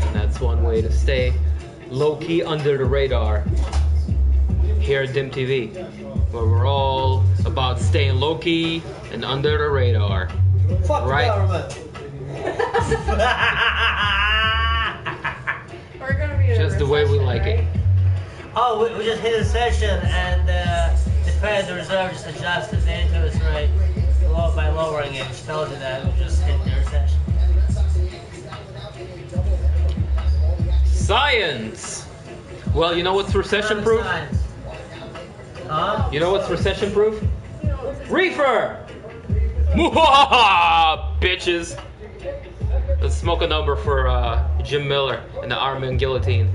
And that's one way to stay low-key under the radar here at DIMtv, where we're all about staying low-key and under the radar. Fuck right? the government. We're gonna be in a Just the way we recession, like right? it. Oh, we just hit a session and the Federal Reserve just adjusted the interest rate by lowering it. Just told you that we just hit the recession. Science! Well, you know what's recession proof? Huh? You know what's recession proof? Reefer! Mwahaha, bitches! Let's smoke a number for Jim Miller and the Arm and Guillotine.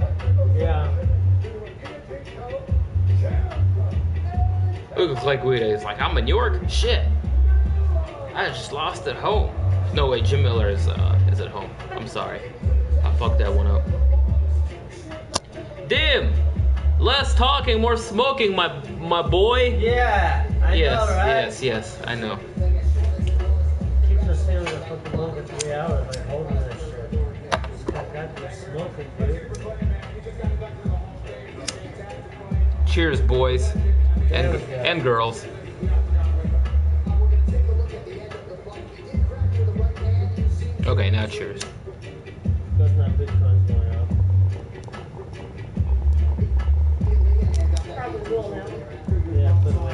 Yeah. It looks like weed. It's like, I'm in New York? Shit. I just lost at home. No, wait, Jim Miller is at home. I'm sorry. I fucked that one up. Dim! Less talking, more smoking, my boy. Yeah, I Yes, know, right? yes, I know. Keeps us staying in the fucking room for 3 hours, like holding that shit. Just got to smoking, dude. Cheers, boys and girls. Okay, now cheers. Because my Bitcoin's going up. Probably will now. Yeah, but my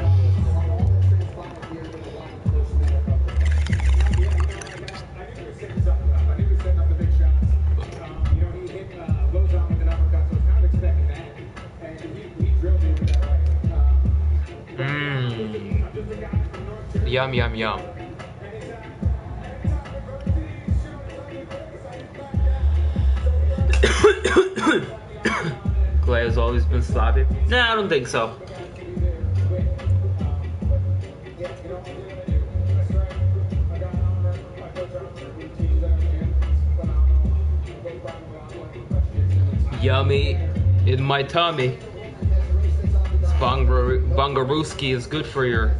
Yum, yum, yum. Clay has always been sloppy. Nah, I don't think so. Yummy in my tummy. Bungarooski is good for your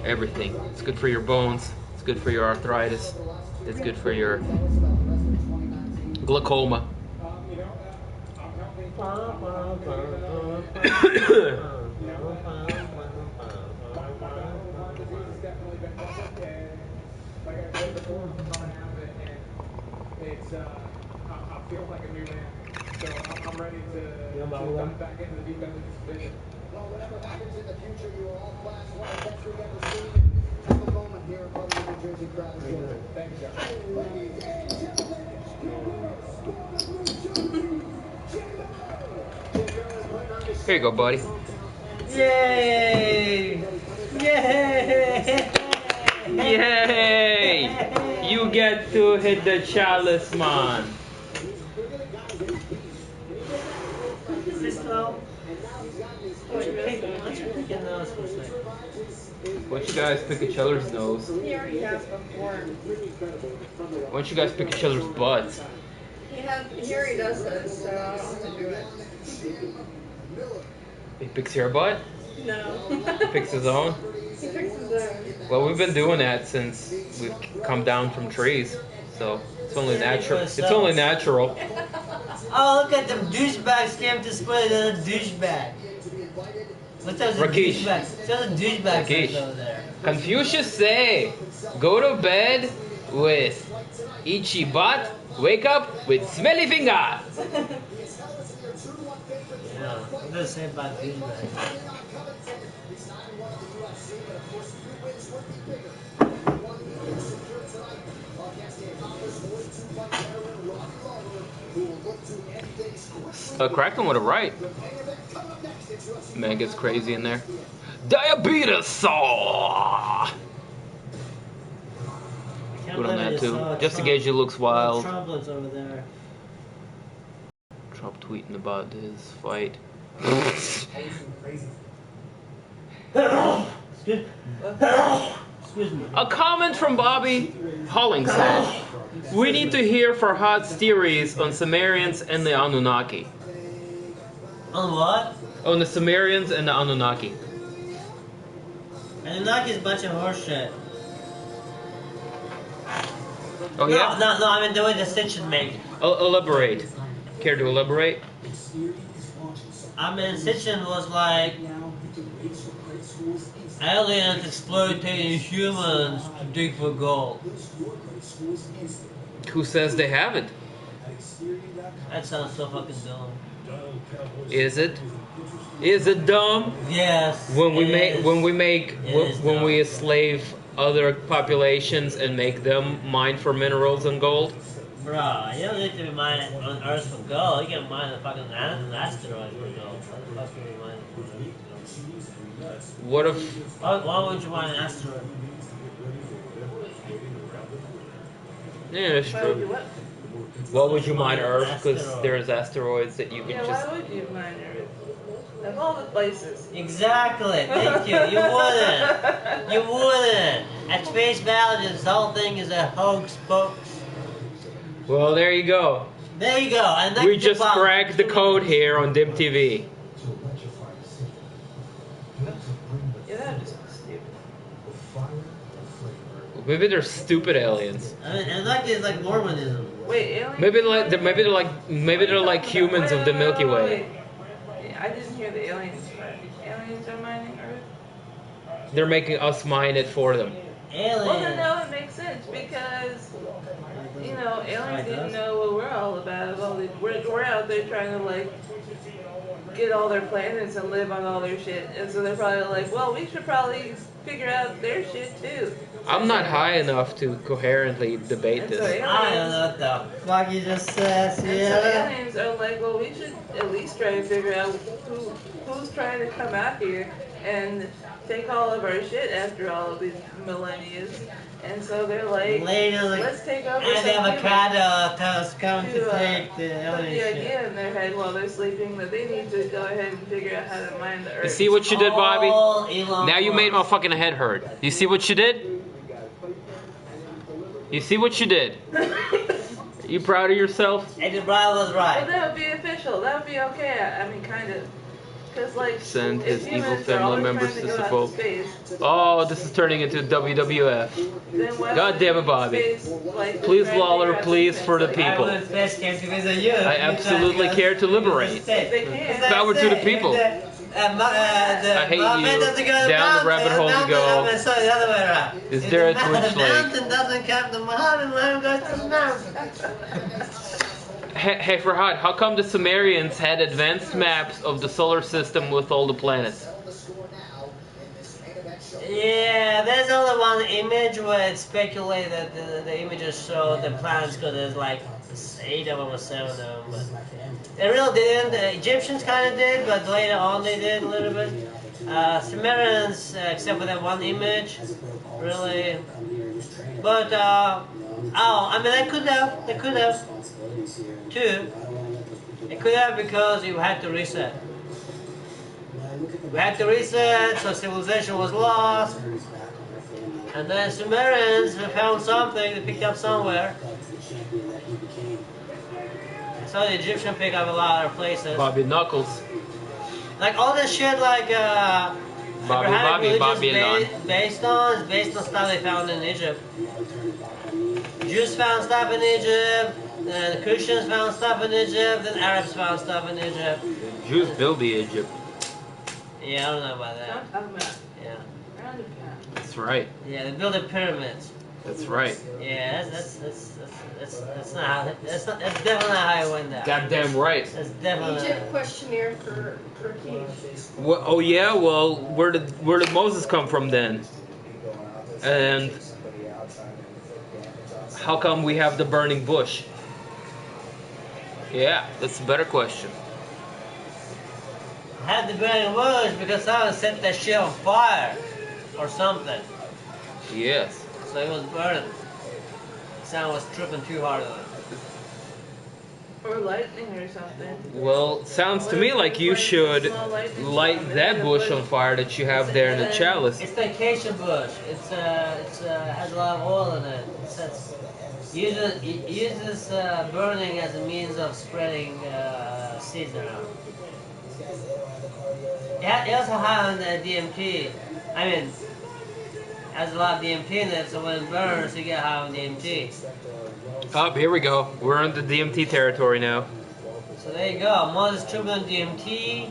everything. It's good for your bones. It's good for your arthritis. It's good for your glaucoma. I feel like a new man, so I'm ready to dive back into the deep end of this division. Well, whatever happens in the future, you are all class one and best we've ever seen. Have a moment here in front of the New Jersey crowd. Thank you, Joe. Here you go, buddy. Yay! Yay! Yay! You get to hit the chalice, man. Is this 12? What's your picking nose for a second? Why don't you guys pick each other's nose? He already has before. Why don't you guys pick each other's butts? He already does this, so I don't have to do it. He picks your butt? No. He picks his own? He picks his own. Well, we've been doing that since we've come down from trees. So it's only natural. It's only natural. Oh, look at them douchebags came to split another douchebag. What's those Rakesh. douchebags? Those douchebags Rakesh. over there. Confucius say, go to bed with itchy butt, wake up with smelly finger. Yeah, I'm gonna say about douchebags. Cracked him with a right. Man gets crazy in there. Diabetes saw. Put on that too, just in case he looks wild. Trumpets over there. Trump tweeting about his fight. Excuse me. A comment from Bobby Hollingshead. We need to hear for hot theories on Sumerians and the Anunnaki. On what? On the Sumerians and the Anunnaki. Anunnaki is a bunch of horseshit. Oh yeah? No, I mean the way the Stitches make. Elaborate. Care to elaborate? I mean, Stitchen was like aliens exploiting humans to dig for gold. Who says they haven't? That sounds so fucking dumb. Is it? Is it dumb? Yes. When we dumb. we enslave other populations and make them mine for minerals and gold? Bruh, you don't need to be mining on Earth for gold. You can mine the fucking asteroids for gold. What the fuck are you mining for? What if? Why would you want an asteroid? Yeah, that's Why would you true. what? Why would you mine Earth? Because Asteroid. there's asteroids that you could Yeah, just. why would you mine Earth? Of all the places. Exactly. Thank you. You wouldn't. You wouldn't. At face value, this whole thing is a hoax, folks. Well, there you go. There you go. And that's We just the bomb. cracked the code here on DIMtv. Yeah, that would just be stupid. Maybe they're stupid aliens. I mean, and like it's like Mormonism. Wait, aliens? Maybe they're like humans of the Milky Way. Wait. I didn't hear the aliens part. Aliens are mining Earth? They're making us mine it for them. Aliens. Well, then no, it makes sense because, you know, aliens didn't know what we're all about. We're out there trying to, like, get all their planets and live on all their shit. And so they're probably like, well, we should probably figure out their shit too. I'm not high enough to coherently debate And so this. aliens, I don't know what the fuck you just said. and so Yeah. aliens are like, well, we should at least try to figure out who's trying to come out here and take all of our shit after all of these millennia. And so they're like, Later, like, let's take over and some the humans avocado has come to to take the put alien the shit. idea in their head while they're sleeping that they need to go ahead and figure out how to mine the earth. You see what you did, Bobby? All Elon Now you made my Musk. fucking head hurt. You see what you did? You see what you did? You proud of yourself? And the brother was Well, right. that would be official. That would be okay. I mean, kind of. Because, like, Send if his evil humans are family always members trying to to go out support. space, Oh, this is turning into WWF. then why God would damn it, Bobby. space, like, Please, try to Lawler, figure out please, things for the like- people. I would best came to visit you. I absolutely care to liberate. If they can. Power to the people. I hate you. Down the rabbit hole to go. Sorry, the other way around. Is there a The Twitch link? mountain doesn't count the Muhammad line goes to the mountain. Hey, Farhad, how come the Sumerians had advanced maps of the solar system with all the planets? Yeah, there's only one image where it's speculated that the images show the planets because there's like 8 of them or 7 of them. But they really didn't. The Egyptians kind of did, but later on they did a little bit. Sumerians, except for that one image, really. But, I mean, they could have. Too. They could have because you had to reset. We had to reset, so civilization was lost. And then Sumerians found something, they picked up somewhere. So the Egyptians picked up a lot of places. Bobby Knuckles. Like all this shit, like Abrahamic Bobby religions based on stuff they found in Egypt. Jews found stuff in Egypt, then Christians found stuff in Egypt, then Arabs found stuff in Egypt. Jews built the Egypt. Yeah, I don't know about That's that. what I'm talking about. Yeah. Round and pound. That's right. Yeah, they built the pyramids. That's right. Yeah, that's not how that's definitely not how it went down. Goddamn right. That's definitely Egypt questionnaire for Keith. Well, oh yeah, well, where did Moses come from then? And how come we have the burning bush? Yeah, that's a better question. had the burning bush because someone set that shit on fire or something. Yes. So it was burning. Someone was tripping too hard on it. Or lightning or something. Well, sounds to me like you should light that bush on fire that you have there in the chalice. It's the acacia bush. It's has a lot of oil in it. It uses burning as a means of spreading seeds around. It also high on the DMT. I mean, has a lot of DMT in it, so when it burns, you get high on DMT. Oh, here we go. We're in the DMT territory now. So there you go. Moses tripped on DMT.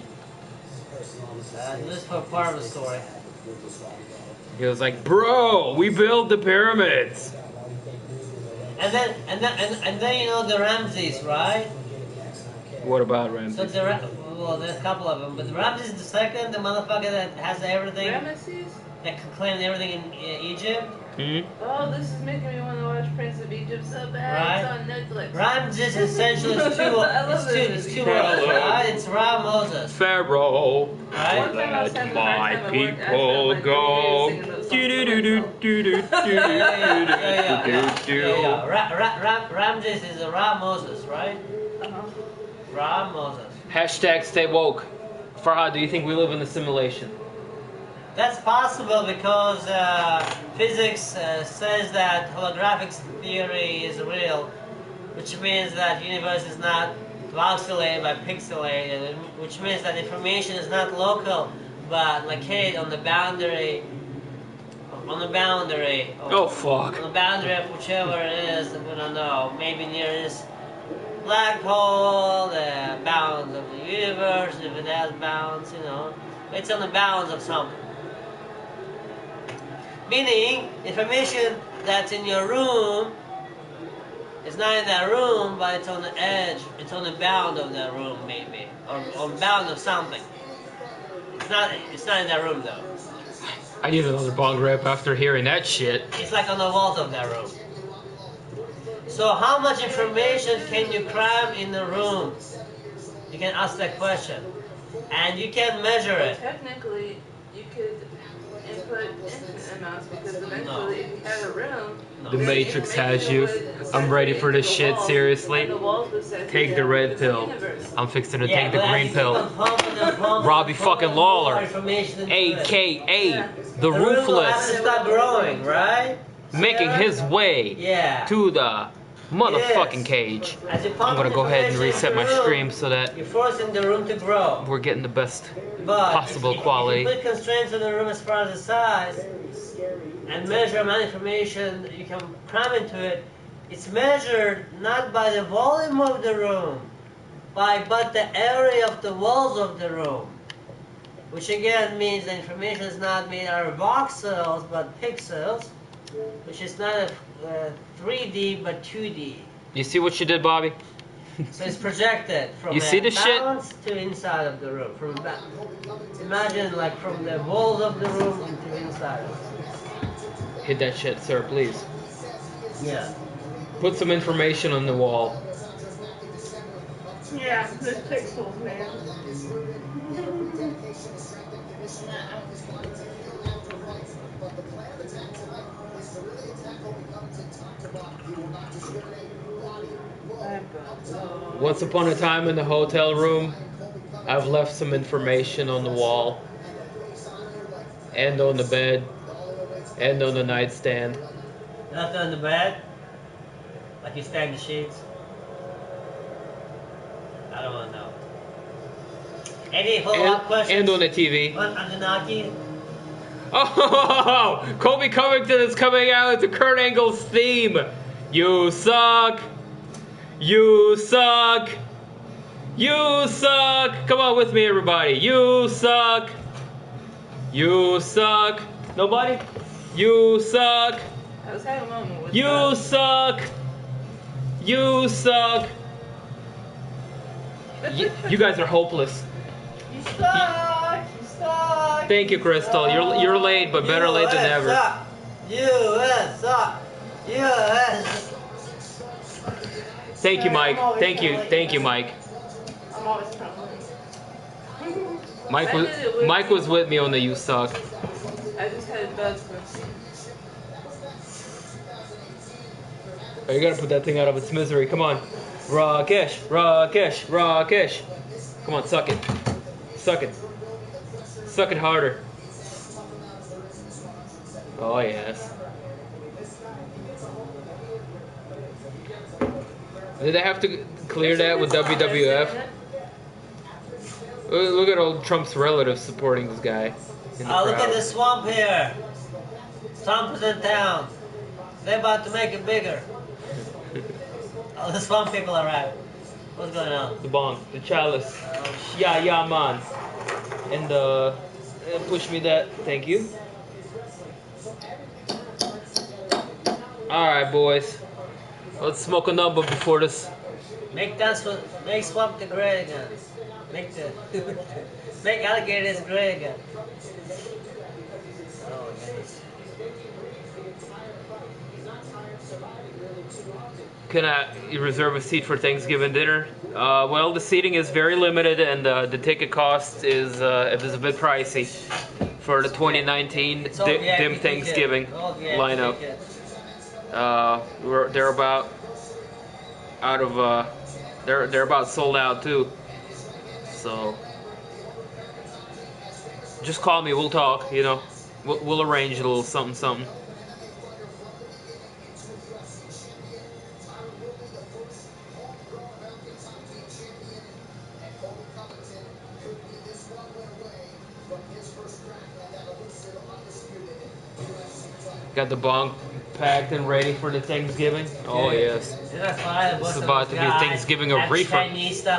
This is for part of the story. He was like, "Bro, we built the pyramids." And then you know the Ramses, right? What about So Ramses? well, there's a couple of them, but Ramses is the second, the motherfucker that has everything, Ramesses? that claimed everything in Egypt. Hmm? Oh, this is making me want to watch Prince of Egypt so bad. Right. It's on Netflix. Ramses essentially is two. I love It's this two movie. words, right? It's Ram Moses. Pharaoh, Right? One time I was let having a hard my time at work. I people spent like 3 days go. singing those songs to myself. Ramses is a Ram Moses, right? Uh-huh. Ram Moses. Hashtag stay woke. Farhad, do you think we live in a simulation? That's possible because physics says that holographic theory is real, which means that universe is not voxelated but pixelated, which means that information is not local but located on the boundary. Oh fuck. On the boundary of whichever it is, we don't know. Maybe near this black hole, the bounds of the universe, if it has bounds, you know. It's on the bounds of something. Meaning, information that's in your room is not in that room, but it's on the edge, it's on the bound of that room, maybe. Or on bound of something. It's not in that room, though. I need another bong rip after hearing that shit. It's like on the walls of that room. So how much information can you cram in the room? You can ask that question. And you can measure it. Technically, you could input infinite amounts because eventually, if you had a room, The Matrix has you. I'm ready for this shit, seriously. Take the red pill. I'm fixing to take the green pill. Robbie fucking Lawler, aka the room will have to Ruthless, start growing, right? making his way Yeah. to the motherfucking cage. As you I'm gonna go ahead and information reset in my the room, stream so that you're forcing the room to grow. we're getting the best But possible if quality. you put constraints on the room as far as the size and measure amount of information that you can cram into it, it's measured not by the volume of the room, but the area of the walls of the room. Which again means the information is not made out of voxels but pixels, which is not a 3D but 2D. You see what you did, Bobby? So it's projected from You see the shit? balance to inside of the room. Imagine like from the walls of the room into inside. Hit that shit, sir, please. Yeah. Put some information on the wall. yeah, the pixels, man. Once upon a time in the hotel room, I've left some information on the wall, and on the bed, and on the nightstand. Left on the bed? Like you stack the sheets? I don't want to know. Any follow-up questions? And on the TV. On Anunnaki? Oh, Kobe Covington is coming out to Kurt Angle's theme. You suck. You suck. You suck. Come on with me, everybody. You suck. You suck. Nobody? You suck. I was having a moment with You suck. You suck. You guys are hopeless. You suck! You suck! Thank you, Crystal. You're late, but better late than never. Suck. US suck. US. Thank you, Mike. Thank you, Mike. I'm always crumbling. Mike was with me on the you suck. I just had bugs with Oh, you gotta put that thing out of its misery. Come on. Rakesh, Rakesh, Rakesh. Come on, suck it. Suck it. Suck it harder. Oh, yes. Did they have to clear that with WWF? Look at old Trump's relatives supporting this guy. In the Look at crowd. the swamp here. Swamp is in town. They're about to make it bigger. Oh, the swamp people are out. What's going on? The bong, the chalice. Yeah, man. And push me that. Thank you. Alright, boys. Let's smoke a number before this. Make swamp the gray again. Make alligators gray again. Oh, yes. Can I reserve a seat for Thanksgiving dinner? Well, the seating is very limited, and the ticket cost is a bit pricey for the 2019 Dim Thanksgiving lineup. They're about out of they're about sold out too. So just call me. We'll talk. You know, we'll arrange a little something something. Got the bong packed and ready for the Thanksgiving. Oh yes. This is about to be Thanksgiving of reefer.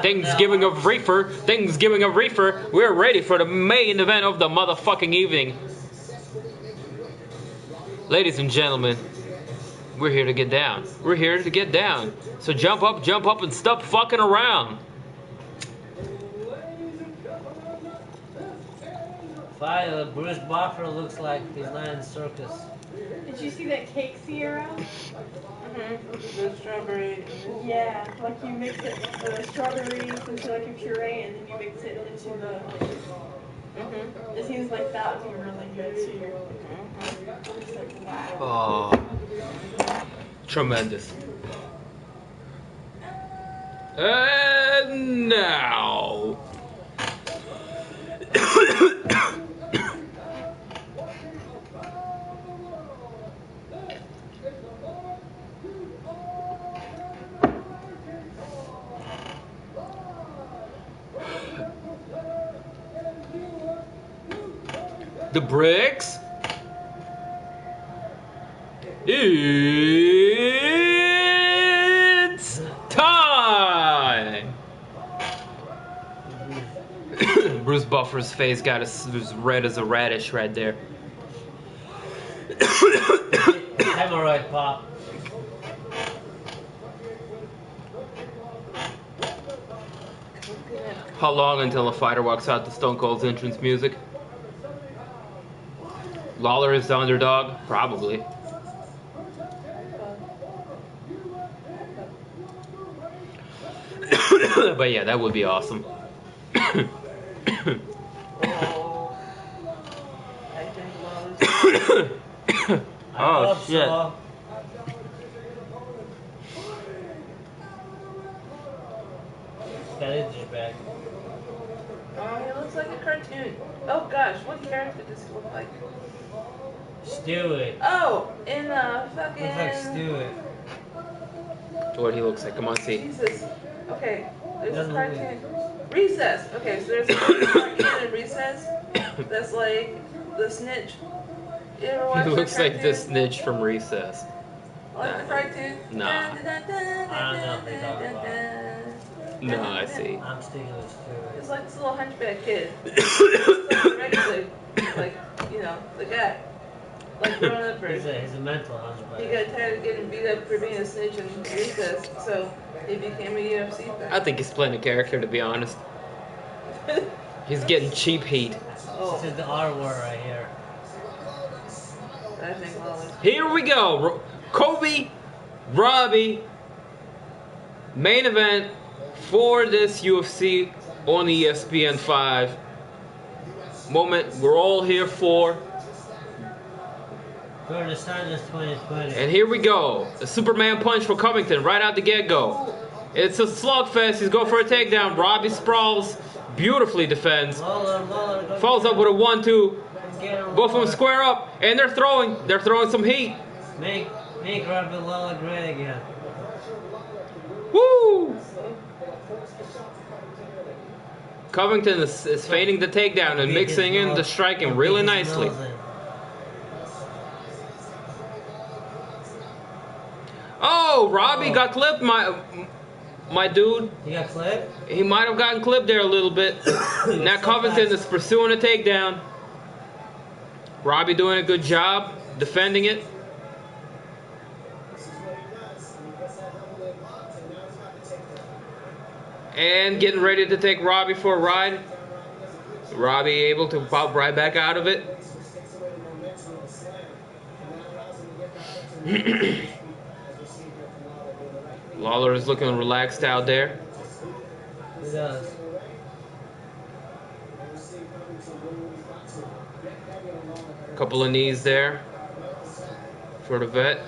Thanksgiving of reefer. Thanksgiving of reefer. We're ready for the main event of the motherfucking evening. Ladies and gentlemen, we're here to get down. We're here to get down. So jump up, and stop fucking around. Bruce Buffer looks like he's not in the circus. Did you see that cake, Sierra? The strawberry. Yeah, like you mix it, the strawberries into like a puree, and then you mix it into the. It seems like that would be really good too. It's like, wow. Oh, tremendous. And now. The bricks. It's time. Bruce Buffer's face got as red as a radish right there. Hemorrhoid pop. How long until a fighter walks out to Stone Cold's entrance music? Lawler is the underdog? Probably. But yeah, that would be awesome. I think Oh shit. So. That is your bag. Oh, he looks like a cartoon. Oh gosh, what character does he look like? Stewie. Oh, in fucking. Looks like Stewie. What he looks like? Come on, see. Jesus. Okay, there's a Doesn't cartoon. Recess. Okay, so there's a cartoon in Recess that's like the snitch. You ever watch He looks that like the cartoon? snitch from Recess. Like the cartoon? Nah. I don't know what you're talking about. No, I see. I'm sticking with Stewie. It's like this little hunchback kid. Like regular, like, you know, the guy. Like growing up He's first. a mental hunchback. He got tired of getting beat up for being a snitch in Recess, so he became a UFC fan. I think he's playing a character, to be honest. He's getting cheap heat. This is the R word right here. I think Lawler. Here we go. Kobe, Robbie, main event for this UFC on ESPN 5. Moment we're all here for. We're the start of 2020. And here we go. A Superman punch for Covington right out the get-go. It's a slugfest. He's going for a takedown. Robbie sprawls. Beautifully defends. Lawler, Follows up with a 1-2. get him. Both of them square up. And they're throwing. They're throwing some heat. Make Robbie Lawler great again. Woo! Covington is feigning the takedown and mixing in the striking really nicely. Oh, Robbie got clipped, my dude. You got clipped? He might have gotten clipped there a little bit. Now Covington is pursuing a takedown. Robbie doing a good job defending it. And getting ready to take Robbie for a ride. Robbie able to pop right back out of it. Lawler is looking relaxed out there. He does. Couple of knees there for the vet.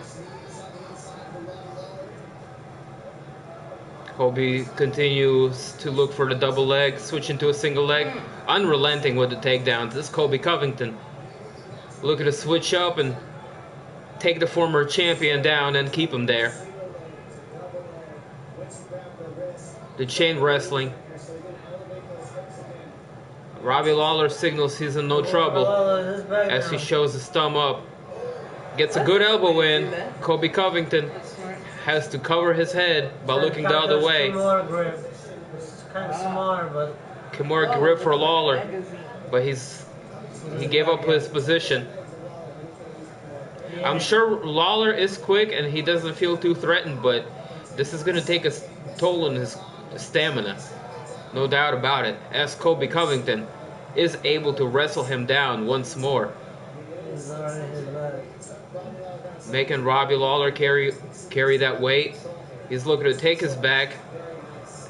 Colby continues to look for the double leg, switching to a single leg, unrelenting with the takedowns. This is Colby Covington looking to switch up and take the former champion down and keep him there. The chain wrestling. Robbie Lawler signals he's in no trouble as he shows his thumb up. Gets a good elbow in. Colby Covington has to cover his head by looking the other way. It's kind of smaller, but Kimura grip for Lawler, but he gave up his position. I'm sure Lawler is quick and he doesn't feel too threatened, but this is going to take a toll on his stamina. No doubt about it, as Colby Covington is able to wrestle him down once more. Making Robbie Lawler carry that weight. He's looking to take his back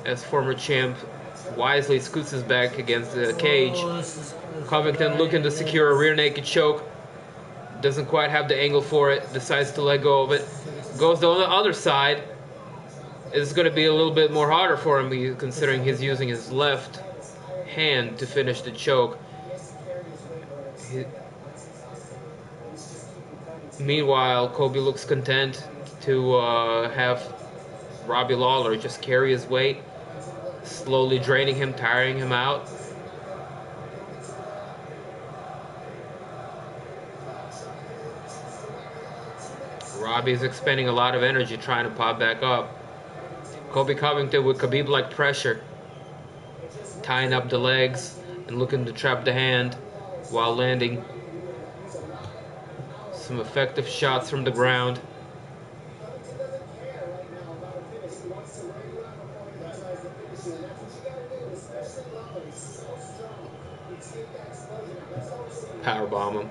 as former champ wisely scoots his back against the cage. Covington looking to secure a rear naked choke. Doesn't quite have the angle for it. Decides to let go of it. Goes to the other side. It's going to be a little bit more harder for him considering he's using his left hand to finish the choke. Meanwhile, Colby looks content to have Robbie Lawler just carry his weight, slowly draining him, tiring him out. Robbie's expending a lot of energy trying to pop back up. Colby Covington with Khabib-like pressure, tying up the legs and looking to trap the hand while landing some effective shots from the ground. Powerbomb him.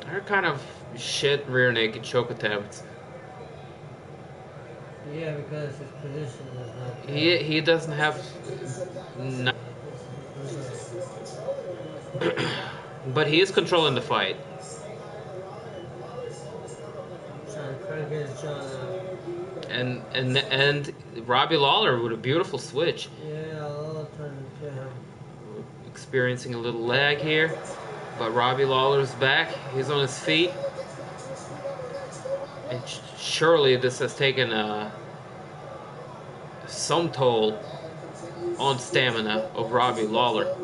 They're kind of shit rear naked choke attempts. yeah, because his position is not there. He doesn't have but he is controlling the fight. Trying to get his shot out. And Robbie Lawler with a beautiful switch. Yeah, Lawler trying to get him. Experiencing a little lag here, but Robbie Lawler's back. He's on his feet. And surely this has taken some toll on stamina of Robbie Lawler.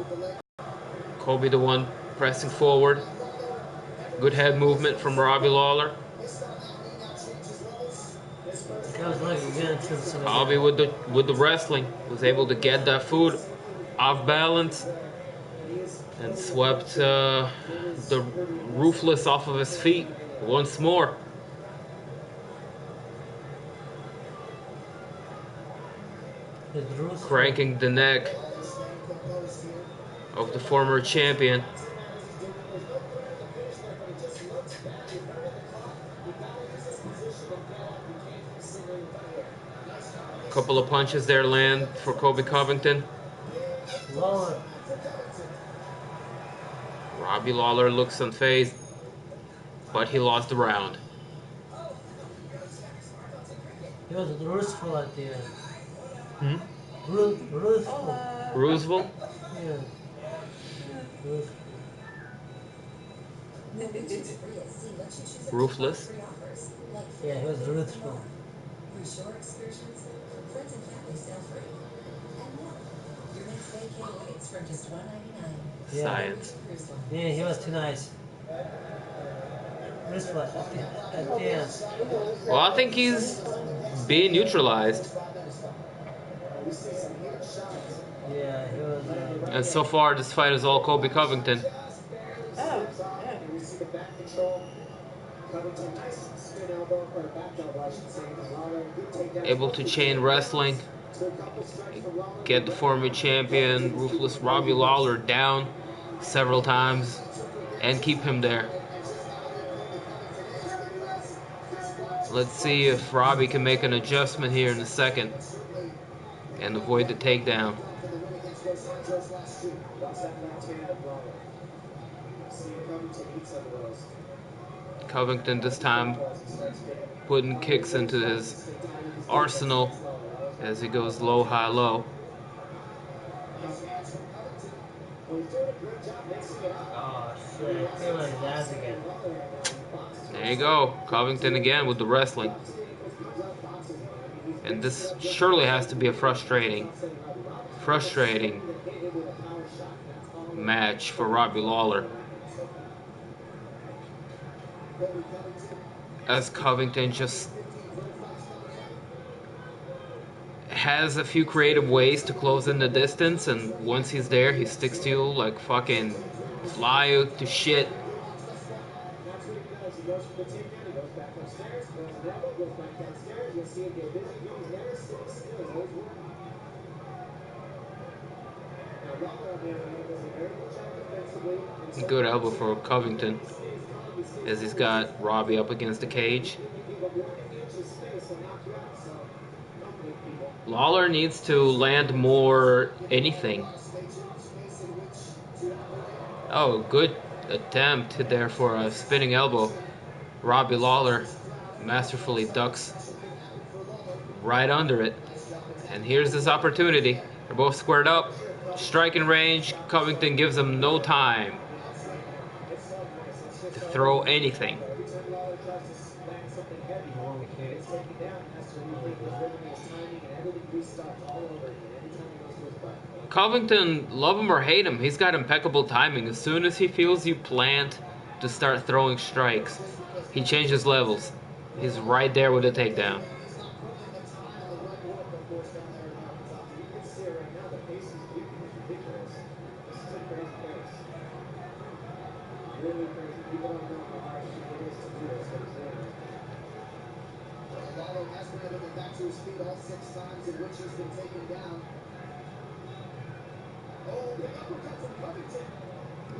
Colby the one pressing forward. Good head movement from Robbie Lawler. Colby with the wrestling was able to get that foot off balance and swept the Ruthless off of his feet once more. Cranking the neck of the former champion. Couple of punches there land for Colby Covington. Lawler. Robbie Lawler looks unfazed, but he lost the round. He was Roosevelt at the end. Hmm? Roosevelt. Roosevelt? Yeah. Ruthless? Yeah, he was Roosevelt. Yeah. Science. Yeah, he was too nice. Roosevelt at the end. Well, I think he's being neutralized. Yeah, he was. And so far, this fight is all Colby Covington. Oh, Able to chain wrestling, get the former champion, Ruthless Robbie Lawler, down several times and keep him there. Let's see if Robbie can make an adjustment here in a second and avoid the takedown. Covington this time putting kicks into his arsenal as he goes low, high, low. Oh shit, I feel like that's again. There you go, Covington again with the wrestling. And this surely has to be a frustrating match for Robbie Lawler, as Covington just has a few creative ways to close in the distance, and once he's there, he sticks to you like fucking fly to shit. Good elbow for Covington as he's got Robbie up against the cage. Lawler needs to land more anything. Oh, good attempt there for a spinning elbow. Robbie Lawler masterfully ducks right under it. And here's his opportunity. They're both squared up. Striking range. Covington gives him no time to throw anything. Covington, love him or hate him, he's got impeccable timing. As soon as he feels you plant to start throwing strikes, he changes levels. He's right there with a takedown.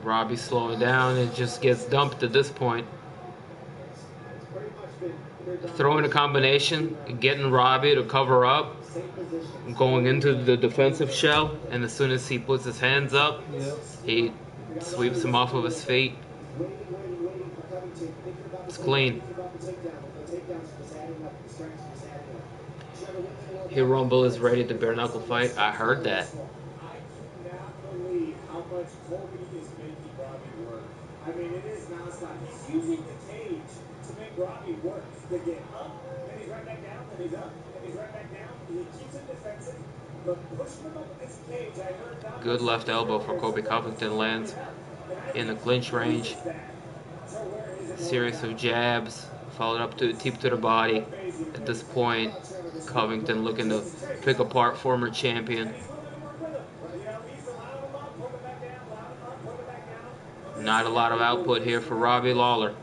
Robbie slowing down and just gets dumped at this point. Throwing a combination, getting Robbie to cover up, going into the defensive shell, and as soon as he puts his hands up, he sweeps him off of his feet. It's clean. Here Rumble is ready to bare knuckle fight. I heard that. I mean, it is nonstop. He's using the cage to make Robbie work. To get up, then he's right back down, then he's up, then he's right back down. He keeps it defensive, but pushing him up this cage, I heard. Good left elbow for Colby Covington lands in the clinch range. Series of jabs, followed up to deep to the body. At this point, Covington looking to pick apart former champion. Not a lot of output here for Robbie Lawler.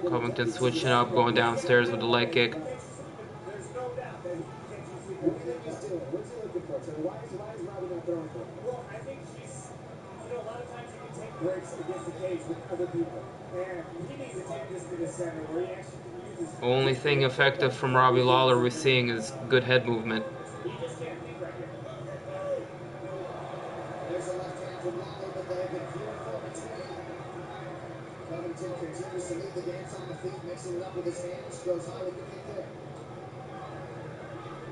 Covington switching up, going downstairs with the leg kick. Only thing effective from Robbie Lawler we're seeing is good head movement.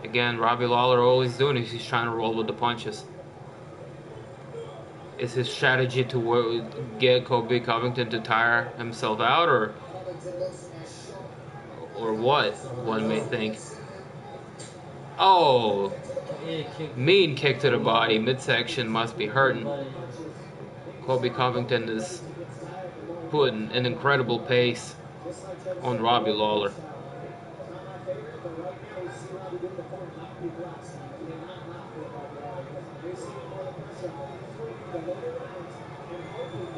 Again, Robbie Lawler, all he's doing is he's trying to roll with the punches. Is his strategy to get Colby Covington to tire himself out, or what? One may think. Oh, mean kick to the body, midsection must be hurting. Colby Covington is putting an incredible pace on Robbie Lawler.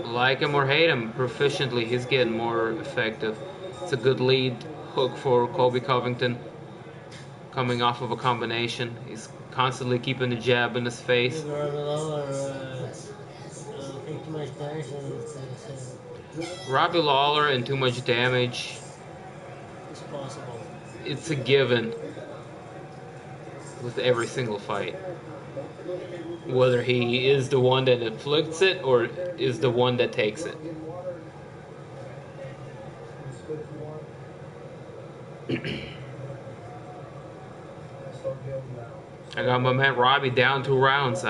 Like him or hate him, proficiently he's getting more effective. It's a good lead hook for Colby Covington, coming off of a combination. He's constantly keeping the jab in his face. Take too much damage and it's Robbie Lawler and too much damage. possible. It's a given with every single fight. Whether he is the one that inflicts it or is the one that takes it. I got my man Robbie down 2 rounds.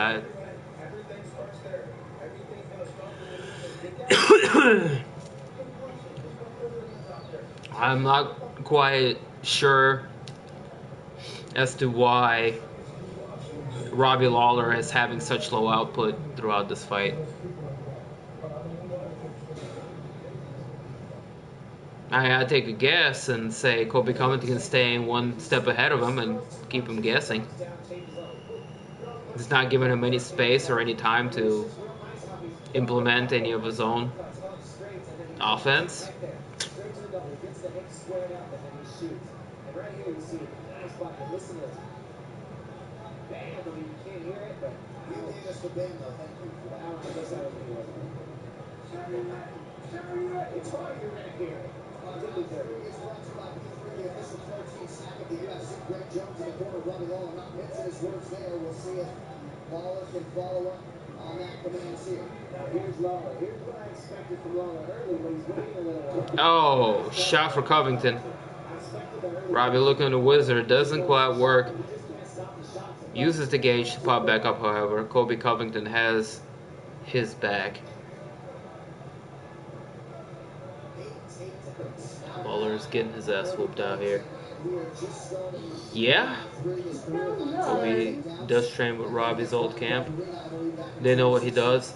I'm not quite sure as to why Robbie Lawler is having such low output throughout this fight. I gotta take a guess and say Colby Covington can stay 1 step ahead of him and keep him guessing. He's not giving him any space or any time to implement any of his own offense. Lawler can follow up on that command here. Now here's Lawler. Here's what I expected from Lawler early, but he's waiting a little while. Oh, shot for Covington. Robbie looking at the wizard. Doesn't quite work. Uses the gauge to pop back up, however. Colby Covington has his back. Lawler's getting his ass whooped out here. Yeah? Colby does train with Robbie's old camp. They know what he does.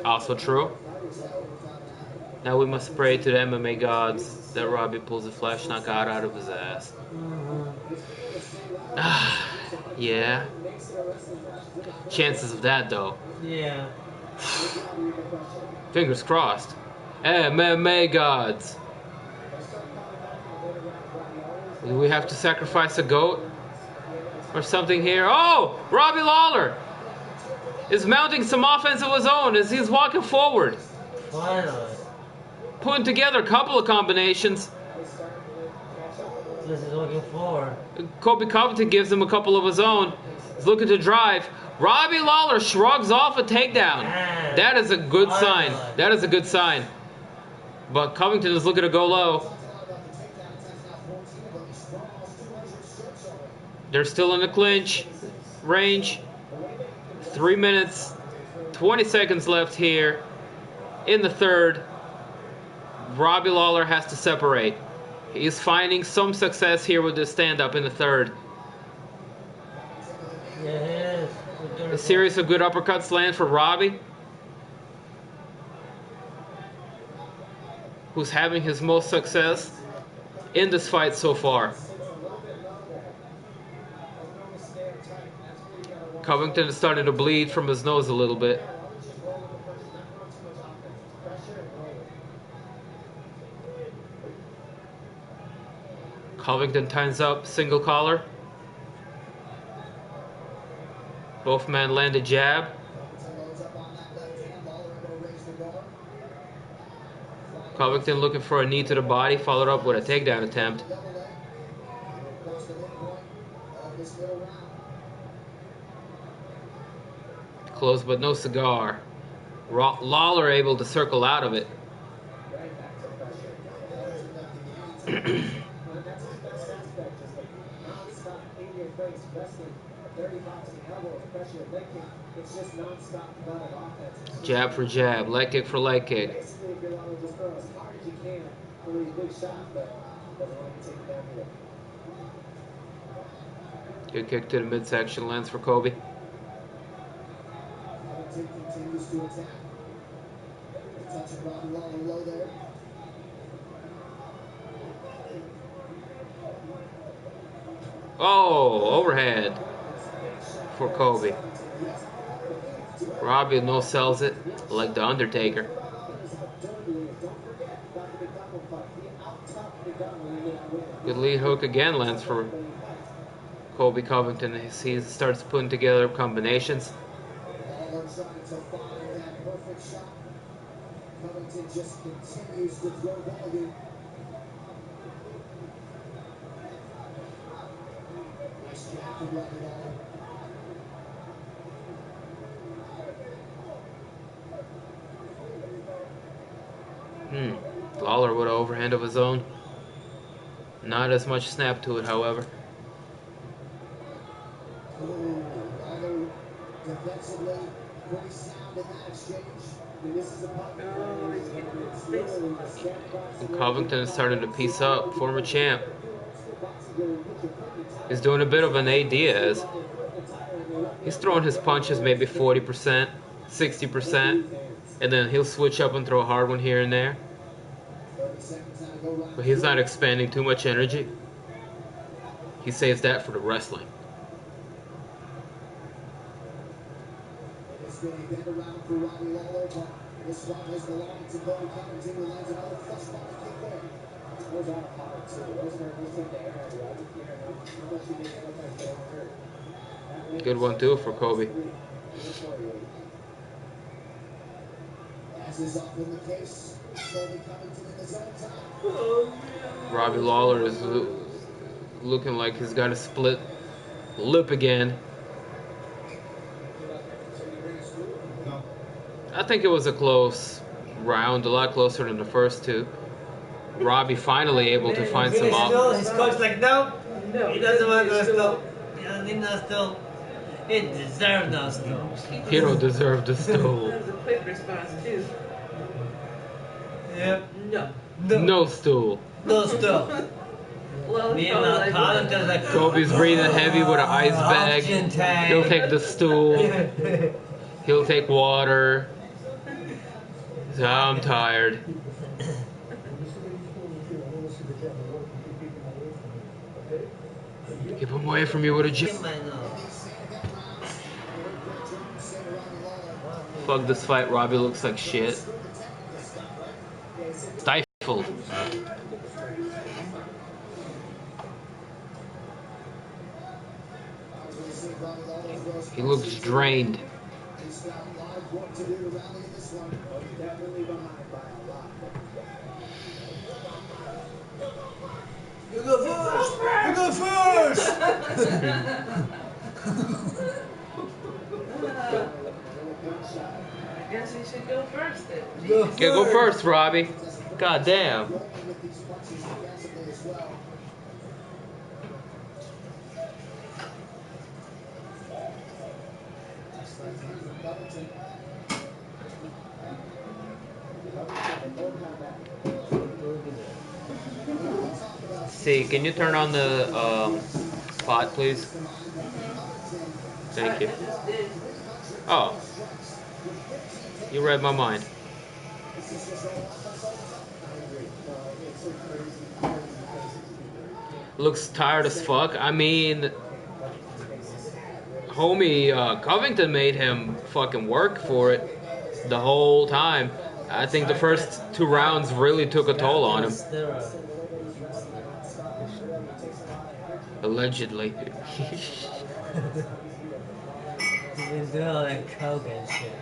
Also true. Now we must pray to the MMA gods that Robbie pulls a flash knockout out of his ass. Yeah. Chances of that, though. Yeah. Fingers crossed. MMA gods. Do we have to sacrifice a goat or something here? Oh! Robbie Lawler is mounting some offense of his own as he's walking forward. Finally. Putting together a couple of combinations. This is looking for. Colby Covington gives him a couple of his own. He's looking to drive. Robbie Lawler shrugs off a takedown. Man. That is a good sign. That is a good sign. But Covington is looking to go low. They're still in the clinch range. 3 minutes, 20 seconds left here in the third. Robbie Lawler has to separate. He's finding some success here with his stand-up in the third. Yeah, it is. A series of good uppercuts land for Robbie, who's having his most success in this fight so far. Covington is starting to bleed from his nose a little bit. Covington ties up, single collar. Both men land a jab. Covington looking for a knee to the body, followed up with a takedown attempt. Close but no cigar. Lawler able to circle out of it. Jab for jab, leg kick for leg kick. Good kick to the midsection, lands for Colby. Continues to attack. Touching Robbie Lawler low there. Oh, overhead for Colby. Robbie no sells it like the Undertaker. Good lead hook again lands for Colby Covington as he starts putting together combinations. Lawler trying to find that perfect shot. Covington just continues to throw volume. Nice jab from Lawler. Lawler with an overhand of his own. Not as much snap to it, however. Lawler defensively pretty sound in that exchange. This is a puck. And Covington is starting to piece up, former champ. He's doing a bit of an A. Diaz. He's throwing his punches maybe 40%, 60%, and then he'll switch up and throw a hard one here and there. But he's not expending too much energy. He saves that for the wrestling. It's been a bend around for Robbie Lawler, but this one is belonging to Cody Covington, who lands another flush ball to kick there. Those are hard too. Those take the air out of Robbie. How much you think that looks like they don't hurt? Good one too for Kobe. As is often the case, Cody Covington in his own time. Robbie Lawler is looking like he's got a split lip again. I think it was a close round, a lot closer than the first two. Robbie finally able to find some Still, his coach like, no, No, he doesn't want to still. He doesn't need no still. He deserves no still. He don't deserve the stool. That was a quick response too. Yep. No. No stool. No still. Well, Me and my Covington's like, Kobe's breathing heavy with an ice bag. oxygen tank. He'll take the stool. He'll take water. So I'm tired. Keep him away from you with a Get my nose. Fuck this fight. Robbie looks like shit. Stifled. He looks drained. He's got live work to do to rally in this one. Definitely behind by a lot. You go first! You go first! I guess he should go first then. Okay, go first, Robbie. God damn. Rolling with these punches defensively as well. Nice right hand from Covington. See, can you turn on the pot, please? Thank you. Oh. You read my mind. Looks tired as fuck. I mean, homie Covington made him fucking work for it the whole time. I think the first 2 rounds really took a toll on him. Allegedly. He's been doing all that coke and shit.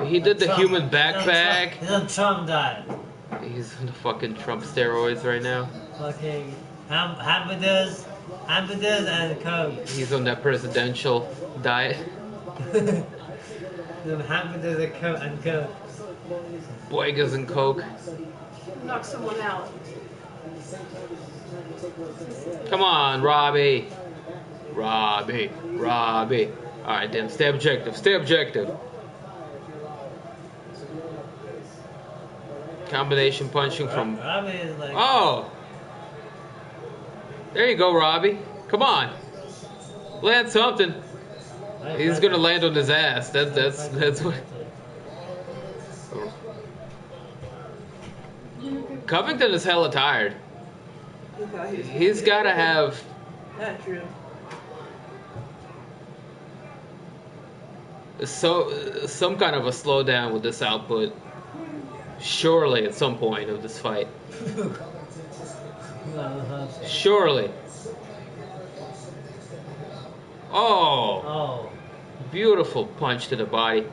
He did the human backpack. He's on Trump diet. He's on the fucking Trump steroids right now. Fucking hamburgers and coke. He's on that presidential diet. The hamburgers and coke. Boigas and coke. Knock someone out. Come on, Robbie. Robbie. Alright then, stay objective. Combination punching from... Robbie is like... Oh! There you go, Robbie. Come on. Land something. He's gonna land on his ass. That's what... Covington is hella tired. He's gotta have... Not true. some kind of a slowdown with this output. Surely at some point of this fight. Surely. Oh. Oh. Beautiful punch to the body.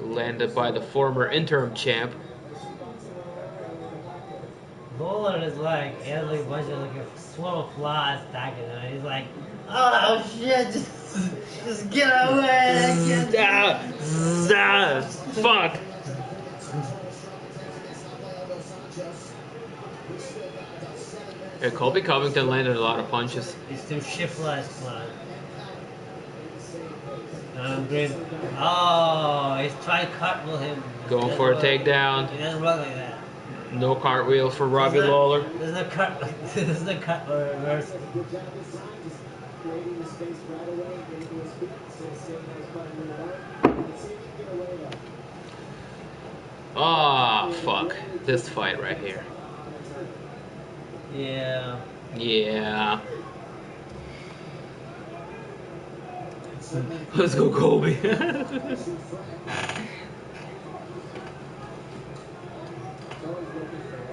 Landed by the former interim champ. Lawler is like every bunch of like a swarm of flies attacking him. He's like, oh shit, just get away. Fuck. Yeah, Colby Covington landed a lot of punches. These two shit flies flying. Great. Oh, he's trying to cartwheel him. Going for a takedown. He doesn't work like that. No cartwheel for Robbie Lawler. There's no cut. There's no cut or reverse. Ah, fuck. This fight right here. Yeah. Yeah. Let's go, Colby.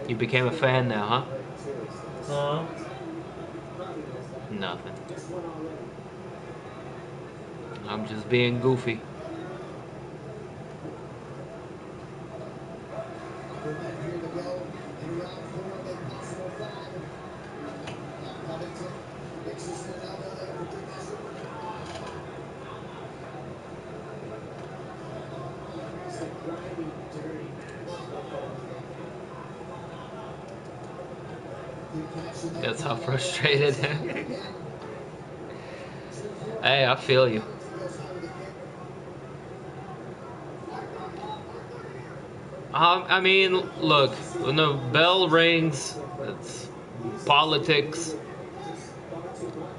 You became a fan now, huh? Nothing. I'm just being goofy. That's how frustrated. Hey, I feel you. I mean, look, when the bell rings, it's politics,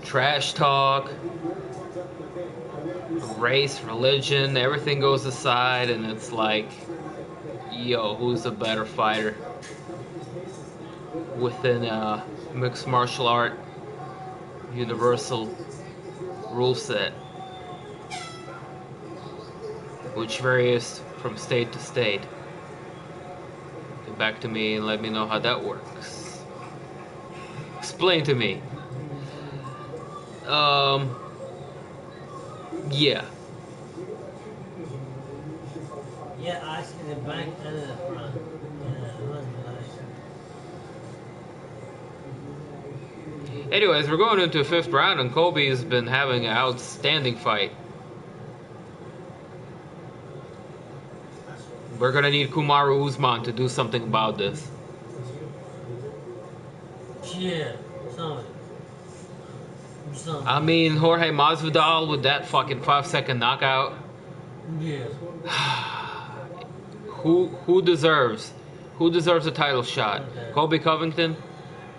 trash talk, race, religion, everything goes aside, and it's like, yo, who's a better fighter within a mixed martial art universal rule set, which varies from state to state. Get back to me and let me know how that works. Explain to me. Yeah. Yeah, I see the back and the front. Yeah, it was nice. Anyways, we're going into the 5th round, and Colby's been having an outstanding fight. We're gonna need Kamaru Usman to do something about this. Yeah, something. I mean, Jorge Masvidal with that fucking 5-second knockout. Yeah. Who deserves a title shot? Okay. Colby Covington,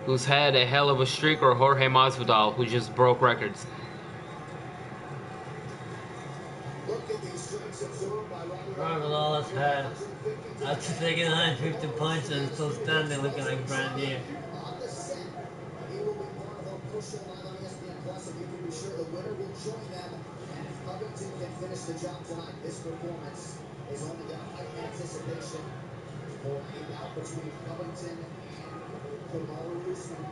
who's had a hell of a streak, or Jorge Masvidal, who just broke records? Robert Lawler's had after taking 150 punches and still standing looking like brand new. Covington can finish the job tonight. This performance is only going to heighten anticipation for a bout between Covington and Kamaru Usman.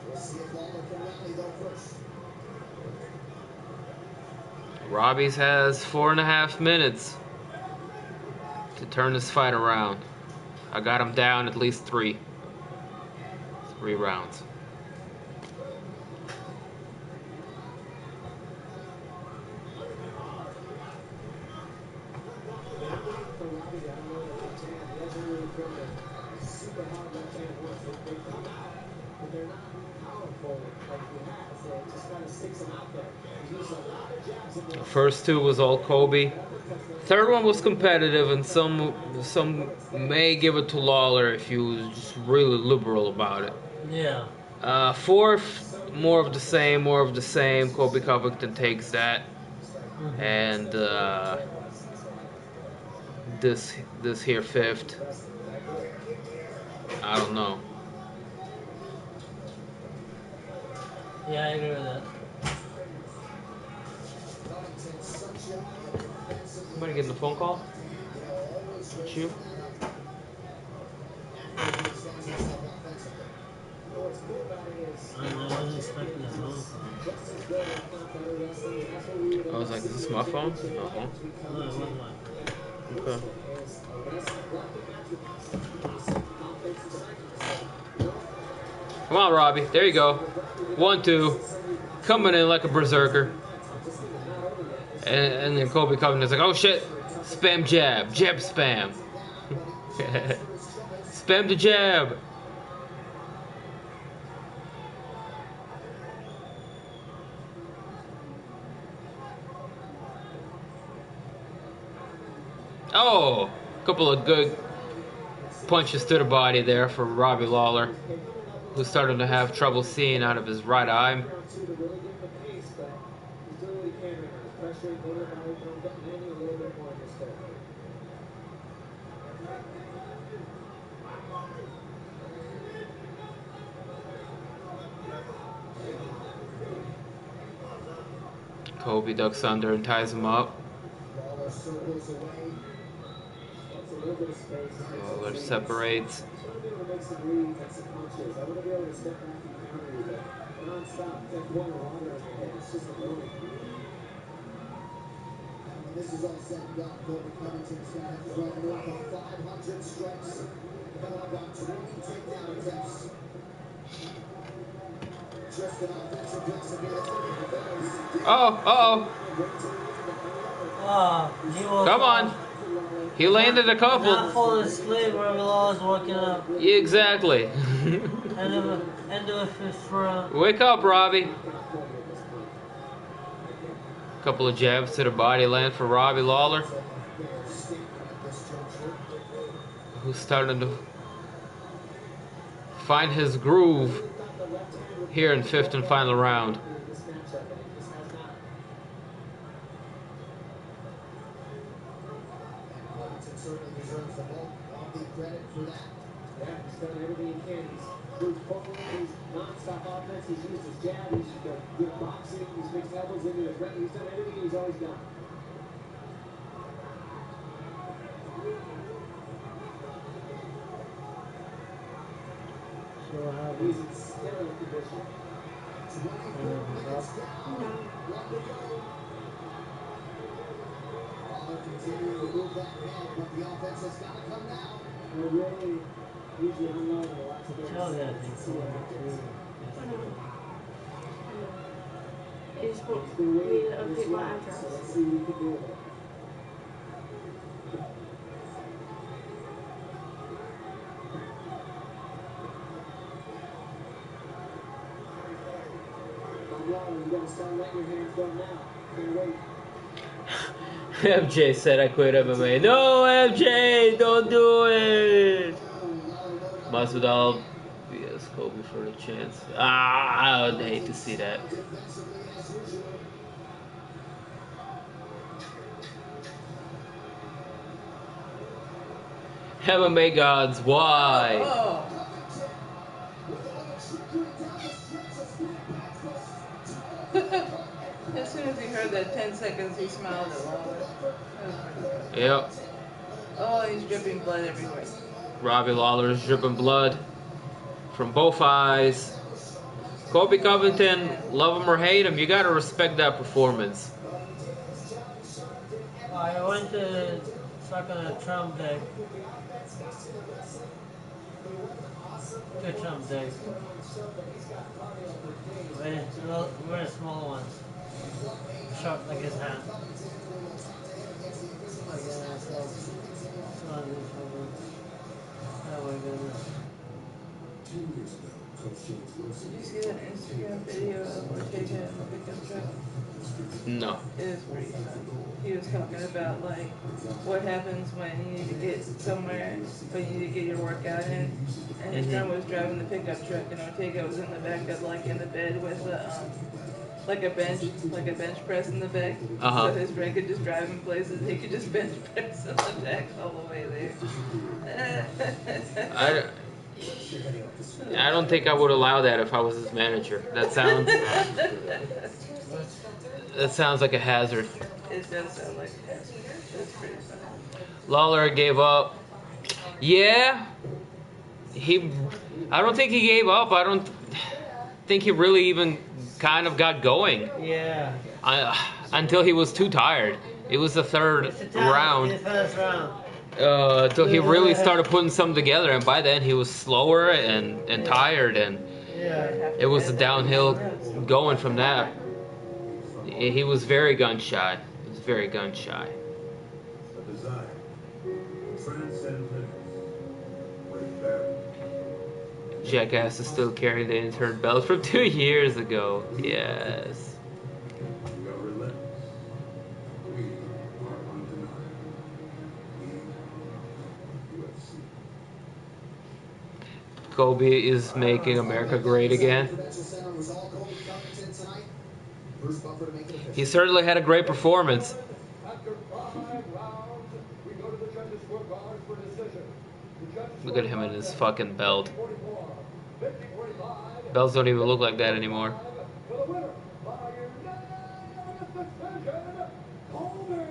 We'll see if Lawler can rally though first. Robbie's has 4.5 minutes to turn this fight around. I got him down at least 3 rounds. The first 2 was all Colby. Third one was competitive, and some may give it to Lawler if he was just really liberal about it. Yeah. Fourth, more of the same. Colby Covington takes that, and this here 5th. I don't know. Yeah, I agree with that. Somebody getting a phone call? It's you? wasn't expecting a phone call. I was like, is this my phone? No, it wasn't mine. Okay. Come on, Robbie. There you go. 1-2. Coming in like a berserker. And then Kobe Covington's like, oh shit. Spam jab. Jab spam. Spam the jab. Oh, a couple of good punches to the body there for Robbie Lawler, who's starting to have trouble seeing out of his right eye. Kobe ducks under and ties him up. Lawler separates. This is all set and done. Kobe Covington's going to have to run north of 500 strikes. About 20 takedown attempts. Just an offensive flexibility. Oh. He was Come on. He landed a couple. Not falling asleep where Lawler's walking up. Yeah, exactly. End of a fifth round. Wake up, Robbie. Couple of jabs to the body land for Robbie Lawler, who's starting to find his groove here in fifth and final round. Certainly deserves the bulk of the credit for that. Yeah, he's done everything he can. He's pulling his non-stop offense. He's used his jab. He's good boxing. He's mixed elbows into the threat. He's done everything he's always done. He's in stellar condition. 24 minutes down. One to go. Continuing to move that head, but the offense has got to come now. We're really usually unloading a lot of Tell that thing. It's supposed to be to update my address. Let's see what we can do with it. Lawler, you gotta start letting your hands go now. Can't wait. MJ said I quit MMA. No, MJ, don't do it. Masvidal vs. Kobe for the chance. I would hate to see that. MMA gods, why? Oh. As soon as he heard that 10 seconds, he smiled at Lawler. Yep. Oh, he's dripping blood everywhere. Robbie Lawler is dripping blood from both eyes. Kobe Covington, love him or hate him, you gotta respect that performance. I went to suck on a Trump deck. Good Trump deck. Very small ones. Short like his hand. Oh my goodness. 10 years ago, Coach James Wilson. Did you see that Instagram video of Ortega in the pickup truck? No. It was pretty funny. He was talking about like what happens when you need to get somewhere, but you need to get your workout in. And his friend was driving the pickup truck, and Ortega was in the back of like in the bed with a like a bench press in the back. So his friend could just drive him places. He could just bench press in the back all the way there. I don't think I would allow that if I was his manager. That sounds like a hazard. It does sound like a hazard. That's pretty funny. Lawler gave up. Yeah. I don't think he gave up. think he really even kind of got going. Yeah. Until he was too tired. It was the third It's the time, round. the first round. Until he really started putting something together, and by then he was slower and tired, and Yeah. it was a downhill going from that. He was very gun shy. He was very gun shy. A desire. Transcend limits. Break barriers. Jackass is still carrying the intern belt from 2 years ago. Yes. We are relentless. We are undeniable. We UFC. Kobe is making America great again. He certainly had a great performance. After 5 rounds, we go to the judges' scorecard for decision. Look at him in his fucking belt. 50-45. Belts don't even look like that anymore. For the winner by unanimous decision, Kobe.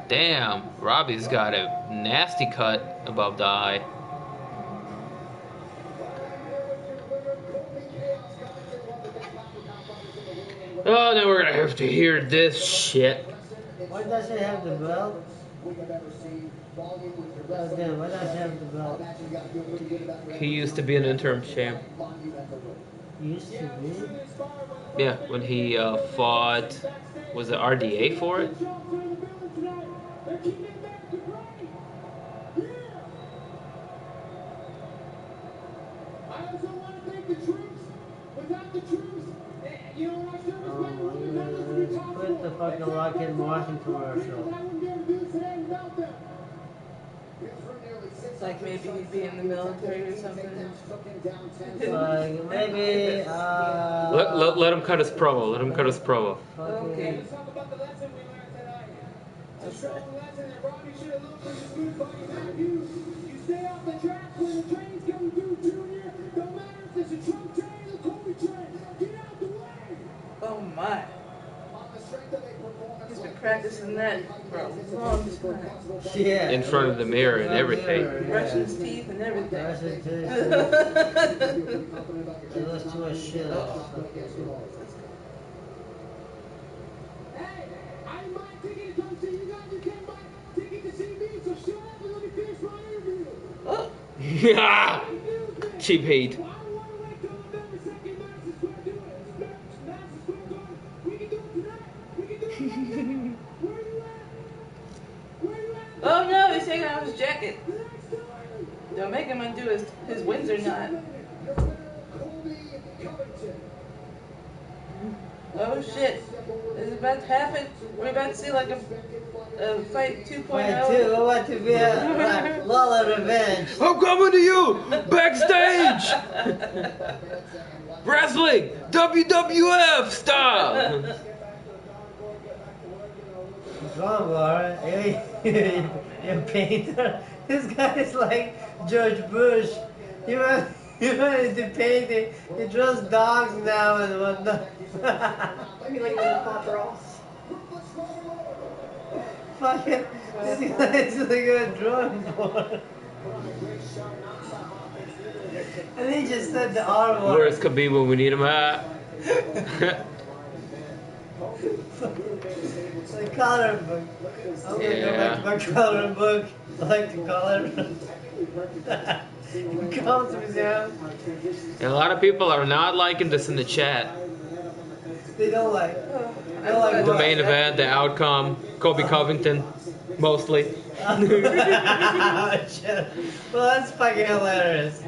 Damn, Robbie's got a nasty cut above the eye. Oh, then we're gonna have to hear this shit. Why does he have the belt? Oh, damn, why does he have the belt? He used to be an interim champ. Used to be. Yeah, when he fought, was it RDA for it? Quit the fucking Lockheed Martin commercial. Like maybe he'd be in the military or something. Like, maybe, Let him cut his promo. Let him cut his promo. Okay. Let's talk about the lesson we learned tonight. A strong lesson that Robbie should have learned from his good buddy Matthew. You stay off the track when the train's coming through, Junior. No matter if it's a Trump train or the Kobe train. Get out the way. Oh my. He's been practicing that for a long time. yeah. In front of the mirror and everything. Brushing his teeth and everything. Brush his teeth. He looks too much shit. Hey, I didn't buy a ticket to come see you guys. You can't buy a ticket to see me, so shut up and let me finish my interview. Oh. Cheap heat. I don't want to wait till November 2nd, Madison Square Garden. Madison Square Garden. We can do it tonight. We can do it right now. Where you at? Where you at? Oh no, he's taking off his jacket. Next time. Don't make him undo his Windsor knot. Your winner, Colby Covington. Oh shit. Is about half it. We're about to see like a fight 2.0. Fight 2, we want to be a Lawler revenge. I'm coming to you backstage. Wrestling, WWF style. What's wrong, Laura? You painter? This guy is like George Bush. You went into painting. He draws dogs now and whatnot. I mean, like a little Bob Ross. Fucking, this guy is like a drawing board. And he just said the R word. Where's Khabib when we need him at? Like coloring book. I'm gonna go back to my coloring book. I like to color. Comes with him. And a lot of people are not liking this in the chat. They don't like. They don't like The what? main event, the outcome, Kobe Covington, mostly. Well, that's fucking hilarious.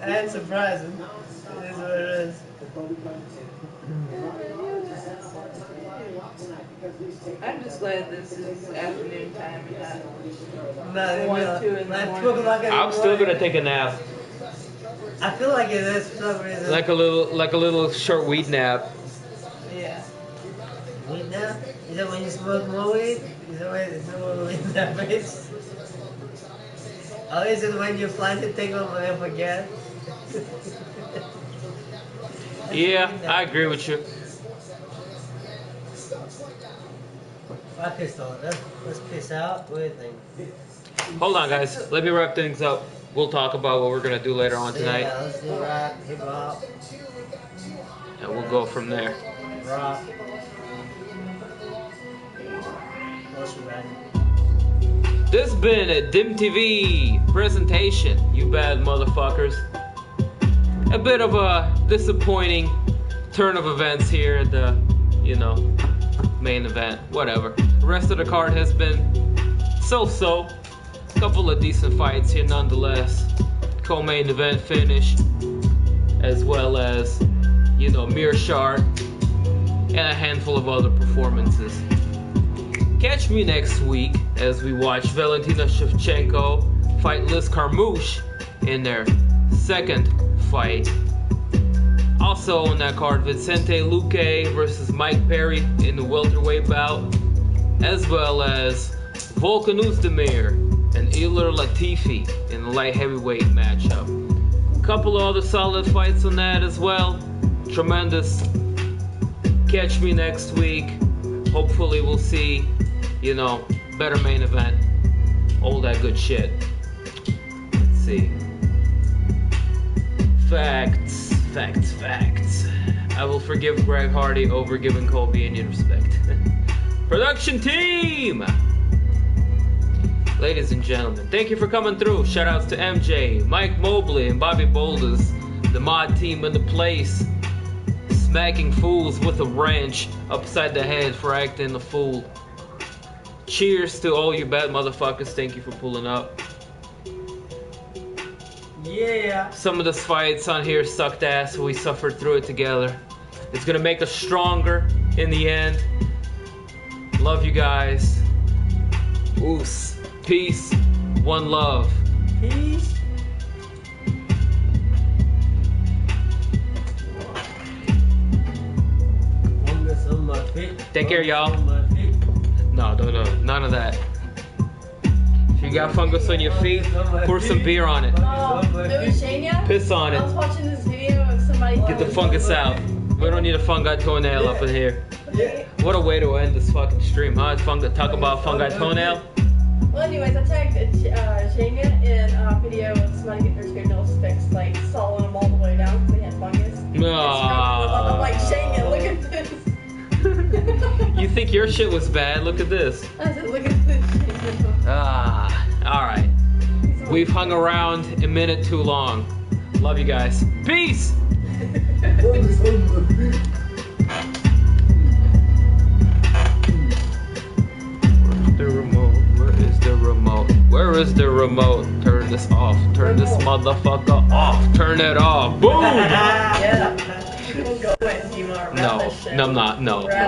And surprising. It is what it is. I'm just glad this is afternoon time and No, 1, 2 in the like morning. 2 o'clock in the I'm still morning. gonna take a nap, I feel like it is for some reason. like a little short wheat nap. Yeah. Weed nap? Is that when you smoke more weed? Is that when weed nap is? Oh, is it when you plan to take one and forget? Yeah, I agree with you. Okay, so let's peace out. What do you think? Hold on, guys. Let me wrap things up. We'll talk about what we're gonna do later on tonight. Yeah, let's do rap, hip hop. and we'll go from there. Rock. What's your bad? This has been a DIMtv presentation, you bad motherfuckers. A bit of a disappointing turn of events here at the, main event. Whatever. The rest of the card has been so-so. A couple of decent fights here nonetheless. Co-main event finish, as well as, Mearshart and a handful of other performances. Catch me next week as we watch Valentina Shevchenko fight Liz Carmouche in their second fight. Also on that card, Vicente Luque versus Mike Perry in the welterweight bout, as well as Volkan Oezdemir and Ilir Latifi in the light heavyweight matchup. A couple of other solid fights on that as well. Tremendous. Catch me next week. Hopefully we'll see, better main event. All that good shit. Let's see. Facts. I will forgive Greg Hardy over giving Colby any respect. Production team! Ladies and gentlemen, thank you for coming through. Shout outs to MJ, Mike Mobley, and Bobby Boulders, the mod team in the place, smacking fools with a wrench upside the head for acting a fool. Cheers to all you bad motherfuckers. Thank you for pulling up. Yeah. Some of the fights on here sucked ass, we suffered through it together. It's gonna make us stronger in the end. Love you guys. Oos. Peace. One love. Peace. Take care, y'all. No, none of that. If you got fungus on your feet, pour some beer on it. It was Shania. Piss on I was it. watching this video of somebody. Get the fungus out. We don't need a fungi toenail up in here. What a way to end this fucking stream, huh? Talk about fungi toenail. Well, anyways, I tagged Shania in a video of somebody getting their toenails fixed, like sawing them all the way down because they had fungus. I'm like, Shania, look at this. You think your shit was bad? Look at this. I said, look at this shit. Alright. We've hung around a minute too long. Love you guys. Peace! Where's the remote? Where is the remote? Turn this off. Turn this motherfucker off. Turn it off. Boom! Yeah. We'll go in, Timar. No, I'm not. No.